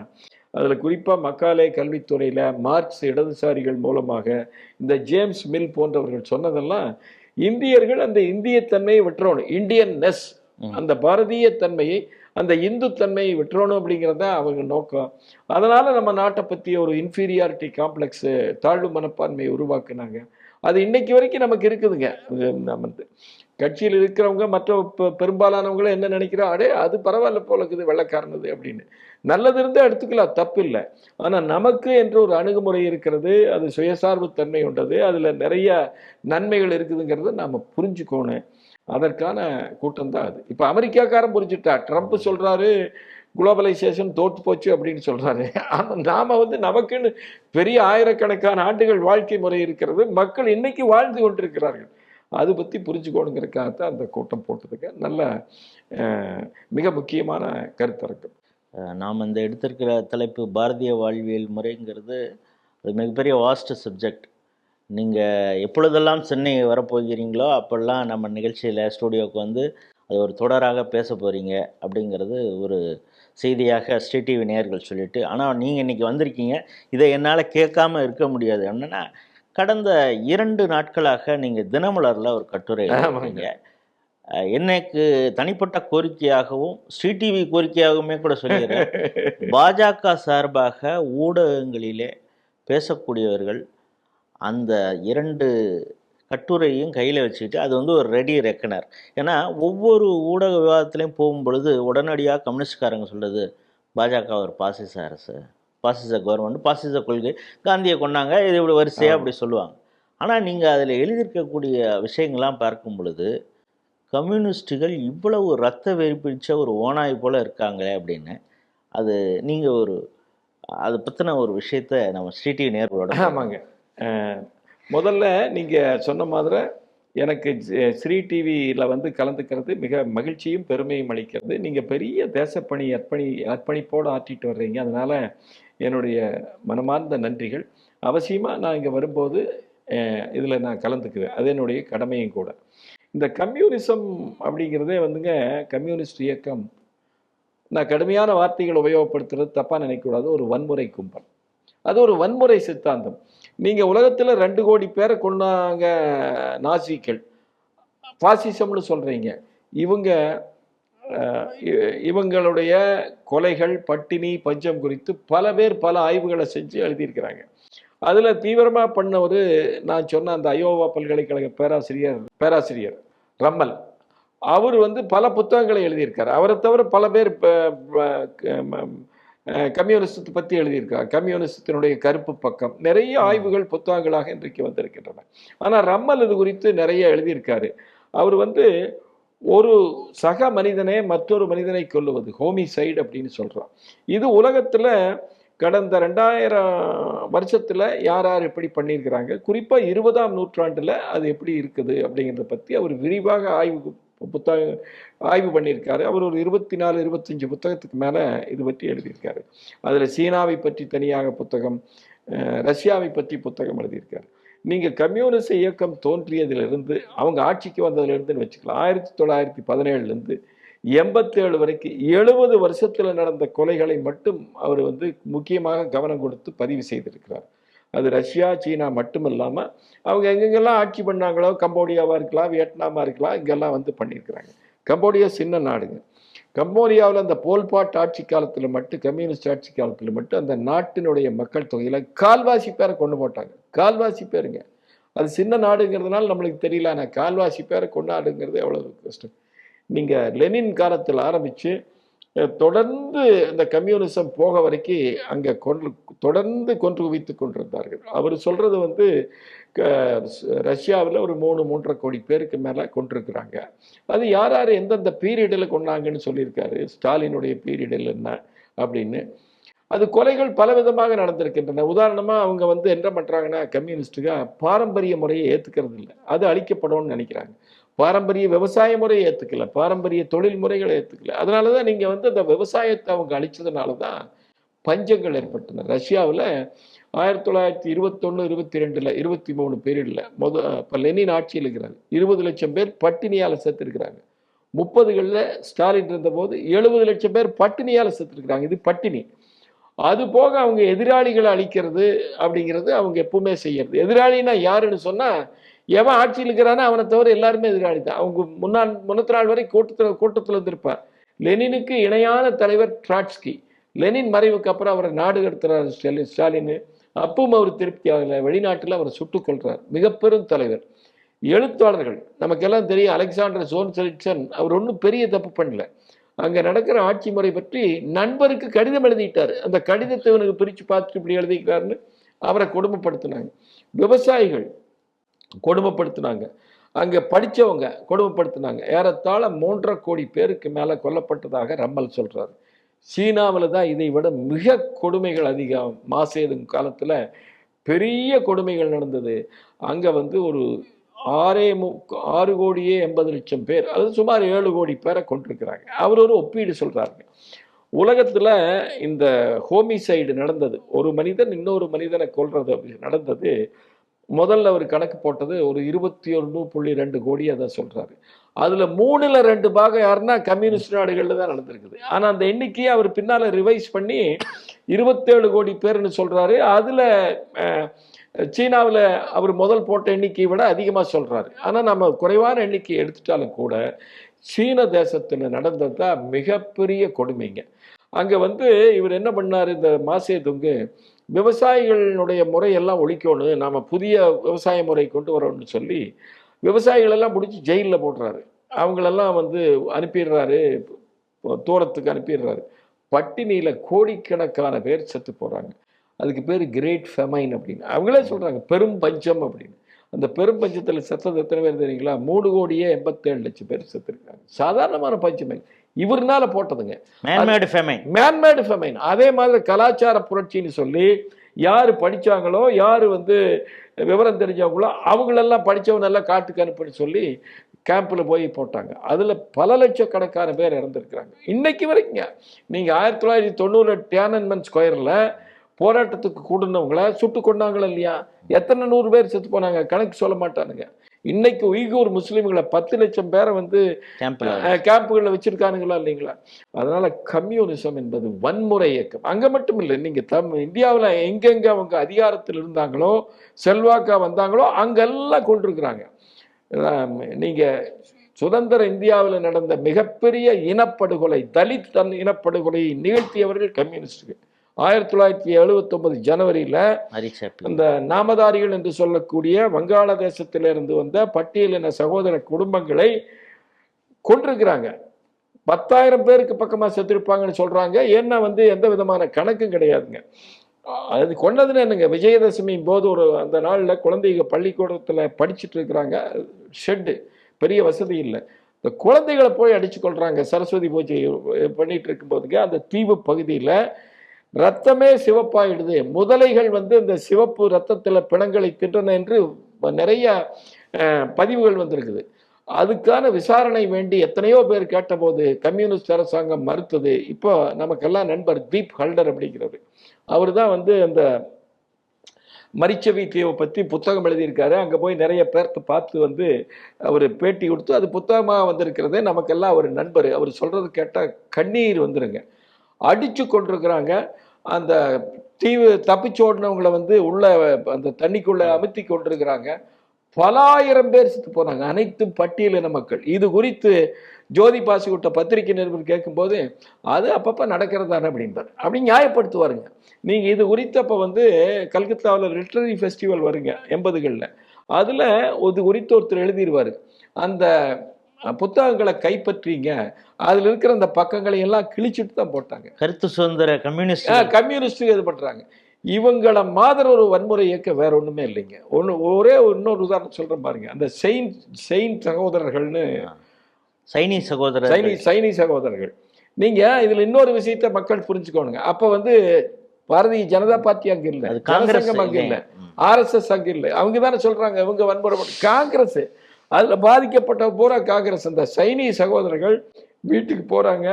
அதில் குறிப்பாக மக்காலே கல்வித்துறையில் மார்க்ஸ் இடதுசாரிகள் மூலமாக இந்த ஜேம்ஸ் மில் போன்றவர்கள் சொன்னதெல்லாம் இந்தியர்கள் அந்த இந்தியத்தன்மையை விட்டுறணும், இந்தியன்னஸ், அந்த பாரதிய தன்மையை, அந்த இந்து தன்மையை விட்டுறணும் அப்படிங்கிறது தான் அவங்க நோக்கம். அதனால் நம்ம நாட்டை பற்றி ஒரு இன்ஃபீரியாரிட்டி காம்ப்ளெக்ஸு, தாழ்வு மனப்பான்மையை உருவாக்குனாங்க. அது இன்னைக்கு வரைக்கும் நமக்கு இருக்குதுங்க. நம்ம கட்சியில் இருக்கிறவங்க மற்ற பெரும்பாலானவங்களும் என்ன நினைக்கிறோம், அது பரவாயில்ல போல இருக்குது வெள்ளைக்காரனது அப்படின்னு. நல்லது இருந்தால் எடுத்துக்கலாம், தப்பு இல்லை. ஆனால் நமக்கு என்று ஒரு அணுகுமுறை இருக்கிறது, அது சுயசார்பு தன்மை கொண்டது, அதில் நிறைய நன்மைகள் இருக்குதுங்கிறத நாம் புரிஞ்சுக்கணும். அதற்கான கூட்டம் தான் அது. இப்போ அமெரிக்காக்காரன் புரிஞ்சுட்டா, ட்ரம்ப் சொல்றாரு குளோபலைசேஷன் தோற்று போச்சு அப்படின்னு சொல்றாரு. ஆனால் நாம நமக்குன்னு பெரிய ஆயிரக்கணக்கான ஆண்டுகள் வாழ்க்கை முறை இருக்கிறது, மக்கள் இன்னைக்கு வாழ்ந்து கொண்டிருக்கிறார்கள். அது பற்றி புரிஞ்சுக்கணுங்கிறதுக்காகத்தான் அந்த கூட்டம் போட்டதுக்கு நல்ல மிக முக்கியமான கருத்தரங்கம். நாம் இந்த எடுத்திருக்கிற தலைப்பு பாரதிய வாழ்வியல் முறைங்கிறது அது மிகப்பெரிய வாஸ்ட் சப்ஜெக்ட். நீங்கள் எப்பொழுதெல்லாம் சென்னை வரப்போகிறீங்களோ அப்போல்லாம் நம்ம நிகழ்ச்சியில் ஸ்டூடியோவுக்கு அது ஒரு தொடராக பேச போகிறீங்க அப்படிங்கிறது ஒரு செய்தியாக ஸ்ரீ டிவி நேயர்கள் சொல்லிட்டு, ஆனால் நீங்கள் இன்றைக்கி வந்திருக்கீங்க, இதை என்னால் கேட்காம இருக்க முடியாது. என்னென்னா, கடந்த 2 நாட்களாக நீங்கள் தினமலரில் ஒரு கட்டுரை எழுதுறீங்க. எனக்கு தனிப்பட்ட கோரிக்கையாகவும் ஸ்ரீ டிவி கோரிக்கையாகவுமே கூட சொல்லிடுறேன், பாஜக சார்பாக ஊடகங்களிலே பேசக்கூடியவர்கள் அந்த 2 கட்டுரையும் கையில் வச்சுக்கிட்டு அது ஒரு ரெடி ரெக்கனர். ஏன்னா ஒவ்வொரு ஊடக விவாதத்துலேயும் போகும்பொழுது உடனடியாக கம்யூனிஸ்ட்காரங்க சொல்கிறது பாஜக ஒரு பாசிச அரசு, பாசிச கவர்மெண்ட், பாசிச கொள்கை, காந்தியை கொண்டாங்க, இது இப்படி வரிசையாக அப்படி சொல்லுவாங்க. ஆனால் நீங்கள் அதில் எழுதியிருக்கக்கூடிய விஷயங்கள்லாம் பார்க்கும் பொழுது கம்யூனிஸ்டுகள் இவ்வளவு ரத்த வெறி பிடிச்ச ஒரு ஓனாய் போல் இருக்காங்களே அப்படின்னு, அது நீங்கள் அதை பற்றின ஒரு விஷயத்தை நம்ம ஸ்ரீ டிவி நேயர்களோட. ஆமாங்க, முதல்ல நீங்கள் சொன்ன மாதிரி எனக்கு ஸ்ரீ டிவியில் கலந்துக்கிறது மிக மகிழ்ச்சியும் பெருமையும் அளிக்கிறது. நீங்கள் பெரிய தேசப்பணி அர்ப்பணிப்போடு ஆற்றிட்டு வர்றீங்க. அதனால் என்னுடைய மனமார்ந்த நன்றிகள். அவசியமாக நான் இங்கே வரும்போது இதில் நான் கலந்துக்குவேன், அது என்னுடைய கடமையும் கூட. இந்த கம்யூனிசம் அப்படிங்கிறதே கம்யூனிஸ்ட் இயக்கம், நான் கடுமையான வார்த்தைகள் உபயோகப்படுத்துறது தப்பாக நினைக்கக்கூடாது, ஒரு வன்முறை கும்பல், அது ஒரு வன்முறை சித்தாந்தம். நீங்கள் உலகத்தில் 2 கோடி பேரை கொண்டாங்க நாசிக்கள், பாசிசம்னு சொல்கிறீங்க. இவங்களுடைய கொலைகள், பட்டினி, பஞ்சம் குறித்து பல பேர் பல ஆய்வுகளை செஞ்சு எழுதியிருக்கிறாங்க. அதில் தீவிரமாக பண்ண நான் சொன்ன அந்த அயோவா பல்கலைக்கழக பேராசிரியர் ரம்மல், அவர் பல புத்தகங்களை எழுதியிருக்கார். அவரை தவிர பல பேர் கம்யூனிஸ்டத்தை பற்றி எழுதியிருக்கார். கம்யூனிஸ்டத்தினுடைய கருப்பு பக்கம் நிறைய ஆய்வுகள் புத்தகங்களாக இன்றைக்கு வந்திருக்கின்றன. ஆனால் ரம்மல் இது குறித்து நிறைய எழுதியிருக்காரு. அவர் ஒரு சக மனிதனே மற்றொரு மனிதனை கொல்லுவது, ஹோமிசைடு அப்படின்னு சொல்கிறோம். இது உலகத்தில் கடந்த 2000 வருஷத்தில் யார் யார் எப்படி பண்ணியிருக்கிறாங்க, குறிப்பாக 20ஆம் நூற்றாண்டில் அது எப்படி இருக்குது அப்படிங்கிறத பற்றி அவர் விரிவாக ஆய்வு புத்தகம் ஆய்வு பண்ணியிருக்காரு. அவர் ஒரு 24 25 புத்தகத்துக்கு மேலே இது பற்றி எழுதியிருக்காரு. அதில் சீனாவை பற்றி தனியாக புத்தகம், ரஷ்யாவை பற்றி புத்தகம் எழுதியிருக்காரு. நீங்கள் கம்யூனிச இயக்கம் தோன்றியதிலிருந்து அவங்க ஆட்சிக்கு வந்ததுலேருந்துன்னு வச்சுக்கலாம், 1917லேருந்து 87 வரைக்கும் 70 வருஷத்தில் நடந்த கொலைகளை மட்டும் அவர் வந்து முக்கியமாக கவனம் கொடுத்து பதிவு செய்திருக்கிறார். அது ரஷ்யா, சீனா மட்டும் இல்லாமல் அவங்க எங்கெங்கெல்லாம் ஆட்சி பண்ணாங்களோ, கம்போடியாவாக இருக்கலாம், வியட்நாமாக இருக்கலாம், இங்கெல்லாம் வந்து பண்ணியிருக்கிறாங்க. கம்போடியா சின்ன நாடுங்க. கம்போடியாவில் அந்த போல்பாட் ஆட்சி காலத்தில் மட்டும், கம்யூனிஸ்ட் ஆட்சி காலத்தில் மட்டும் அந்த நாட்டினுடைய மக்கள் தொகையில் கால்வாசி பேரை கொண்டு போட்டாங்க. கால்வாசி பேருங்க. அது சின்ன நாடுங்கிறதுனால நம்மளுக்கு தெரியல, ஆனால் கால்வாசி பேரை கொண்டாடுங்கிறது எவ்வளோ கஷ்டம். நீங்கள் லெனின் காலத்தில் ஆரம்பித்து தொடர்ந்து இந்த கம்யூனிசம் போக வரைக்கும் அங்கே தொடர்ந்து கொன்று குவித்து கொண்டிருந்தார்கள். அவர் சொல்கிறது வந்து ரஷ்யாவில் ஒரு 3-3.5 கோடி பேருக்கு மேலே கொண்டிருக்கிறாங்க. அது யார் யார் எந்தெந்த பீரியடில் கொண்டாங்கன்னு சொல்லியிருக்காரு. ஸ்டாலினுடைய பீரியடில் என்ன அப்படின்னு. அது கொலைகள் பலவிதமாக நடந்திருக்கின்றன. உதாரணமாக அவங்க வந்து என்ன பண்ணுறாங்கன்னா, கம்யூனிஸ்டுக பாரம்பரிய முறையை ஏற்றுக்கிறது இல்லை, அது அழிக்கப்படணும்னு நினைக்கிறாங்க. பாரம்பரிய விவசாய முறையை ஏற்றுக்கல, பாரம்பரிய தொழில் முறைகளை ஏற்றுக்கல. அதனால தான் நீங்கள் வந்து அந்த விவசாயத்தை அவங்க அழிச்சதுனால தான் பஞ்சங்கள் ஏற்பட்டன. ரஷ்யாவில் 1921, 22, 23 பீரியடில் இப்போ லெனின் ஆட்சியில் இருக்கிறாங்க, 20 லட்சம் பேர் பட்டினியால் செத்துருக்கிறாங்க. 30களில் ஸ்டாலின் இருந்தபோது 70 லட்சம் பேர் பட்டினியால் செத்துருக்கிறாங்க. இது பட்டினி. அது போக அவங்க எதிராளிகளை அழிக்கிறது அப்படிங்கிறது அவங்க எப்பவுமே செய்யறது. எதிராளின்னா யாருன்னு சொன்னால், எவன் ஆட்சியில் இருக்கிறானோ அவனை தவிர எல்லாருமே எதிராளி தான். அவங்க முன்னத்து நாள் வரை கூட்டத்தில் இருந்திருப்பார். லெனினுக்கு இணையான தலைவர் ட்ராட்ஸ்கி. லெனின் மறைவுக்கு அப்புறம் அவரை நாடு கடத்துறார் ஸ்டாலின். அப்பவும் அவர் திருப்தி ஆகலை, வெளிநாட்டில் அவரை சுட்டுக் கொள்றார். மிக பெரும் தலைவர். எழுத்தாளர்கள் நமக்கெல்லாம் தெரியும், அலெக்சாண்டர் சோல்ஜெனிட்சன். அவர் ஒன்றும் பெரிய தப்பு பண்ணல. அங்கே நடக்கிற ஆட்சி முறை பற்றி நண்பருக்கு கடிதம் எழுதிட்டார். அந்த கடிதத்தை இவனுக்கு பிரித்து பார்த்துட்டு இப்படி எழுதிக்கிறாருன்னு அவரை கொடுமைப்படுத்தினாங்க. விவசாயிகள் கொடுமைப்படுத்தினாங்க, அங்கே படித்தவங்க கொடுமைப்படுத்தினாங்க. ஏறத்தாழ 3.5 கோடி பேருக்கு மேலே கொல்லப்பட்டதாக ரம்மல் சொல்கிறார். சீனாவில் தான் இதை விட மிக கொடுமைகள் அதிகம். மாசேதுங் காலத்தில் பெரிய கொடுமைகள் நடந்தது. அங்கே வந்து ஒரு 6 கோடியே 80 லட்சம் பேர், அது சுமார் 7 கோடி பேரை கொண்டிருக்கிறாங்க. அவர் ஒரு ஒப்பீடு சொல்கிறாருங்க. உலகத்தில் இந்த ஹோமிசைடு நடந்தது, ஒரு மனிதன் இன்னொரு மனிதனை கொல்றது நடந்தது. முதல்ல அவர் கணக்கு போட்டது ஒரு 21.2 கோடி அதை சொல்கிறாரு. அதில் 3/2 பாகம் யாருன்னா கம்யூனிஸ்ட் நாடுகளில் தான் நடந்திருக்குது. ஆனால் அந்த எண்ணிக்கையை அவர் பின்னால் ரிவைஸ் பண்ணி 27 கோடி பேர்னு சொல்கிறாரு. அதில் சீனாவில் அவர் முதல் போட்ட எண்ணிக்கையை விட அதிகமாக சொல்கிறாரு. ஆனால் நம்ம குறைவான எண்ணிக்கையை எடுத்துட்டாலும் கூட சீன தேசத்தில் நடந்தது தான் மிகப்பெரிய கொடுமைங்க. அங்கே வந்து இவர் என்ன பண்ணார், இந்த மாசேதுங்கு விவசாயிகளுடைய முறையெல்லாம் ஒழிக்கணும், நாம் புதிய விவசாய முறை கொண்டு வரோம்னு சொல்லி விவசாயிகளெல்லாம் பிடிச்சி ஜெயிலில் போடுறாரு. அவங்களெல்லாம் வந்து அனுப்பிடுறாரு, தூரத்துக்கு அனுப்பிடுறாரு. பட்டினியில் கோடிக்கணக்கான பேர் செத்து போகிறாங்க. அதுக்கு பேர் கிரேட் ஃபெமைன் அப்படின்னு அவங்களே சொல்கிறாங்க, பெரும் பஞ்சம் அப்படின்னு. அந்த பெரும் பஞ்சத்தில் செத்தது எத்தனை பேர் தெரியுங்களா? 3 கோடியே 87 லட்சம் பேர் செத்துருக்காங்க. சாதாரணமான பஞ்சம் இவர்னால போட்டதுங்க, மேன்மேடு ஃபெமைன். அதே மாதிரி கலாச்சார புரட்சின்னு சொல்லி யார் படித்தாங்களோ, யார் வந்து விவரம் தெரிஞ்சவங்களோ அவங்களெல்லாம் படித்தவனெல்லாம் காட்டுக்கு அனுப்புன்னு சொல்லி கேம்பில் போய் போட்டாங்க. அதில் பல லட்சக்கணக்கான பேர் இறந்துருக்குறாங்க. இன்னைக்கு வரைக்குங்க. நீங்கள் 1990 டியானன்மென் ஸ்கொயரில் போராட்டத்துக்கு கூடுனவங்கள சுட்டு கொண்டாங்களா இல்லையா? எத்தனை 100 பேர் செத்து போனாங்க, கணக்கு சொல்ல மாட்டானுங்க. இன்னைக்கு உய்கூர் முஸ்லீம்களை 10 லட்சம் பேரை வந்து கேம்புகளில் வச்சிருக்கானுங்களா இல்லைங்களா? அதனால கம்யூனிசம் என்பது வன்முறை இயக்கம். அங்கே மட்டும் இல்லை, நீங்கள் இந்தியாவில் எங்கெங்கே அவங்க அதிகாரத்தில் இருந்தாங்களோ, செல்வாக்கா வந்தாங்களோ, அங்கெல்லாம் கொண்டிருக்கிறாங்க. நீங்கள் சுதந்திர இந்தியாவில் நடந்த மிகப்பெரிய இனப்படுகொலை, தலித் இனப்படுகொலையை நிகழ்த்தியவர்கள் கம்யூனிஸ்டுகள். 1979 ஜனவரியில் இந்த நாமதாரிகள் என்று சொல்லக்கூடிய வங்காளதேசத்திலிருந்து வந்த பட்டியலின சகோதர குடும்பங்களை கொண்டிருக்கிறாங்க. 10,000 பேருக்கு பக்கமாக செத்துருப்பாங்கன்னு சொல்கிறாங்க. ஏன்னா வந்து எந்த விதமான கணக்கும் கிடையாதுங்க. அது கொண்டதுன்னு என்னங்க, விஜயதசமி போது ஒரு அந்த நாளில் குழந்தைங்க பள்ளிக்கூடத்தில் படிச்சுட்டு இருக்கிறாங்க. ஷெட்டு, பெரிய வசதி இல்லை. இந்த குழந்தைகளை போய் அடித்து கொள்கிறாங்க. சரஸ்வதி பூஜை பண்ணிட்டு இருக்கும்போதுங்க அந்த தீவு பகுதியில் ரத்தமே சிவப்பாயிடுது. முதலைகள் வந்து இந்த சிவப்பு ரத்தத்தில் பிணங்களை தின்றன என்று நிறைய பதிவுகள் வந்திருக்குது. அதுக்கான விசாரணை வேண்டி எத்தனையோ பேர் கேட்டபோது கம்யூனிஸ்ட் அரசாங்கம் மறுத்தது. இப்போ நமக்கெல்லாம் நண்பர் தீப் ஹல்டர் அப்படிங்கிறது, அவர் தான் வந்து அந்த மரிச்சவி தீவை பற்றி புத்தகம் எழுதியிருக்காரு. அங்கே போய் நிறைய பேர்த்து பார்த்து வந்து அவர் பேட்டி கொடுத்து அது புத்தகமாக வந்திருக்கிறது. நமக்கெல்லாம் அவர் நண்பர். அவர் சொல்கிறது கேட்டால் கண்ணீர் வந்துருங்க. அடித்து கொண்டிருக்கிறாங்க. அந்த தீவு தப்பிச்சோடினவங்களை வந்து உள்ள அந்த தண்ணிக்குள்ளே அமுத்தி கொண்டிருக்கிறாங்க. பல ஆயிரம் பேர் செத்து போனாங்க, அனைத்தும் பட்டியலின மக்கள். இது குறித்து ஜோதி பாசுகிட்ட பத்திரிகை நிருபர் கேட்கும்போது அது அப்பப்போ நடக்கிறதானே அப்படின்பார். அப்படி நியாயப்படுத்துவாருங்க. நீங்கள் இது குறித்து அப்போ வந்து கல்கத்தாவில் லிட்ரரி ஃபெஸ்டிவல் வருங்க 80களில். அதில் இது குறித்து ஒருத்தர் எழுதிடுவார். அந்த புத்தகங்களை கைப்பற்றிங்க, அதில் இருக்கிற அந்த பக்கங்களை எல்லாம் கிழிச்சிட்டு தான் போட்டாங்க. கருத்து சுதந்திர கம்யூனிஸ்ட் இது பண்ணுறாங்க. இவங்கள மாதிரி ஒரு வன்முறை இயக்க வேற ஒன்றுமே இல்லைங்க. ஒரே இன்னொரு உதாரணம் சொல்கிறேன் பாருங்க. அந்த செயின் சகோதரர்கள்னு, சைனீஸ் சகோதரர்கள். நீங்கள் இதில் இன்னொரு விஷயத்த மக்கள் புரிஞ்சுக்கோணுங்க. அப்போ வந்து பாரதிய ஜனதா பார்ட்டி அங்கே இல்லை, ஜனசங்கம் அங்கே இல்லை, RSS அங்கே இல்லை. அவங்க தானே சொல்கிறாங்க இவங்க வன்முறை. காங்கிரஸ் அதில் பாதிக்கப்பட்ட பூரா காங்கிரஸ். அந்த சைனீஸ் சகோதரர்கள் வீட்டுக்கு போகிறாங்க,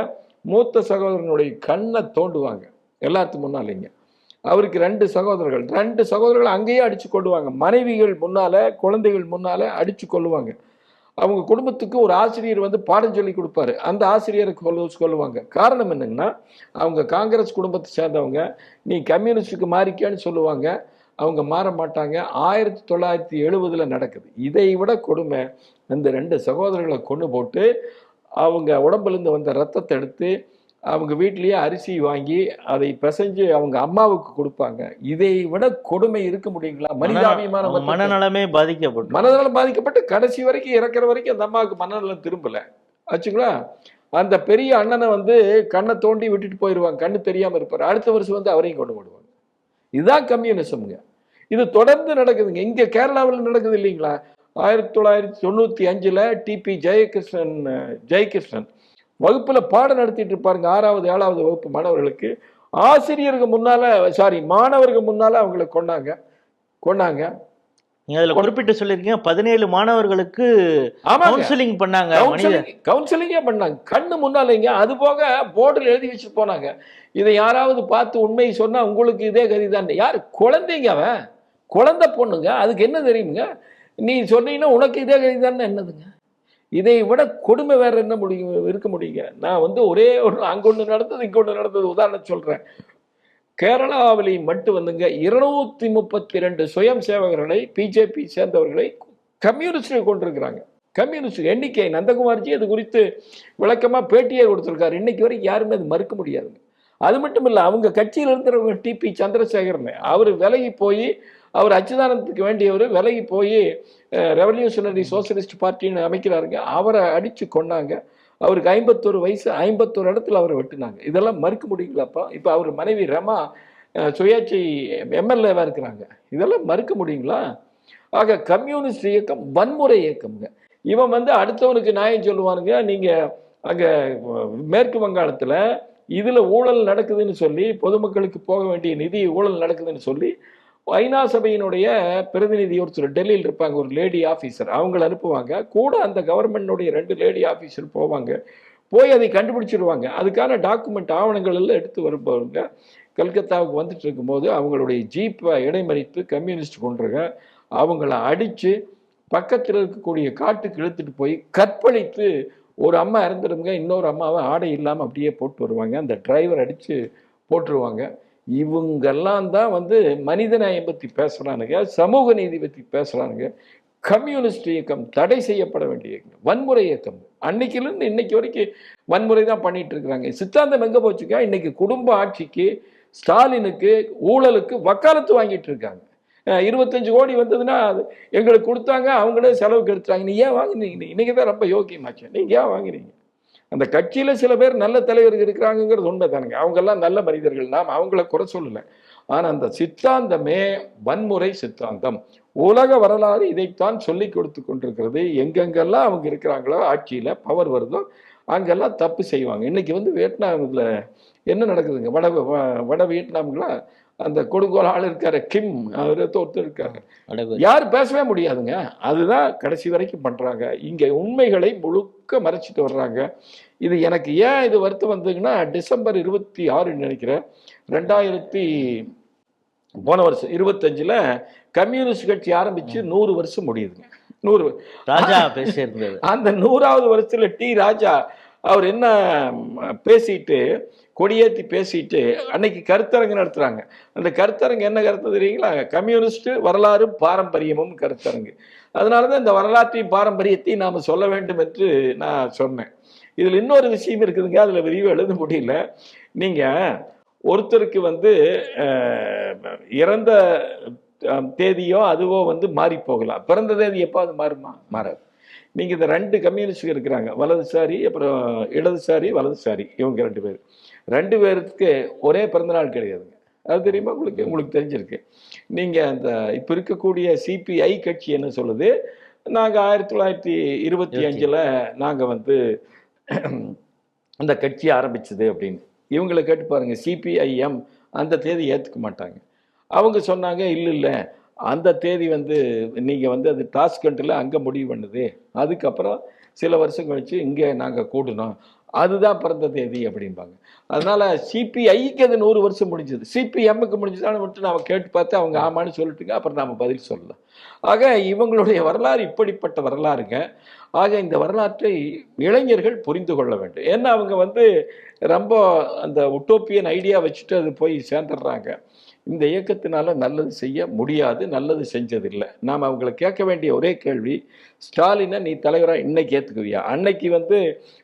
மூத்த சகோதரனுடைய கண்ணை தோண்டுவாங்க எல்லாத்துக்கும் முன்னாலேங்க. அவருக்கு 2 சகோதரர்கள் அங்கேயே அடித்து கொள்ளுவாங்க. மனைவிகள் முன்னால, குழந்தைகள் முன்னால அடித்து கொள்ளுவாங்க. அவங்க குடும்பத்துக்கு ஒரு ஆசிரியர் வந்து பாடம் சொல்லி கொடுப்பாரு, அந்த ஆசிரியருக்கு சொல்லுவாங்க. காரணம் என்னங்கன்னா, அவங்க காங்கிரஸ் குடும்பத்தை சேர்ந்தவங்க, நீ கம்யூனிஸ்டுக்கு மாறிக்கன்னு சொல்லுவாங்க. அவங்க மாற மாட்டாங்க. 1970 நடக்குது. இதை விட கொடுமை, அந்த 2 சகோதரர்களை கொண்டு போட்டு அவங்க உடம்புலேருந்து வந்த ரத்தத்தை எடுத்து அவங்க வீட்லேயே அரிசி வாங்கி அதை பிசைஞ்சு அவங்க அம்மாவுக்கு கொடுப்பாங்க. இதை விட கொடுமை இருக்க முடியுங்களா? மனிதாபிமான மனநலமே மனநலம் பாதிக்கப்பட்டு கடைசி வரைக்கும் இறக்குற வரைக்கும் அந்த அம்மாவுக்கு மனநலம் திரும்பல ஆச்சுங்களா. அந்த பெரிய அண்ணனை வந்து கண்ணை தோண்டி விட்டுட்டு போயிடுவாங்க, கண்ணு தெரியாம இருப்பார். அடுத்த வருஷம் வந்து அவரையும் கொண்டு போடுவாங்க. இதுதான் கம்யூனிசம்ங்க. இது தொடர்ந்து நடக்குதுங்க. இங்க கேரளாவில் நடக்குது இல்லைங்களா? 1995 டிபி ஜெயகிருஷ்ணன் வகுப்புல பாடம் நடத்திட்டு இருப்பாருங்க. 6வது 7வது வகுப்பு மாணவர்களுக்கு. ஆசிரியருக்கு முன்னால மாணவர்கள் முன்னால அவங்களை கொண்டாங்க. நீங்க அதுல குறிப்பிட்டு சொல்லிருக்கீங்க 17 மாணவர்களுக்கு கவுன்சிலிங் பண்ணாங்க. கவுன்சிலிங்கே பண்ணாங்க கண்ணு முன்னாலேங்க. அது போக போர்டில் எழுதி வச்சு போனாங்க, இதை யாராவது பார்த்து உண்மையை சொன்னா உங்களுக்கு இதே கதிதான். யார்? குழந்தைங்க, அவன் குழந்தை பொண்ணுங்க, அதுக்கு என்ன தெரியுங்க? நீ சொன்னீங்கன்னா உனக்கு இதே கதிதான் என்னதுங்க? இதை விட கொடுமை வேற என்ன இருக்க முடியுங்க? நான் வந்து ஒரே அங்க ஒன்று நடந்தது இங்க ஒன்று நடந்தது உதாரணம் சொல்றேன். கேரளாவிலே மட்டும் வந்துங்க 232 சுயம் சேவகர்களை, பிஜேபி சேர்ந்தவர்களை கம்யூனிஸ்ட் கொண்டிருக்கிறாங்க. கம்யூனிஸ்ட் எண்ணிக்கை நந்தகுமார்ஜி அது குறித்து விளக்கமா பேட்டியே கொடுத்திருக்காரு. இன்னைக்கு வரைக்கும் யாருமே அது மறுக்க முடியாதுங்க. அது மட்டும் இல்லை, அவங்க கட்சியில் இருந்தவங்க டிபி சந்திரசேகரன், அவர் விலகி போய், அவர் அச்சுதானத்துக்கு வேண்டியவர் விலகி போய் ரெவல்யூஷனரி சோசியலிஸ்ட் பார்ட்டின்னு அமைக்கிறாருங்க. அவரை அடித்து கொண்டாங்க. அவருக்கு 51 வயசு, 51 இடத்துல அவரை வெட்டினாங்க. இதெல்லாம் மறுக்க முடியுங்களாப்பா? இப்போ அவர் மனைவி ரமா சுயேட்சை MLA-வா இருக்கிறாங்க. இதெல்லாம் மறுக்க முடியுங்களா? ஆக கம்யூனிஸ்ட் இயக்கம் வன்முறை இயக்கம்ங்க. இவன் வந்து அடுத்தவனுக்கு நியாயம் சொல்லுவானுங்க. நீங்கள் அங்கே மேற்கு வங்காளத்தில் இதில் ஊழல் நடக்குதுன்னு சொல்லி, பொதுமக்களுக்கு போக வேண்டிய நிதி ஊழல் நடக்குதுன்னு சொல்லி ஐநா சபையினுடைய பிரதிநிதி ஒருத்தர் டெல்லியில் இருப்பாங்க, ஒரு லேடி ஆஃபீஸர், அவங்களை அனுப்புவாங்க. கூட அந்த கவர்மெண்ட்டுடைய 2 லேடி ஆஃபீஸர் போவாங்க. போய் அதை கண்டுபிடிச்சிடுவாங்க. அதுக்கான டாக்குமெண்ட் ஆவணங்கள் எல்லாம் எடுத்து வருவாங்க. கல்கத்தாவுக்கு வந்துட்டு இருக்கும்போது அவங்களுடைய ஜீப்பை இடைமறித்து கம்யூனிஸ்ட் கொண்டுருங்க. அவங்கள அடித்து பக்கத்தில் இருக்கக்கூடிய காட்டுக்கு இழுத்துட்டு போய் கற்பழித்து, ஒரு அம்மா இறந்துடுங்க, இன்னொரு அம்மாவை ஆடை இல்லாமல் அப்படியே போட்டு வருவாங்க. அந்த டிரைவர் அடித்து போட்டுருவாங்க. இவங்கெல்லாம் தான் வந்து மனித நியாயம் பற்றி பேசுகிறானுங்க, சமூக நீதி பற்றி பேசுகிறானுங்க. கம்யூனிஸ்ட் இயக்கம் தடை செய்யப்பட வேண்டிய இயக்கம், வன்முறை இயக்கம். அன்னைக்கிலிருந்து இன்னைக்கு வரைக்கும் வன்முறை தான் பண்ணிட்டு இருக்கிறாங்க. சித்தாந்தம் எங்கே போச்சுக்கா? இன்னைக்கு குடும்ப ஆட்சிக்கு, ஸ்டாலினுக்கு, ஊழலுக்கு வக்காலத்து வாங்கிட்டு இருக்காங்க. 25 கோடி வந்ததுன்னா அது எங்களுக்கு கொடுத்தாங்க, அவங்களே செலவுக்கு எடுத்துட்டாங்க. நீ ஏன் வாங்கினீங்க? இன்னைக்கு தான் ரொம்ப யோக்கியமாச்சு. நீங்கள் ஏன் வாங்கினீங்க? அந்த கட்சியில் சில பேர் நல்ல தலைவர்கள் இருக்கிறாங்கிறது உண்மை தானுங்க. அவங்கெல்லாம் நல்ல மனிதர்கள், நாம் அவங்கள குறை சொல்லலை. ஆனால் அந்த சித்தாந்தமே வன்முறை சித்தாந்தம். உலக வரலாறு இதைத்தான் சொல்லி கொடுத்து கொண்டிருக்கிறது. எங்கெங்கெல்லாம் அவங்க இருக்கிறாங்களோ, ஆட்சியில் பவர் வருதோ, அங்கெல்லாம் தப்பு செய்வாங்க. இன்னைக்கு வந்து வியட்நாமில் என்ன நடக்குதுங்க? வட வியட்நாம்ல அந்த கொடுங்கோல் ஆள் இருக்காரு கிம், அவரு ஒருத்தர் இருக்காரு, அடகு. யாரும் பேசவே முடியாதுங்க. அதுதான் கடைசி வரைக்கும் பண்றாங்க. இங்க உண்மைகளை முழுக்க மறைச்சிட்டு வர்றாங்க. இது எனக்கு ஏன் இது வருத்தம் வந்ததுன்னா, டிசம்பர் 26 நினைக்கிறேன் 2000 போன வருஷம் 25ல் கம்யூனிஸ்ட் கட்சி ஆரம்பிச்சு 100 வருஷம் முடியுதுங்க. 100 ராஜா பேசியிருந்தது. அந்த 100வது வருஷத்துல ராஜா அவர் என்ன பேசிட்டு, கொடியேற்றி பேசிட்டு அன்னைக்கு கருத்தரங்கு நடத்துறாங்க. அந்த கருத்தரங்கு என்ன கருத்து தெரியுங்களா? கம்யூனிஸ்ட் வரலாறு பாரம்பரியமும் கருத்தரங்கு. அதனாலதான் இந்த வரலாற்றையும் பாரம்பரியத்தையும் நாம சொல்ல வேண்டும் என்று நான் சொன்னேன். இதுல இன்னொரு விஷயம் இருக்குதுங்க, அதுல விரிவு எழுத முடியல. நீங்க ஒருத்தருக்கு இறந்த தேதியோ அதுவோ மாறி போகலாம், பிறந்த தேதி எப்பாவது மாறுமா? மாறாது. நீங்க இந்த 2 கம்யூனிஸ்ட் இருக்கிறாங்க, வலதுசாரி அப்புறம் இடதுசாரி வலதுசாரி, இவங்க 2 பேர், 2 பேருக்கு ஒரே பிறந்தநாள் கிடையாதுங்க. அது தெரியுமா உங்களுக்கு? உங்களுக்கு தெரிஞ்சிருக்கு. நீங்க அந்த இப்ப இருக்கக்கூடிய சிபிஐ கட்சி என்ன சொல்லுது, நாங்க 1925ல் நாங்க அந்த கட்சி ஆரம்பிச்சது அப்படின்னு. இவங்களை கேட்டு பாருங்க, சிபிஐஎம் அந்த தேதி ஏற்றுக்க மாட்டாங்க. அவங்க சொன்னாங்க இல்லை அந்த தேதி நீங்கள் அது டாஸ்கண்டில் அங்கே முடிவு பண்ணுது, அதுக்கப்புறம் சில வருஷம் கழிச்சு இங்கே நாங்கள் கூடணும், அதுதான் பிறந்த தேதி அப்படிம்பாங்க. அதனால சிபிஐக்கு அது 100 வருஷம் முடிஞ்சது, சிபிஎம்முக்கு முடிஞ்சதான்னு மட்டும் நாம் கேட்டு பார்த்து அவங்க ஆமான்னு சொல்லிட்டுங்க, அப்புறம் நாம் பதில் சொல்லலாம். ஆக இவங்களுடைய வரலாறு இப்படிப்பட்ட வரலாறுங்க. ஆக இந்த வரலாற்றை இளைஞர்கள் புரிந்து கொள்ள வேண்டும். ஏன்னா அவங்க ரொம்ப அந்த உட்டோப்பியன் ஐடியா வச்சுட்டு அது போய் சேர்ந்துடுறாங்க. இந்த இயக்கத்தினால நல்லது செய்ய முடியாது, நல்லது செஞ்சதில்லை. நாம் அவங்களை கேட்க வேண்டிய ஒரே கேள்வி, ஸ்டாலினை நீ தலைவராக இன்னைக்கு ஏற்றுக்குவியா? அன்னைக்கு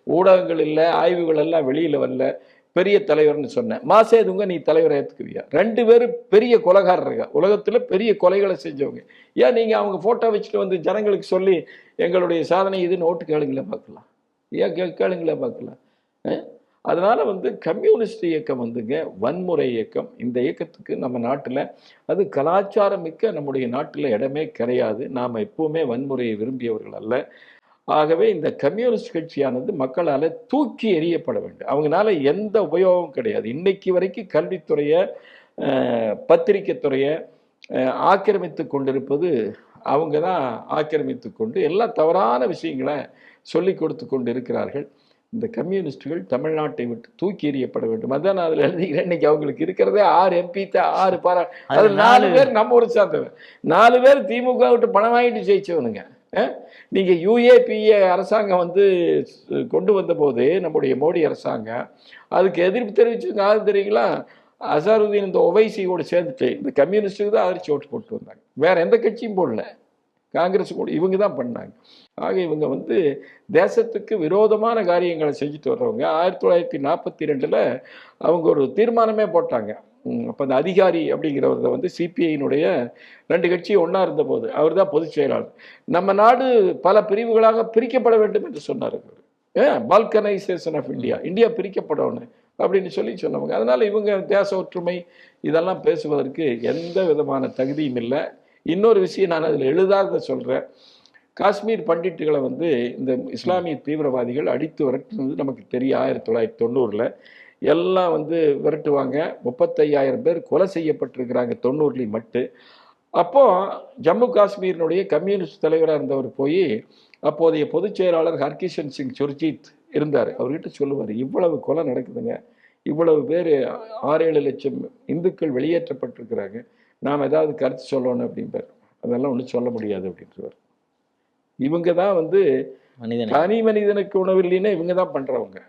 ஊடகங்கள் இல்லை, ஆய்வுகள் எல்லாம் வெளியில் வரல, பெரிய தலைவர்னு சொன்னேன். மாசேதுங்க நீ தலைவரை ஏற்றுக்குவியா? 2 பேரும் பெரிய கொலைகாரர்கள், உலகத்தில் பெரிய கொலைகளை செஞ்சவங்க. ஏன் நீங்கள் அவங்க ஃபோட்டோ வச்சுட்டு ஜனங்களுக்கு சொல்லி எங்களுடைய சாதனை இதுன்னு ஓட்டு கேளுங்களே பார்க்கலாம், ஏன் கேளுங்களே பார்க்கலாம். அதனால கம்யூனிஸ்ட் இயக்கம் வன்முறை இயக்கம். இந்த இயக்கத்துக்கு நம்ம நாட்டில் அது கலாச்சாரம் மிக்க நம்முடைய நாட்டில் இடமே கிடையாது. நாம் எப்பவுமே வன்முறையை விரும்பியவர்கள் அல்ல. ஆகவே இந்த கம்யூனிஸ்ட் கட்சியானது மக்களால் தூக்கி எறியப்பட வேண்டும். அவங்களால எந்த உபயோகமும் கிடையாது. இன்னைக்கு வரைக்கும் கல்வித்துறையை, பத்திரிகை துறையை ஆக்கிரமித்து கொண்டிருப்பது அவங்க தான். ஆக்கிரமித்து கொண்டு எல்லா தவறான விஷயங்களை சொல்லி கொடுத்து கொண்டு இருக்கிறார்கள். இந்த கம்யூனிஸ்டுகள் தமிழ்நாட்டை விட்டு தூக்கி எறியப்பட வேண்டும். அதான் நான் அதில் எழுதிக்கிறேன். இன்னைக்கு அவங்களுக்கு இருக்கிறதே 6 MP தான், 6 பாரா, அது 4 பேர் நம்ம ஊரை சார்ந்தவன், 4 பேர் திமுக விட்டு பணம் வாங்கிட்டு ஜெயிச்சவனுங்க. நீங்க UAPA அரசாங்கம் கொண்டு வந்த போது நம்முடைய மோடி அரசாங்கம் அதுக்கு எதிர்ப்பு தெரிவிச்சுங்க. அது தெரியுங்களா? அசாருதீன் இந்த ஒவைசியோடு சேர்ந்துட்டு இந்த கம்யூனிஸ்டுக்கு தான் அதிர்ச்சி ஓட்டு போட்டு வந்தாங்க, வேற எந்த கட்சியும் போடல, காங்கிரஸ் கூட இவங்க தான் பண்ணாங்க. ஆக இவங்க தேசத்துக்கு விரோதமான காரியங்களை செஞ்சுட்டு வர்றவங்க. 1942ல் அவங்க ஒரு தீர்மானமே போட்டாங்க. அப்போ அந்த அதிகாரி அப்படிங்கிறவரை சிபிஐனுடைய 2 கட்சியும் ஒன்றா இருந்தபோது அவர் தான் பொதுச் செயலாளர். நம்ம நாடு பல பிரிவுகளாக பிரிக்கப்பட வேண்டும் என்று சொன்னார். பால்கனைசேஷன் ஆஃப் இந்தியா, இந்தியா பிரிக்கப்படணும் அப்படின்னு சொன்னவங்க. அதனால இவங்க தேச ஒற்றுமை இதெல்லாம் பேசுவதற்கு எந்த விதமான தகுதியும் இல்லை. இன்னொரு விஷயம் நான் அதில் எழுதாத சொல்கிறேன். காஷ்மீர் பண்டிட்டுகளை இந்த இஸ்லாமிய தீவிரவாதிகள் அடித்து விரட்டுனது நமக்கு தெரியும். 1990ல் எல்லாம் விரட்டுவாங்க. 35,000 பேர் கொலை செய்யப்பட்டிருக்கிறாங்க 90ல் மட்டும். அப்போது ஜம்மு காஷ்மீரினுடைய கம்யூனிஸ்ட் தலைவராக இருந்தவர் போய் அப்போதைய பொதுச் செயலாளர் ஹர்கிஷன் சிங் சுர்ஜித் இருந்தார், அவர்கிட்ட சொல்லுவார், இவ்வளவு கொலை நடக்குதுங்க, இவ்வளவு பேர் 6-7 லட்சம் இந்துக்கள் வெளியேற்றப்பட்டிருக்கிறாங்க, நாம் ஏதாவது கருத்து சொல்லணும் அப்படின்பார். அதெல்லாம் ஒன்றும் சொல்ல முடியாது அப்படின்றவர். இவங்க தான் தனி மனிதனுக்கு உணவில்லைன்னா இவங்க தான் பண்ணுறவங்க.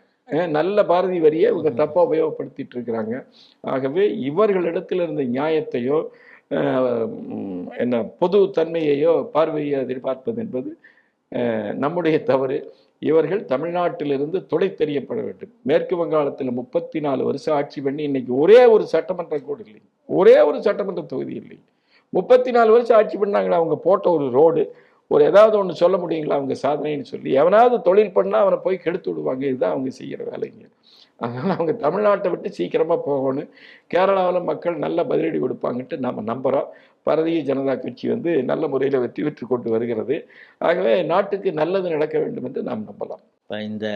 நல்ல பாரதி வரியை இவங்க தப்பாக உபயோகப்படுத்திட்டு இருக்கிறாங்க. ஆகவே இவர்களிடத்தில் இருந்த நியாயத்தையோ பொது தன்மையையோ பார்வையை எதிர்பார்ப்பது என்பது நம்முடைய தவறு. இவர்கள் தமிழ்நாட்டிலிருந்து துடை தெரியப்பட வேண்டும். மேற்கு வங்காளத்தில் 34 வருஷம் ஆட்சி பண்ணி இன்னைக்கு ஒரே ஒரு சட்டமன்றம் கூட இல்லை, ஒரே ஒரு சட்டமன்ற தொகுதி இல்லை. 34 வருஷம் ஆட்சி பண்ணாங்களா? அவங்க போட்ட ஒரு ரோடு, ஒரு ஏதாவது ஒன்று சொல்ல முடியுங்களா அவங்க சாதனைன்னு சொல்லி? எவனாவது தொழில் பண்ணால் அவனை போய் கெடுத்து விடுவாங்க. இதுதான் அவங்க செய்கிற வேலைங்க. அதனால் அவங்க தமிழ்நாட்டை விட்டு சீக்கிரமாக போகணும். கேரளாவில் மக்கள் நல்ல பதிலடி கொடுப்பாங்கன்ட்டு நம்ம நம்புகிறோம். பாரதிய ஜனதா கட்சி நல்ல முறையில் வெற்றி பெற்று கொண்டு வருகிறது. ஆகவே நாட்டுக்கு நல்லது நடக்க வேண்டும் என்று நாம் நம்பலாம். இப்போ இந்த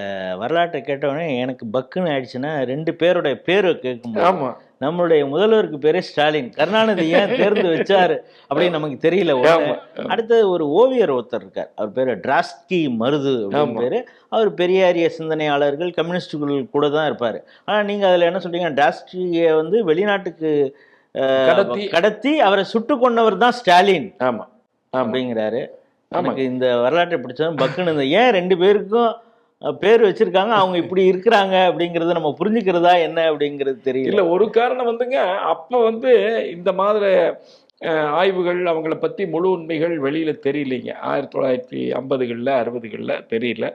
வரலாற்றை கேட்டவுடனே எனக்கு பக்குன்னு ஆயிடுச்சுன்னா 2 பேருடைய பேர் கேட்கும். ஆமாம், நம்மளுடைய முதல்வருக்கு பேரே ஸ்டாலின், கருணாநிதி ஏன் தேர்ந்து வச்சாரு அப்படின்னு நமக்கு தெரியல. ஆமா. அடுத்தது ஒரு ஓவியர் ஒருத்தர் இருக்கார், அவர் பேரு டிராஸ்கி மருது அப்படின்னு ஆமா. பேரு. அவர் பெரியாரிய சிந்தனையாளர்கள் கம்யூனிஸ்டுகள் கூட தான் இருப்பாரு. ஆனா நீங்க அதுல என்ன சொல்றீங்க, டிராஸ்கியை வந்து வெளிநாட்டுக்கு கடத்தி அவரை சுட்டு கொண்டவர் தான் ஸ்டாலின் ஆமா அப்படிங்கிறாரு. ஆமா. எனக்கு இந்த வரலாற்றை பிடிச்சது பக்குன்னு ஏன் 2 பேருக்கும் பேர் வச்சிருக்காங்க, அவங்க இப்படி இருக்கிறாங்க அப்படிங்கறத நம்ம புரிஞ்சுக்கிறதா என்ன அப்படிங்கிறது தெரியல. இல்ல, ஒரு காரணம் வந்துங்க, அப்ப வந்து இந்த மாதிரி ஆய்வுகள் அவங்கள பத்தி முழு உண்மைகள் வெளியில தெரியலைங்க. 1950களில் 60களில் தெரியல.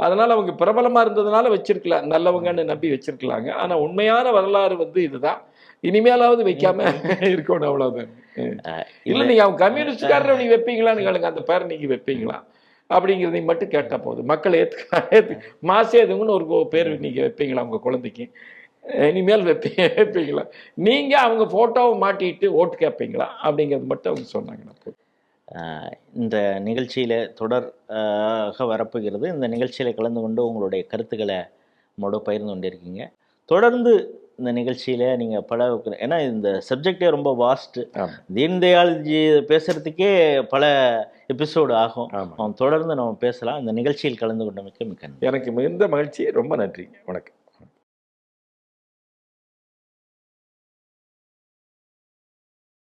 அதனால அவங்க பிரபலமா இருந்ததுனால வச்சிருக்கலாம், நல்லவங்கன்னு நம்பி வச்சிருக்கலாங்க. ஆனா உண்மையான வரலாறு வந்து இதுதான். இனிமேலாவது வைக்காம இருக்கணும், அவ்வளவுதான். இல்ல, நீங்க அவங்க கம்யூனிஸ்ட்காரரை நீங்க வைப்பீங்களான்னு கேளுங்க, அந்த பேரை நீங்க வைப்பீங்களா அப்படிங்கிறதையும் மட்டும் கேட்டா போதும். மக்கள் ஏத்து மாசேதுங்கன்னு ஒரு பேர் நீங்க வைப்பீங்களா உங்க குழந்தைக்கு? இனிமேல் வைப்பீங்களா? நீங்க அவங்க போட்டோவை மாட்டிட்டு ஓட்டு கேட்பீங்களா அப்படிங்கிறது மட்டும் அவங்க சொன்னாங்கன்னா. இந்த நிகழ்ச்சியில தொடர் வரப்போகிறது. இந்த நிகழ்ச்சியில கலந்து கொண்டு உங்களுடைய கருத்துக்களை நம்மளோட பகிர்ந்து கொண்டிருக்கீங்க. தொடர்ந்து இந்த நிகழ்ச்சியில நீங்க ஏன்னா இந்த சப்ஜெக்டே ரொம்ப வாஸ்ட். தீன் தயாள்ஜி பேசுறதுக்கே பல எபிசோடு ஆகும். தொடர்ந்து நம்ம பேசலாம். இந்த நிகழ்ச்சியில் கலந்து கொண்டமைக்கு மிக்க நன்றி. எனக்கு மிகுந்த மகிழ்ச்சி. ரொம்ப நன்றி. வணக்கம்.